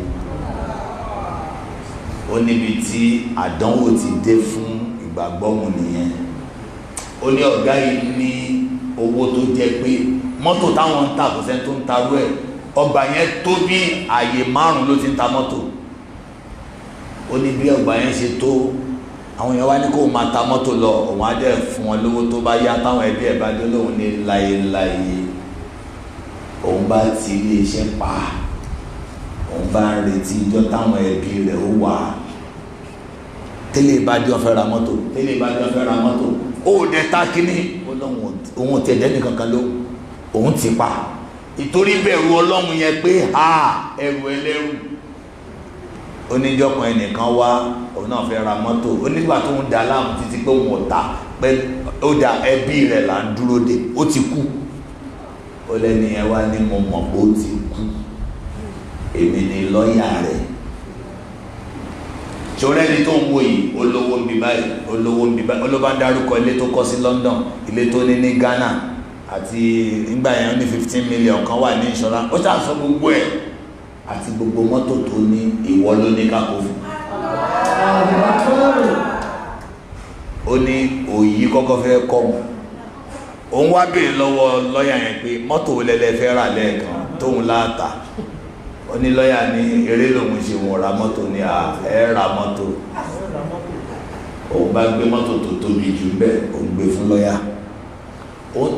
ó níbi tí àdánwò ti dé fún ìgbàgbọ́ òun nìyẹn ó ní ọ̀gá yìí ní owó tó jẹ́ pé mọ́tò táwọn ń ta kò sẹ́ni tó ń tarú ẹ̀ ọgbà yẹn tó bí àyè 5 ló ti ń ta mọ́tò ó ní bí ọgbà yẹn ṣe tó àwọn èèyàn wá ní kó máa ta mọ́tò lọ òun á dẹ̀ fún wọn lówó tó bá yá táwọn ẹbí ẹ̀ bá dé lóhun ní láyéláyé òun bá ti ilé iṣẹ́ pa òun bá ń retí ijọ́ táwọn ẹbí rẹ̀ ó wà tẹ́lẹ̀ ìbájọ́ fẹ́ ra mọ́tò ó dẹ̀ ta kínní òun tẹ̀ dẹ́nì kankan ló òun ti pa ìtorí bẹ̀rù ọlọ́run yẹn pé ẹrù ẹlẹ́rù oníjọ́kan ẹnìkan wá òun náà fẹ́ ra mọ́tò onígbà tó ń da láàmú títí pé òun ò ta pé ó da ẹbí rẹ̀ là ń dúró de ó ti kú ó lẹ́ni yẹn wá ní mo mọ̀ pé ó ti kú èmi ni lọ́ọ̀yà rẹ̀ ṣòrẹ́ni tó ń wò yìí olówó ń bí báyìí olówó ń dárúkọ ilé tó kọ́ sí London ilé tó ní Ghana àti nígbà yẹn ní 15 million kan wà ní ìṣọ́ra ó ṣàṣọ gbogbo ẹ̀ àti gbogbo mọ́tò tó ní ìwọ ló ní kákó fún ó ní òyì kọ́kọ́ fẹ́ kọ́ mu òun wá béèrè lọ́wọ́ lọ́ọ̀yà yẹn pé mọ́tò lẹ́lẹ́ fẹ́ rà lẹ́ẹ̀kan tóun láàtà ó ní lọ́ọ̀yà ní eré lòun ṣe wọ́n ra mọ́tò ní ra mọ́tò òun bá gbé mọ́tò tó tóbi jù bẹ́ẹ̀ òun gbé fún lọ́ọ̀yà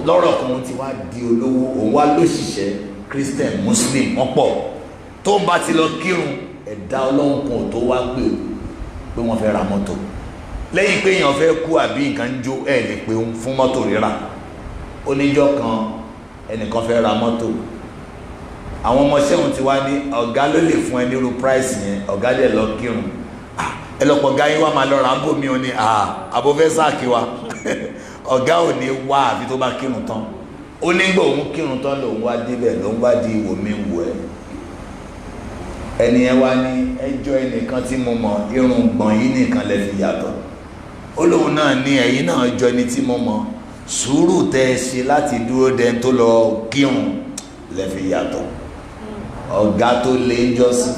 lọ́rọ̀ kan ti wá di olówó òun wá lóṣìṣẹ́ Christian Muslim wọ́n pọ̀ tó ń bá ti lọ kírun ẹ̀dá ọlọ́run kan tó wá pé wọ́n fẹ́ ra mọ́tò lẹ́yìn pé èèyàn fẹ́ kú àbí nǹkan jó ẹ̀ lè pé fún mọ́tò rírà oníjọ́ kan ẹnìkan fẹ́ ra mọ́tò àwọn ọmọọṣẹ́ òun ti wá ní ọ̀gá ló lè fún ẹ nírú price yẹn ọ̀gá dẹ̀ lọ kírun ẹlọ́pọ̀ ọ̀gá yín wá máa lọ rà ń bò mí o ní àbófẹ́ sáàkì wa ọ̀gá ò ní wá àbí tó bá kírun tán ó nígbà òun kírun tán lòun wá débẹ̀ lòun wá di ìwò mi wò ẹ́ ẹni ẹ wá ní ẹjọ́ ẹnìkan tí mo mọ̀ irun gbọ̀n yìí nìkan lẹ fi yàtọ̀ ó lóun náà ní ẹ̀yìn náà jọ ẹni tí mo mọ̀ sùúrù tẹ́ ẹ ṣe láti dúró dẹni tó lọ kírun lẹ fi yàtọ̀ ọ̀gá tó lé ń jọ́sìn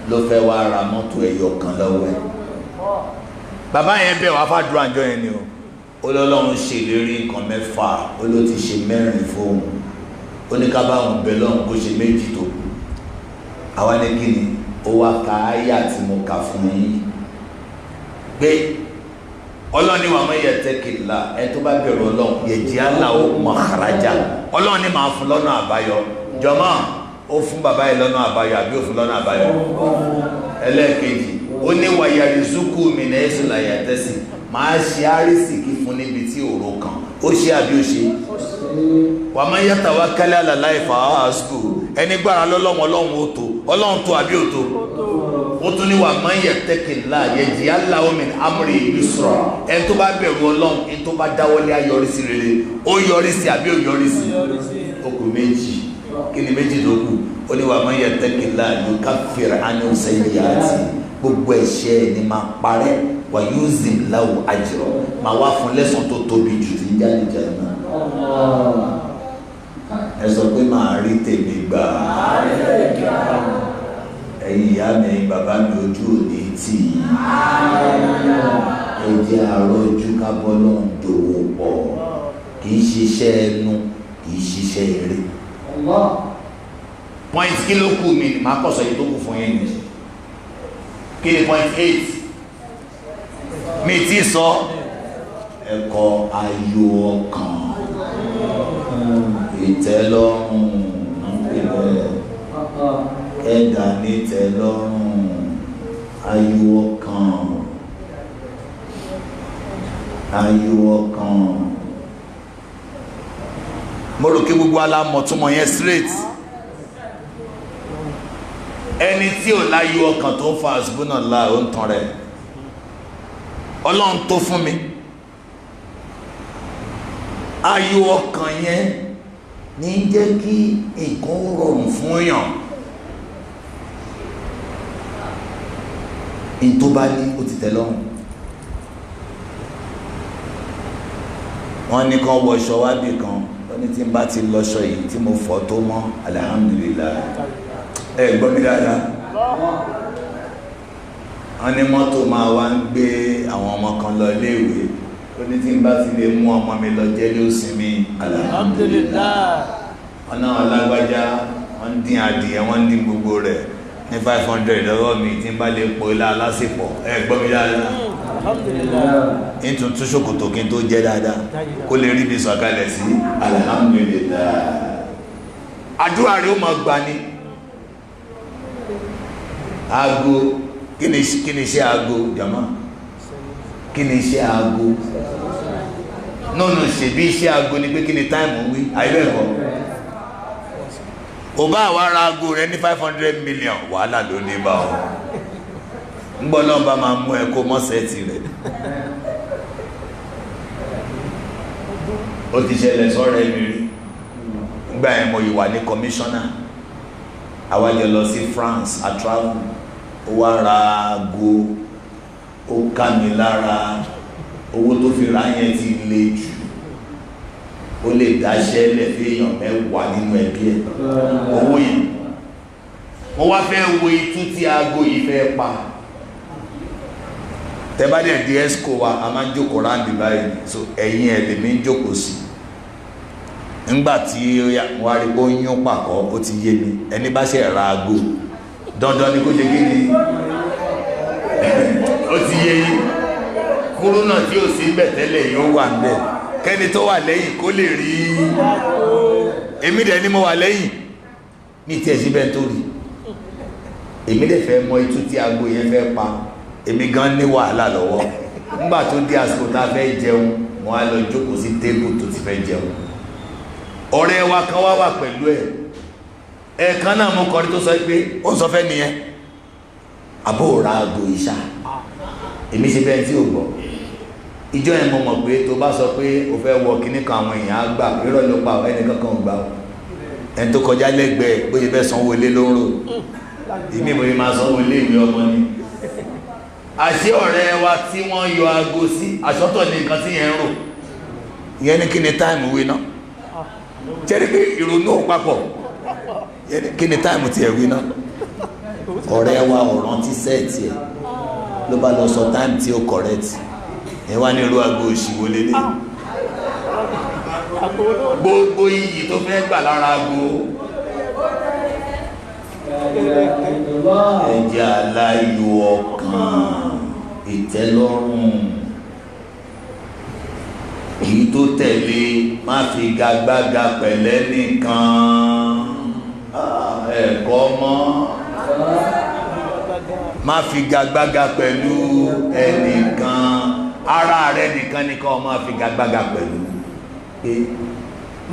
ló fẹ́ wá ra mọ́tò ẹ̀yọ kan lọ́wọ́ ẹ̀ bàbá yẹn bẹ̀ wá fàdúrà àjọ yẹn ni ó lọ́lọ́run ṣèlérí nǹkan 6 ó ló ti ṣe 4 fóun ó ní ká bá òun bẹ̀ lọ́run kó ṣe 2 tó kù àwa ní kí ni ó wá ka áyà tí mo kà fún yín pé ọlọ́ni wà mọ́ yattaqillah ẹ tó bá bẹ̀rù ọlọ́run yaj'al lahu makhraja ọlọ́run ní máa fún lọ́nà àbáyọ jọmọ́ ó fún bàbá yìí lọ́nà àbáyọ àbí ó fún lọ́nà àbáyọ. Ẹlẹ́ẹ̀kejì ó ní wàyàrí zukú mi náà èsì làyà tẹ́sí máa ṣe àrísìkí fún níbi tí òró kan ó ṣe àbí ó ṣe. wà á máa yàtọ̀ wá kálí àlàlá ìfà àásùkò ẹni gbára lọ́lọ́run ọlọ́run tó àbí ó tó. ó tún ní wà á máa yẹ tẹ́kìlá yẹjì aláwọ̀ mi amúrí yusra ẹni tó bá bẹ̀rù ọlọ́run ẹni tó bá dáwọ́lé ayọrí sí rere ó yọrí sí àbí ó yọrí sí. ó kù méjì kí ni méjì tó kù ó ní wà á máa yẹ tẹ́kìlá yóò káfíìrì ánú sẹ́yìn àti gbogbo ẹ̀ṣẹ̀ ni máa parẹ́ wà yóò zìm láwù àjẹrọ máa wá fún lẹ́sàn tó tóbi jù tí ń jáde jẹ náà. ẹ sọ pé máa rí tèmi gbà ẹ̀yin ìyá mi bàbá mi ojú òní tì í ẹ jẹ́ àrọ́jú kábọ́ náà ń dòwò pọ̀ kì í ṣiṣẹ́ ẹnu kì í ṣiṣẹ́ eré. point kí ló kù mi máa kọ̀ sọ yìí tó kù fún yín nìyẹn. Kí ni point 8 mi ti sọ ẹ̀kọ́ ayọ̀ ọkàn ìtẹ́lọ́rùn ẹ̀dà ní ìtẹ́lọ́rùn ayọ̀ ọkàn mo rò kí gbogbo alámọ̀túnmọ̀ yẹn straight. Ẹni tí ò láyọ̀ ọkàn tó ń fa àṣùbùnà láà ó ń tàn rẹ̀. Ọlọ́run tó fún mi ayọ̀ ọkàn yẹn ní jẹ́ kí nǹkan rọrùn fún èèyàn. in tó bá ní ó ti tẹ́ lọ́rùn. Wọ́n ní kan wọṣọ wábì kan wọ́n ní tí n bá ti lọ́ṣọ yìí tí mo fọ̀ tó mọ́ alhamdulillah. Ẹ gbọ́ mi dáadáa. Wọ́n ní mọ́tò máa wá ń gbé àwọn ọmọ kan lọ iléèwé ó ní tí n bá ti lè mú ọmọ mi lọ jẹ́lé òsinmi alhamdulillah. Wọ́n náà lágbájá wọ́n ń dín adìyẹ wọ́n ń dín gbogbo rẹ̀ ní 500 lọ́wọ́ mi tí n bá lè po ilá alásèpọ̀. Ẹ gbọ́ mi dáadáa. Ní tuntun ṣòkòtò kí n tó jẹ́ dáadáa kó lè rí mi sọ̀kalẹ̀ sí alhamdulillah. Àdúrà rẹ̀ ó máa gbà ní. Aago kí ni iṣẹ́ aago jama kí ni iṣẹ́ aago nọ́nà ṣe bí iṣẹ́ aago ni pé kí ni táìmù wí àìbẹ̀kọ́ o bá wá ra aago rẹ ní 500 million wàhálà ló ní bá ọ ń gbọ́ náà bá máa mú ẹ kó mọ́sẹ̀tì rẹ̀ ó ti ṣẹlẹ̀ sọ́rọ̀ ẹ̀mí rí nígbà yẹn mo yìí wà ní kọmíṣánná àwájọ lọ sí France a travel ó wá ra aago ó ká mi lára owó tó fi ra yẹn ti le jù ó lè dáṣẹ́ lẹ̀ fi èèyàn mẹ́wàá nínú ẹbí ẹ̀ owó yẹn mo wá fẹ́ wo itú tí aago yìí fẹ́ pa tẹ́bádẹ̀ di esco wa a máa ń jókòó ráńdì báyìí so ẹ̀yìn ẹ̀ lèmi ń jókòó sí nígbàtí wà rí pé ó yún pàkọ́ ó ti yé mi ẹni bá ṣe ra aago dandan ni kó ṣe kí ni ó ti yé yí kúrú náà tí ó sí bẹ̀ tẹ́lẹ̀ yóò wà ń bẹ̀ kẹ́ni tó wà lẹ́yìn kó lè rí èmi dẹ̀ ni mo wà lẹ́yìn ní tí ẹ̀ sí bẹ́ẹ̀ tó rí èmi dẹ̀ fẹ́ mọ itú tí aago yẹn fẹ́ pa èmi gan ní wàhálà lọ́wọ́ nígbà tó dé àsìkò tá a fẹ́ jẹun mo á lọ jókòó sí tébù tó ti fẹ́ jẹun ọ̀rẹ́ wa kan wá wà pẹ̀lú ẹ̀ ẹ̀ẹ̀kan náà mo kọrin tó sọ pé ó sọ fẹ́ nìyẹn àbó ra aago ìṣá èmi ṣe bẹ́ẹ̀ tí ò gbọ́ ìjọ yẹn mo mọ̀ pé tó bá sọ pé o fẹ́ wọ kíní kan àwọn èèyàn á gbà irọ́ ló pa ẹni kankan ò gbà ó ẹni tó kọjá lẹ́gbẹ̀ẹ́ bóyá fẹ́ sanwó ilé ló ń rò ìmí bóyá máa sanwó ilé ìwé ọmọ ni àṣé ọ̀rẹ́ wa tí wọ́n yọ aago sí àṣọ́tọ̀ ní nǹkan tí yẹn ń rò ìyẹn ní kí ni táìmù wí náà jẹ́rí pé ìrònú papọ̀ kí ni táìmù ti ẹ̀wí náà ọ̀rẹ́ wa ọ̀ràn ti sẹ́ẹ̀tì ẹ̀ ló bá lọ sọ táìmù tí ó kọ̀rẹ́tì ẹ wá ní irú aago òṣìwò lélẹ̀ gbogbo iyì tó fẹ́ gbà lára aago ẹjẹ́ aláyọ̀ ọkàn ìtẹ́lọ́rùn èyí tó tẹ̀lé má fi gagbága pẹ̀lẹ́ nìkan ẹ kọ́ mọ́ má fi gagbága pẹ̀lú ẹnìkan ara rẹ nìkan nìkan má fi gagbága pẹ̀lú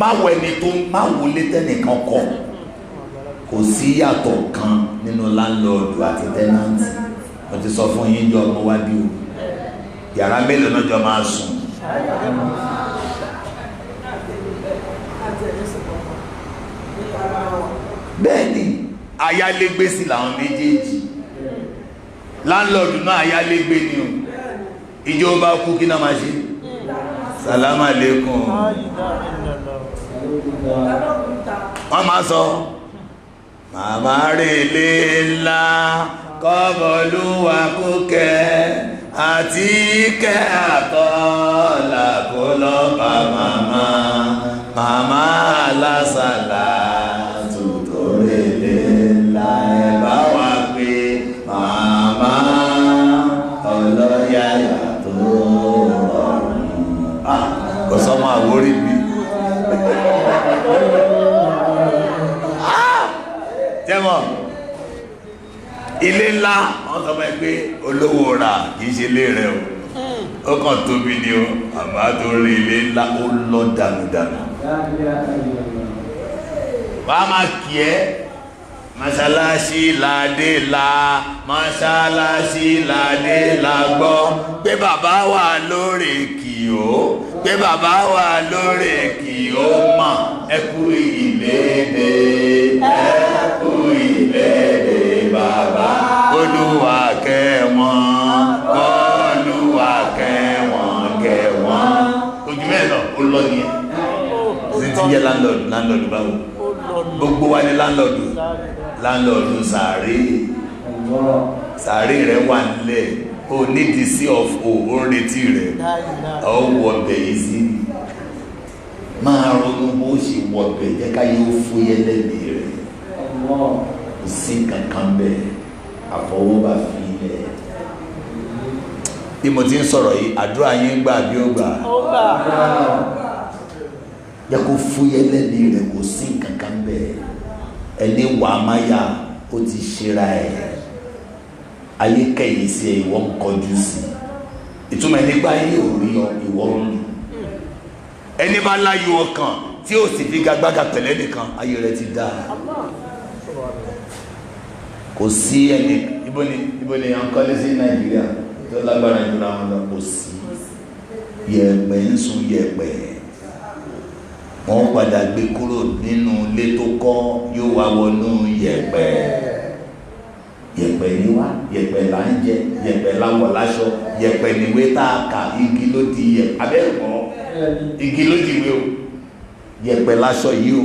má wo ẹni tó má wo létẹ́nìkan kọ kò sí yàtọ̀ kan nínú láńlọ́ọ̀dù àti tẹ́nàntì mo ti sọ fún yín jọ ọmọ wádìí o yàrá mélòó náà jọ máa sùn bẹ́ẹ̀ni ayálégbé sí làwọn méjèèjì láńlọ́ọ̀dù náà ayálégbé ni o ìjọba kú kí náà máa ṣe sàlámà lẹ́kùn wọ́n máa sọ màmá rẹ̀ lè ńlá kọ́bọ̀lúwà kúkẹ́ àti kẹ́ àtọ́lá kó lọ́ba màmá alásàlá tuntun rẹ̀ ńlá ẹ̀bá wà pé màmá ọlọ́yàyà tó rọrùn kò sọ́mọ́ àwórí bí jẹ́mọ̀ ilé ńlá wọ́n sọ mọ́ pé olówó rà kìí ṣe ilé rẹ̀ ó kàn tóbi ni o àmá tó rí ilé ńlá ó lọ dànùdànù wà á máa kí ẹ́ mọ́ṣáláṣí ládé la mọ́ṣáláṣí ládé la gbọ́ pé bàbá wà lórí kì ó pé bàbá wà lórí kì ó mọ̀ ẹkú ìlédè ẹkú ìlédè bàbá olúwa kẹwọn olúwa kẹwọn kẹwọn ojú mẹ́rin lọ ó lọ ní ẹ̀ sí ti jẹ́ láńlọ́ọ̀dù báwo gbogbo wa ní láńlọ́ọ̀dù sàárè rẹ̀ wà nílẹ̀ o nídìí sí ọ̀fọ̀ ó ń retí rẹ̀ ọ wọ̀bẹ̀ yìí sí máa ronú bó ṣe wọ̀bẹ̀ jẹ́ ká yóò fúyẹ́ lẹ́bi rẹ̀ kò sí kankan bẹ́ẹ̀ àfọwọ́bà fi ilẹ̀ bí mo ti ń sọ̀rọ̀ yìí àdúrà yín gbà bí ó gbà jẹ́ kó fúyẹ́ lẹ́bi rẹ̀ kò sí kankan bẹ́ẹ̀ ẹni wà á má yà ó ti ṣera ẹ̀ ayé kẹ̀yìn sí ẹ ìwọ ń kọjú sí ìtumọ̀ nígbà yìí ò rí ọ ìwọ ń lù ẹni bá láyọ̀ ọkàn tí ó sì fi gagbága pẹ̀lẹ́ nìkan ayé rẹ ti dáa kò sí ẹni ibo ni à ń kọ́lé sí Nàìjíríà tó lágbára ìjọba wọn lọ kò sí yẹ̀pẹ̀ ń sun yẹ̀pẹ̀ wọ́n padà gbé kúrò nínú ilé tó kọ́ yóò wá wọnú yẹ̀pẹ̀ yẹ̀pẹ̀ ni wá yẹ̀pẹ̀ là ń jẹ yẹ̀pẹ̀ là ń wọ̀ láṣọ yẹ̀pẹ̀ níwé tá a kà igi ló di yẹ̀pẹ̀ abẹ́ẹ̀kọ́ igi ló di ìwé o yẹ̀pẹ̀ láṣọ yìí o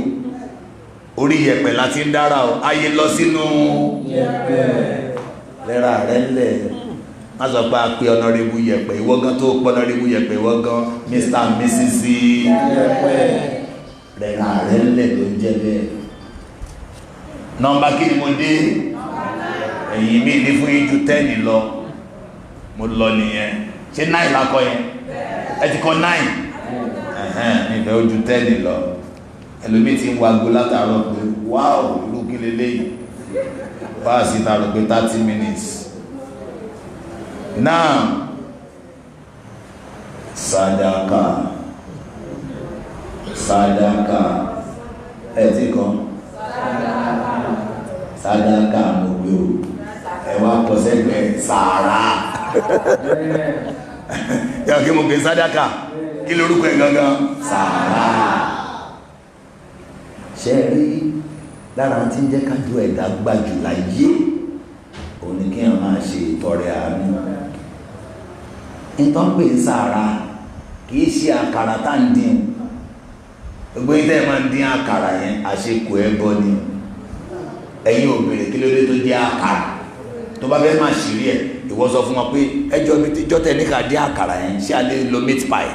orí yẹ̀pẹ̀ la ti ń dára o ayé lọ sínú yẹ̀pẹ̀ rẹ́ra rẹ́ lẹ̀ má sọ pé a pe ọ̀nàrẹ́bù yẹ̀pẹ̀ ìwọ gan tó pọ̀ ọ̀nàrẹ́bù yẹ̀pẹ̀ ìwọ gan Mr. and Mrs. yẹ̀pẹ̀ rẹ́ra rẹ́ lẹ̀ ló ń jẹ́ bẹ́ẹ̀ nọ́mbà kí ni mo dé ẹ̀yìn mi ní fún ìjú 10 lọ mo lọ nìyẹn ṣe 9 lákọ yẹn ẹ ti kọ 9 ìfẹ́ ojú 10 lọ ẹlòmí ti ń wago látàárọ̀ pé wáò ìlú kí leléyìí wáà sí tààrọ̀ pé 30 minutes now sadaka ẹ ti kọ́ sadaka mo gbé o ẹwà pọ̀sẹ́gbẹ̀ sàárà yàwó kí mo gbé sádàkà kí lórúkọ ẹ̀ gangan sàárà ṣe rí lára tí ń jẹ́ kájú ẹ̀dá gbájú láyé òní kí wọ́n máa ṣe ìtọrẹ àánú ìtàn pé sàárà kìí ṣe àkàrà tá ń dín gbogbo ìtẹ́ máa ń dín àkàrà yẹn àṣekù ẹbọ ni ẹ̀yin obìnrin kí ló dé tó jẹ́ àkàrà tó bá fẹ́ máa ṣìírí ẹ̀ ìwọ sọ fún wọn pé ẹjọ́ bí tí jọ́tẹ̀ ní ká dín àkàrà yẹn ṣé a lè lo meat pie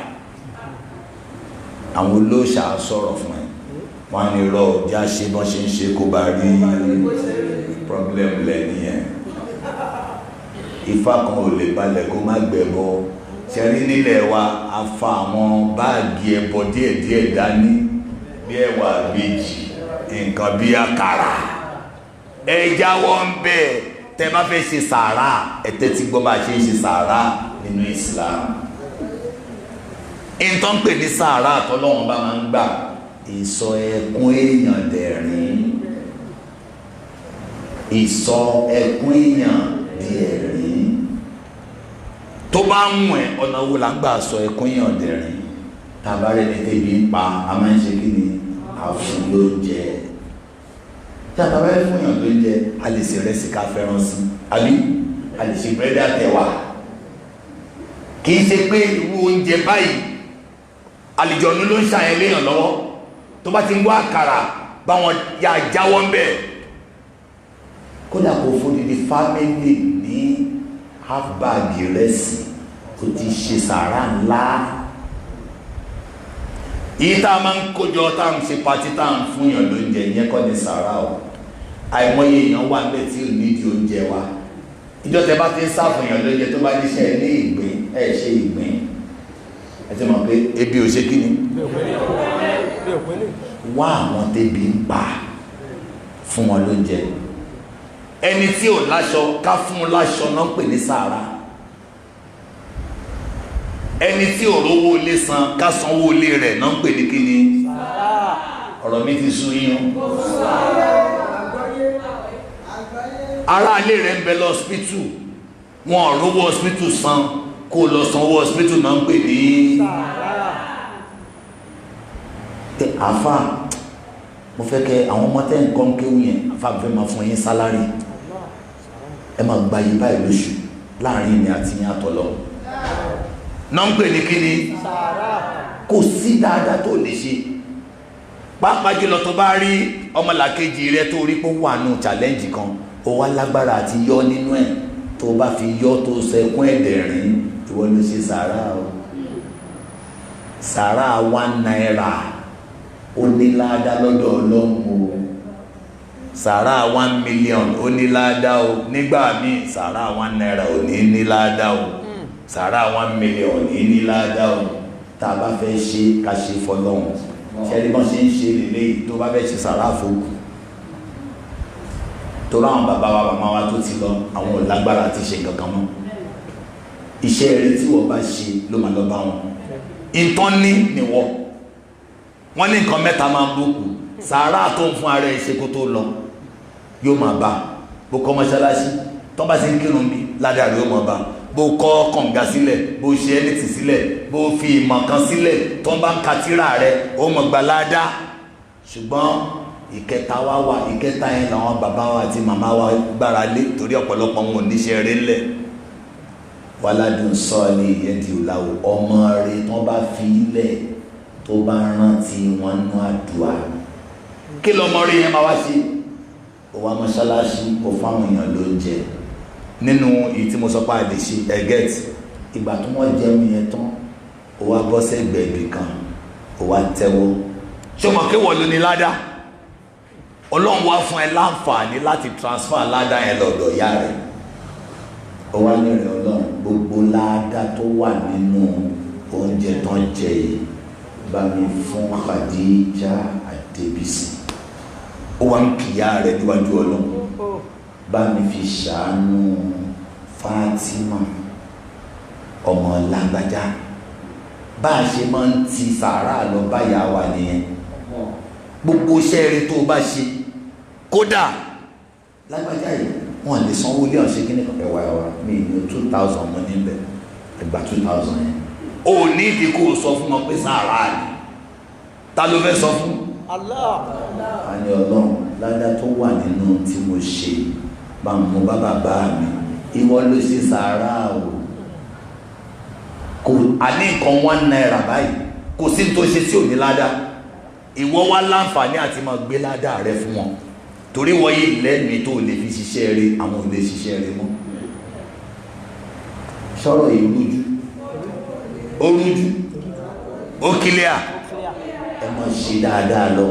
àwọn olóòṣà sọ̀rọ̀ fún ẹ wọn ni rọ ọjà ṣe bọ́n ṣe ń ṣe kó bá rí problem lẹ́ni yẹn ifá kan ò lè balẹ̀ kó má gbẹ̀bọ ṣẹ́rí nílẹ̀ wa a fa àwọn báàgì ẹbọ díẹ̀díẹ̀ dání bí ẹ̀wà méjì nǹkan bí àkàrà ẹ jáwọ́ ń bẹ̀. Tẹ́ bá fẹ́ ṣe sàárà ẹ tẹ́tí gbọ́ bá ṣe ń ṣe sàárà nínú Islam. Ìtọ́ ń pè ní sàárà tọ́lọ́wọ́n bá máa ń gbà ìsọ ẹkún èèyàn dẹ̀rín, ìsọ ẹkún èèyàn dẹ̀rín. Tó bá ń mú ẹ ọ̀nà wo là ń gbà sọ ẹkún èèyàn dẹ̀rín? Tàbárẹ̀ ní tèbi ń pa a máa ń ṣe kí ni àfún lóúnjẹ. Tí a bá fẹ́ fún èèyàn lóúnjẹ a lè ṣe ìrẹsì ká fẹ́ràn sí, àbí a lè ṣe búrẹ́dì àtẹ̀wà. Kì í ṣe pé irú oúnjẹ báyìí àlìjọ̀nú ló ń ṣàyẹn léèyàn lọ́wọ́. Tó bá ti ń wá àkàrà báwọn ya jáwọ́ ń bẹ̀. Kódà kò fún dídí fámílì ní half bag ìrẹsì kò ti ṣe sàárà ńlá. Yìí tá a máa ń kójọ tá a ń ṣe patí tá a ń fún yàn lóúnjẹ yẹn kọ́ ní sàárà o. Àìmọye èèyàn wà bẹ́ẹ̀ tí ò nídìí oúnjẹ wa. Ìjọ tẹ bá ti ń sáfún yàn lóúnjẹ tó bá níṣẹ́ ní ìgbín ẹ̀ ṣe ìgbín. Ẹ ti mọ̀ pé ebi ò ṣe kí ni? Wá àwọn tẹ́bi ń pa fún wọn lóúnjẹ. Ẹni tí ò láṣọ ká fún un láṣọ náà pè ní sàárà. Ẹni tí ò rówó ilé san ká sanwó ilé rẹ̀ náà pè ní kíni? Ọ̀rọ̀ mi ti sú yín. Ará ilé rẹ̀ ń bẹ lọ hospital, wọn ò rówó hospital san, kó lọ sanwó hospital náà pè ní àfà. Mo fẹ́ kẹ́ àwọn ọmọ tẹ́ nǹkan kéwù yẹn àfà fẹ́ máa fún yín sálárì, ẹ máa gba yìí báyìí lóṣù láàrin mi àti yín àtọ̀lọ́ náà ń pè ní kíni? Kò sí dáadáa tó lè ṣe, pàápàá jùlọ tó bá rí ọmọlàkejì rẹ tó rí pé ó wà nù challenge kan, ó wá lágbára àti yọ nínú ẹ̀, tó bá fi yọ tó sẹkún ẹ̀dẹ̀rín ìwọ ló ṣe sàárà o. Sàárà 1 naira ó ní ládá lọ́dọ̀ Ọlọ́run o. Sàárà 1 million ó ní ládá o. Nígbà míì sàárà 1 naira ò ní ládá o. Sàárà 1 million ò ní ládá o. Tá a bá fẹ́ ṣe ká ṣe fọlọ́run. Ṣẹ́ni bọ́n ṣe ń ṣe lélẹ́yìí tó bá fẹ́ ṣe sàárà fòkù. Torí àwọn bàbá wa màmá wa tó ti lọ àwọn ò lágbára ti ṣe kankan mọ́. Iṣẹ́ eré tí wọ́n bá ṣe ló máa lọ bá wọn. Ìtàn ní níwọ̀. Wọ́n ní nǹkan mẹ́ta máa ń bókù. Sàárà tó ń fún ara ẹ̀ ṣe kó tó lọ yóò máa bá. Bó kọ́ mọ́ṣáláṣí tó bá ṣe ń kírun bí ládàá rẹ̀ yóò máa bá. Bó kọ́ kànga sílẹ̀, bó ṣe ẹlẹ́tì sílẹ̀, bó fi ìmọ̀ kan sílẹ̀ tó ń bá ń ka tírà rẹ̀ ó mọ̀ gbà ládàá. Ṣùgbọ́n ìkẹta wá wà, ìkẹta yẹn làwọn bàbá wa àti màmá wa gbára lé torí ọ̀pọ̀lọpọ̀ wọn ò níṣẹ́ rẹ̀ ńlẹ̀. Wàládùn sọ́ọ̀lì ìyẹ́dì òláwò ọmọ rẹ̀ tó bá fi ilẹ̀ tó bá rántí wọn nú àdúrà. Kí lọmọ rẹ̀ yẹn máa wá ṣe? Ó wá mọ́ṣáláṣí ó fáwọn èèyàn lóúnjẹ. Nínú èyí tí mo sọ pé a lè ṣe ẹgẹ́tì ìgbà tó wọ́n jẹun yẹn tán ó wá bọ́ sẹ́gbẹ̀ẹ́ ibì kan ó wá tẹ́wọ́. Ṣé o mọ̀ kí wọ́n ló ní ládá? Ọlọ́run wá fún ẹ láǹfààní láti transfer ládá yẹn lọ́dọ̀ ìyá rẹ̀. Ó wá ní rẹ̀ Ọlọ́run gbogbo ládá tó wà nínú oúnjẹ tó ń jẹ yìí bá mi fún Khadija Adébísí. Ó wá ń kìyà rẹ̀ níwájú Ọlọ́run. Bá mi fi ṣàánú Fátímà ọmọ lágbájá. Bá a ṣe máa ń ti sàárà lọ báyà wà nìyẹn. Gbogbo iṣẹ́ rẹ̀ tó bá ṣe kódà lágbájá yìí wọ́n lè sanwó ilé ọ̀ṣẹ́ kí ní ẹwà mi ní 2,000 mọ́ níbẹ̀ ẹgbà 2,000 yẹn. O ní ìdí kó sọ fún wọn pé sàárà ni. Ta ló fẹ́ sọ fún? Allah. A ní Ọlọ́run ládá tó wà nínú tí mo ṣe bá mú bá bàbá mi ìwọ ló ṣe sàárà o. Kò àní nǹkan 1 naira báyìí kò sí tó ṣe tí ò ní ládá. Ìwọ wá láǹfààní àti máa gbé ládá rẹ fún wọn torí wọ́n yìí lẹ́mìí tó lè fi ṣiṣẹ́ rí àwọn ò lè ṣiṣẹ́ rí mọ́. Sọ̀rọ̀ yìí rújú ó rújú ó kílíà. Ẹ máa ṣe dáadáa lọ,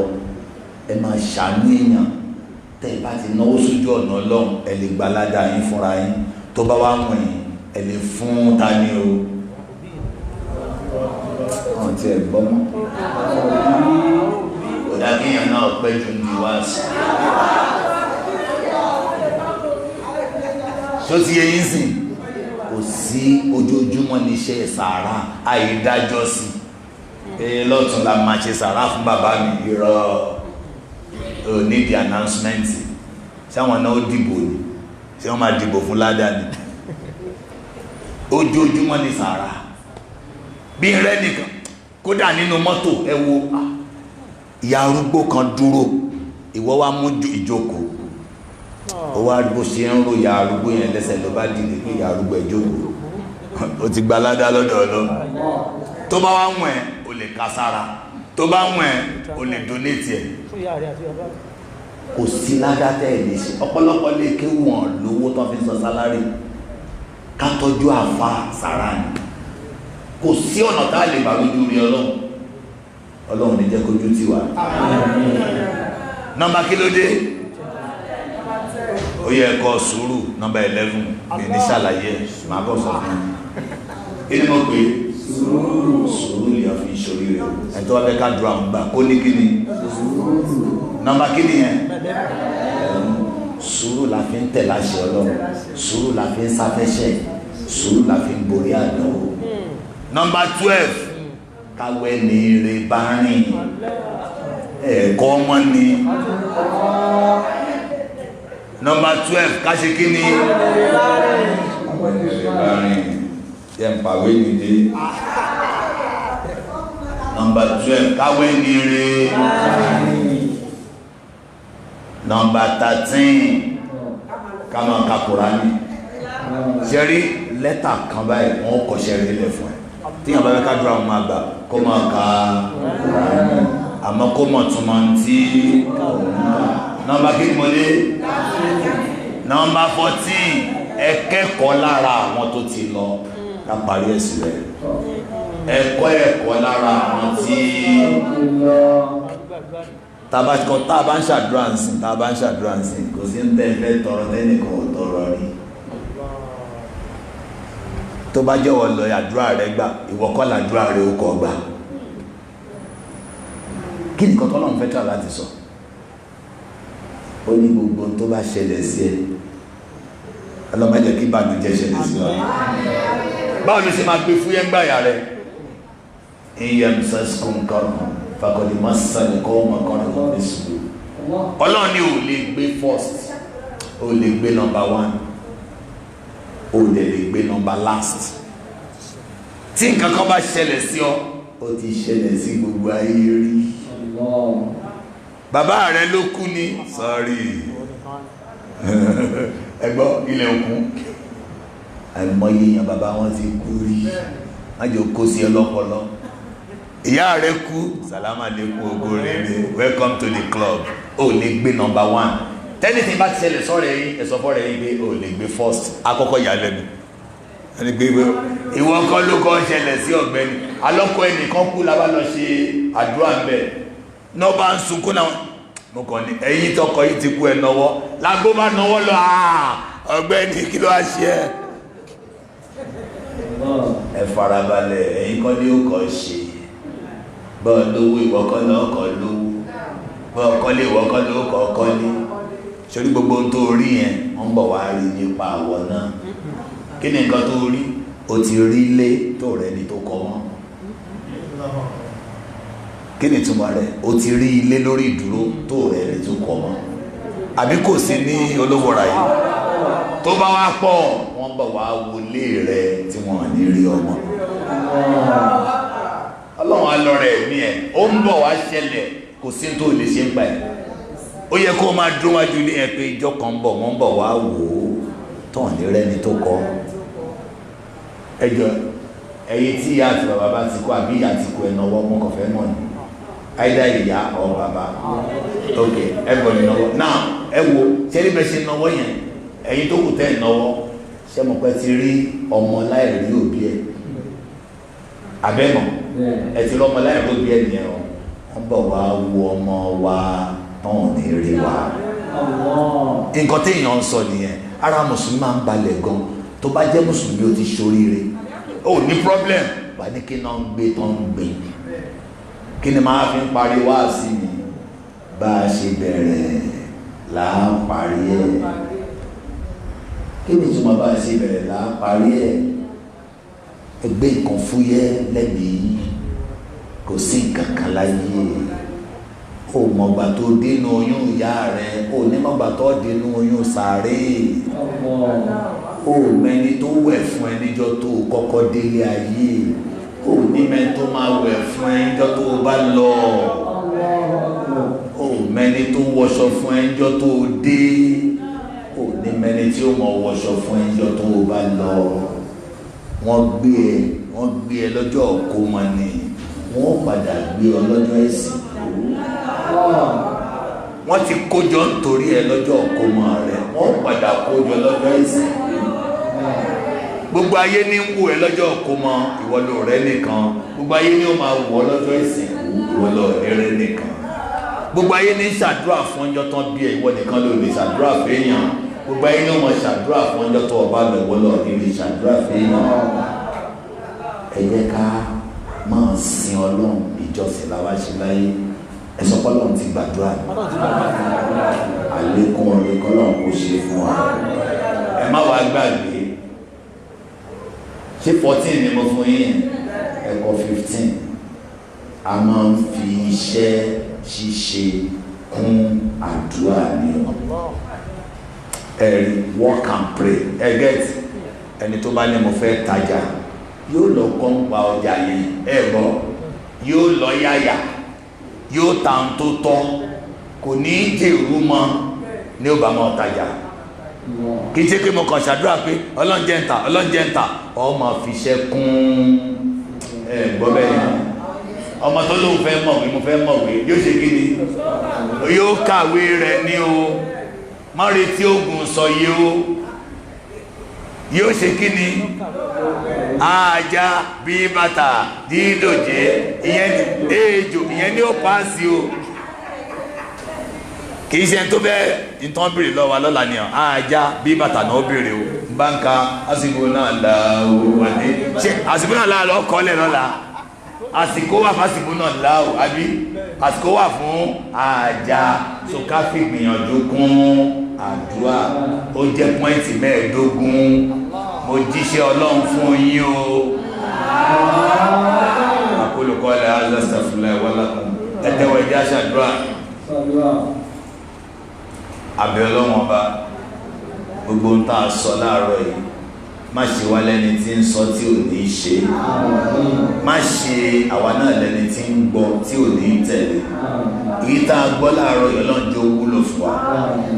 ẹ máa ṣàánú èèyàn. Tẹ́ ẹ bá ti náwó sójú ọ̀nà Ọlọ́run ẹ lè gba ládá yín fúnra yín. Tó bá wá wọ̀n yín ẹ lè fún tani o. Àwọn tí ẹ gbọ́ mọ́. Kò dá kéèyàn náà pẹ́ jù ní wá sí. ṣó ti yẹ yín sìn kò sí ojoojúmọ́ níṣẹ́ sàárà àìdájọ́ sí lọ́tún la máa ṣe sàárà fún bàbá mi irọ́ ní the announcement ṣé àwọn náà ó dìbò ni ṣé wọ́n máa dìbò fún ládàá ni ojoojúmọ́ ní sàárà bí rẹ nìkan kódà nínú mọ́tò ẹ wo ìyá arúgbó kan dúró ìwọ wá mú ìjókòó ó wá bó ṣe ń ro ìyá arúgbó yẹn lẹ́sẹ̀ ló bá dìde pé ìyá arúgbó ẹ jókòó ó ti gba ládàá lọ́dọ̀ Ọlọ́run tó bá wá wọ̀n ẹ́ o lè ka sára tó bá wọ̀n ẹ́ o lè donate ẹ̀ kò sí ládàá tẹ́ ẹ̀ lè ṣe ọ̀pọ̀lọpọ̀ lè ké wọ̀n lówó tó fi sọ sálárì ká tọ́jú àfa sára ni kò sí ọ̀nà tá a lè bá lójú rí Ọlọ́run ní jẹ́ kójú tì wá. Nọ́mbà kí ló dé ó yẹ ẹ̀kọ́ sùúrù nọ́mbà 11 mi ní ṣàlàyé máa bọ̀ sọ fún mi kí ni mo pè é sùúrù lè fi ìṣòrí rẹ̀ ẹ̀tọ́ ọbẹ̀ ká dùn àwọn gbà kó ní kí ni nọ́mbà kí ni yẹn sùúrù la fi ń tẹ̀ láṣẹ Ọlọ́run sùúrù la fi ń sáfẹ́ṣẹ̀ sùúrù la fi ń borí àdánwò. Nọ́mbà 12 káwẹ́ ní ire bá rìn ẹ̀kọ́ ọmọ ni. Nọ́mbà 12 káṣe kí ni jẹ́ ń pàwé nìdé. Nọ́mbà 12 káwẹ́ ní ire. Nọ́mbà 13 káma ka Kùránì ṣẹ́rí lẹ́tà kan báyìí wọ́n kọ́ ṣẹ́rí ilẹ̀ fún ẹ tí yàn bá fẹ́ ká dúrà wọn máa gbà kó máa ka Kùránì àmọ́ kó mọ̀ tún máa ń tí nọ́mbà kí ni mo dé nọ́mbà 14 ẹ kẹ́kọ̀ọ́ lára àwọn tó ti lọ ká parí ẹ̀sìn rẹ̀ ẹ̀kọ́ lára àwọn tí tàbá ń ṣàdúrà ń sìn kò sí ń tẹ́fẹ́ tọrọ tẹ́nìkan ò tọrọ rí tó bá jẹ́wọ́ lọ àdúrà rẹ gbà ìwọ́kọ́ làdúrà rẹ ó kọ́ gbà kí nìkan tọ́lọ́run fẹ́ tà láti sọ ó ní gbogbo tó bá ṣẹlẹ̀ sí ẹ ọlọ́mọdé kí bànújẹ́ ṣẹlẹ̀ sí ọ báwo ló ṣe máa gbé fúyẹ́ ń gbàyà rẹ ìyẹn sẹ́sùn kan fàkọ̀dé máa sàlẹ̀ kọ́ ọmọ kan ní wọ́n fi sùn ọlọ́run ní ò lè gbé first ò lè gbé number 1 ò lè gbé number last tí nǹkan kan bá ṣẹlẹ̀ sí ọ ó ti ṣẹlẹ̀ sí gbogbo ayé rí bàbá rẹ ló kú ní sorry ẹgbọ́ ilẹ̀ òkun àìmọye èèyàn bàbá wọn ti kú rí májò kó sí ọlọ́pọlọ ìyá rẹ kú sàlámà lẹ́kùn ògo rere welcome to the club ó lè gbé number 1 tẹ́nìtì bá ti ṣẹlẹ̀ sọ́rẹ̀ yìí ẹ̀sọ́ fọ́rẹ̀ yìí pé ó lè gbé first akọ́kọ́ yà lẹ́nu ẹni pé ìwọ kọ́ ló kọ́ ṣẹlẹ̀ sí ọ̀gbẹ́ni alọ́kọ̀ ẹnìkan kú la bá lọ ṣe àdúrà ń bẹ̀ náà bá ń sunkún náà mo kàn ní ẹ̀yìn tọkọ yìí ti kú ẹ nọwọ́ lágbó bá nọwọ́ lọ ọ̀gbẹ́ni kí ló wá ṣe ẹ farabalẹ̀ ẹ̀yìn kan ní ó kọ́ ṣe bọ́ọ̀ lówó ìwọ́kọ́ náà kọ́ lówó bọ́ọ̀ kọ́lé ìwọ́kọ́ ló kọ́ ní ṣorí gbogbo tó rí yẹn wọ́n bọ̀ wá rí nípa àwọ̀ náà kí ni nǹkan tó rí o ti rí ilé tó rẹ̀ ní tó kọ́ wọ́n kí ni túmọ̀ rẹ̀ o ti rí ilé lórí ìdúró tó rẹ̀ ní tó kọ́ wọ́n àbí kò sí ní olówó ra yìí tó bá wá pọ̀ wọ́n bọ̀ wá wọlé rẹ̀ tí wọ́n ní rí ọmọ ọlọ́run alọ́rẹ̀ ẹ̀mí ẹ̀ ó ń bọ̀ wá ṣẹlẹ̀ kò sí tó lè ṣe ń pa ẹ̀ ó yẹ kó máa dún wájú ní ẹ pé ìjọ kan bọ̀ wọ́n bọ̀ wá wò ó tán ní rẹ́ni tó kọ́ ẹjọ́ ẹ̀yin tí ìyá àti bàbá bá ti kọ́ àbí ìyá ti kọ́ ẹ̀nàwọ́ mú kọfẹ́ náà ni either ìyá or bàbá ok everybody náwọ́ now ẹ wo ṣẹ́rí bẹ́ẹ̀ ṣe náwọ́ yẹn ẹ̀yin tó kù tẹ́ ìnáwọ́ ṣé mo pẹ́ ti rí ọmọ láìrí òbí ẹ̀ abẹ́mọ̀ ẹ ti rí ọmọ láìrí òbí ẹ̀ nìyẹn o wọ́n bọ̀ wá wo ọmọ wa tán ní rí wa nǹkan téèyàn ń sọ nìyẹn ara mùsùlùmí máa ń balẹ̀ gan tó bá jẹ́ mùsùlùmí ó ti ṣoríire ó ní problem wà ní kí náà ń gbé tán ń gbé kí ni máa fi ń parí wá sí mi bá a ṣe bẹ̀rẹ̀ là ń parí ẹ̀ kí ni túmọ̀ bá ṣe bẹ̀rẹ̀ là á parí ẹ̀ ẹgbẹ́ nǹkan fúyẹ́ lẹ́mìí kò sí nǹkan kan láyé o mọ̀gbà tó dénú oyún ìyá rẹ̀ o ní mọ̀gbà tó dénú oyún sàárè o mẹ́ni tó wẹ̀ fún ẹ níjọ́ tó kọ́kọ́ délé ayé o ní mẹ́ni tó máa wẹ̀ fún ẹ níjọ́ tó bá lọ o mẹ́ni tó wọṣọ fún ẹ níjọ́ tó dé o ní mẹ́ni tí ó mọ̀ wọṣọ fún ẹ níjọ́ tó bá lọ wọ́n gbé ẹ lọ́jọ́ ìkómọ ni wọ́n padà gbé ọ lọ́jọ́ ẹ̀sìn wọ́n ti kójọ nítorí ẹ lọ́jọ́ ìkómọ rẹ wọ́n padà kójọ lọ́jọ́ ẹ̀sìn gbogbo ayé ní ń wò ẹ lọ́jọ́ ìkómọ ìwọ ló rẹ nìkan gbogbo ayé ní ó máa wò ọ lọ́jọ́ ẹ̀sìn ìwọ ló rẹ nìkan gbogbo ayé ní ṣàdúrà fún ọjọ́ tán bí ẹ ìwọ nìkan ló lè ṣàdúrà fẹ́yàn gbogbo ayé ní ó máa ṣàdúrà fún ọjọ́ tó ọba lọ ìwọ ló lè ṣàdúrà fẹ́yàn ẹ jẹ́ ká máa sin Ọlọ́run ìjọsìn làwa ṣe láyé ẹsọ pọlọ́run ti gbàdúrà àlékún ọ̀rẹ́ kọ́lọ́run kò ṣe fún wa ẹ má wàá gbàgbé ṣé 14 ni mo fún yín ẹ̀kọ́ 15 a máa ń fi iṣẹ́ ṣíṣe kún àdúrà ní ẹ̀rí work and pray ẹ get ẹni tó bá ní mo fẹ́ tajà yóò lọ kọ́ ń pa ọjà yẹn ẹ gbọ́ yóò lọ yáyà yóò ta ń tó tọ́ kò ní jèrú mọ́ ní ó bá mọ́ tajà kì í ṣe pé mo kàn ṣàdúrà pé ọlọ́njẹ́ ń ta ọmọ fiṣẹ́ kún gbọ́ bẹ́ẹ̀ ni ọmọ tó lóun fẹ́ mọ̀wé mo fẹ́ mọ̀wé yóò ṣe kí ni yóò kàwé rẹ̀ ní o má retí oògùn sọ yìí o yóò ṣe kí ni ajá bí bàtà dídòjé ìyẹn èèjò ìyẹn ní ó pàásì o kìí ṣe tó bẹ́ẹ̀ ìtàn bèrè lọ́wọ́ lọ́la ni ajá bí bàtà náà ó bèrè o báńkà àsìkò náà là ó wà ní ṣe àsìkò náà là lọ́ kọ́lẹ̀ lọ́la àsìkò wà fásìkò náà là ó àbí àsìkò wà fún ajá so ká fi gbìyànjú kún àdúrà ó jẹ́ pọ́ìntì 15 mo jíṣẹ́ Ọlọ́run fún yín o àkólùkọ́ ilẹ̀ azastafilẹ̀ wọ́lákùn ẹ̀tẹ́wọ̀ ìdí àṣàdúrà àbẹ̀ Ọlọ́run ọba gbogbo ń tàà sọ láàárọ̀ yìí má ṣe wá lẹ́ni tí ń sọ tí ò ní ṣe má ṣe àwa náà lẹ́ni tí ń gbọ́ tí ò ní tẹ̀lé èyí tá a gbọ́ láàárọ̀ yìí Ọlọ́run jẹ́ ó wúlò fún wa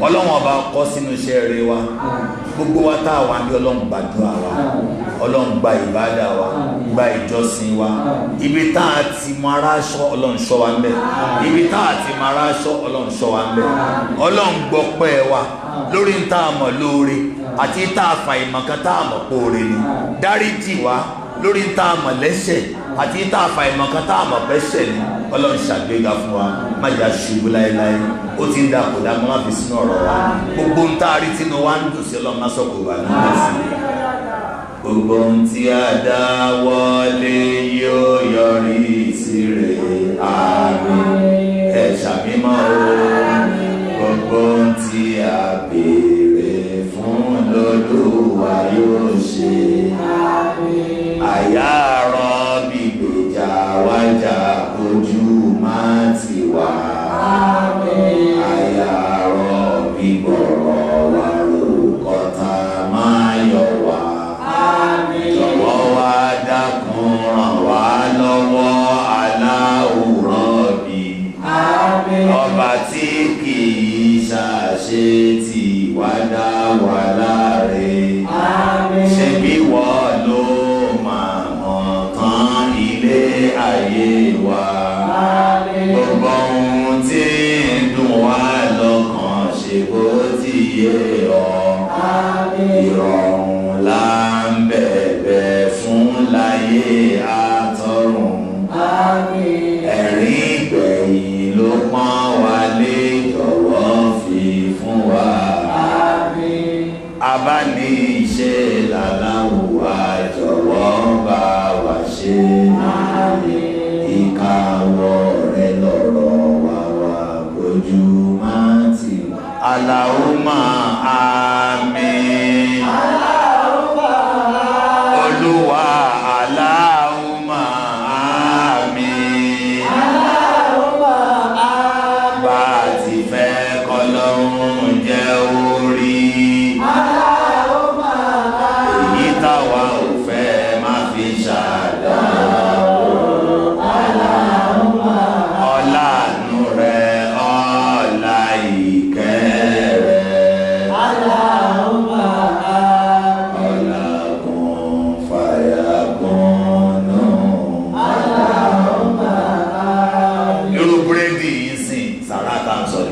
Ọlọ́run ọba kọ́ sínú iṣẹ́ rere wa gbogbo wa tá a wà ní Ọlọ́run gbàdúrà wa Ọlọ́run gba ìbádà wa gba ìjọsìn wa ibi tá a ti mọ ara ṣọ́ Ọlọ́run ṣọ́ wa ń bẹ̀ ibi tá a ti mọ ara ṣọ́ Ọlọ́run ṣọ́ wa ń bẹ̀ Ọlọ́run gbọ́ pẹ́ wa lórí ń tá a mọ̀ lóore àti tá a fà ìmọ̀ kan tá a mọ̀ póore ni dáríjì wa lórí ń tá a mọ̀ lẹ́ṣẹ̀ àti tá a fà ìmọ̀ kan tá a mọ̀ pẹ́ṣẹ̀ ni Ọlọ́run ṣàgbéga fún wa má jà ṣubú láéláé ó ti ń da kò dá mọ́ má fi sínú ọ̀rọ̀ wa gbogbo ń tá a rí tínú wa ń dùn sí Ọlọ́run má sọ̀kò wà ní ẹ̀sìn gbogbo ohun tí a dá wọlé yóò yọrí sí rere àmín ẹ̀ ṣàmímọ́ o gbogbo ohun tí a béèrè fún l'Olúwa yóò ṣe àyà rọ̀ gbígbèjà wájà ojú máa ti wà àyà rọ̀ gbígbọ̀rọ̀ wà lókọ̀tà máa yọ̀ wá jọ̀wọ́ wá dákun ràn wá lọ́wọ́ aláwòrán bí ọba tí kìí ṣàṣe tí wá dá wà láre ṣe bí wọ́n ló máa mọ̀ tán ilé ayé wa gbogbo ohun tí ń dùn wá lọ́kàn ṣe bó ti yé ọ ìrọ̀rùn là ń bẹ̀bẹ̀ fún láyé àtọ̀run ẹ̀rín gbẹ̀yìn ló pọ́n wá lé jọ̀wọ́ fi fún wa abá ní iṣẹ́ làláwùwà jọ̀wọ́ bá wa ṣe ìkáwọ́ rẹ lọ́rọ̀ wà wá gbójú má ti Allahumma àmín.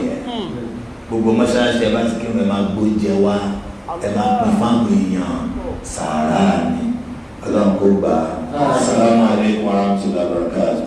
nìyẹn gbogbo mọ́ṣáláṣí ẹ bá ti kí ẹ máa gbóúnjẹ wá ẹ máa pín fáwọn èèyàn sàárà ni ọlọ́run kó gbà. Assalamu alaikum warahmatullahi wabarakatuh.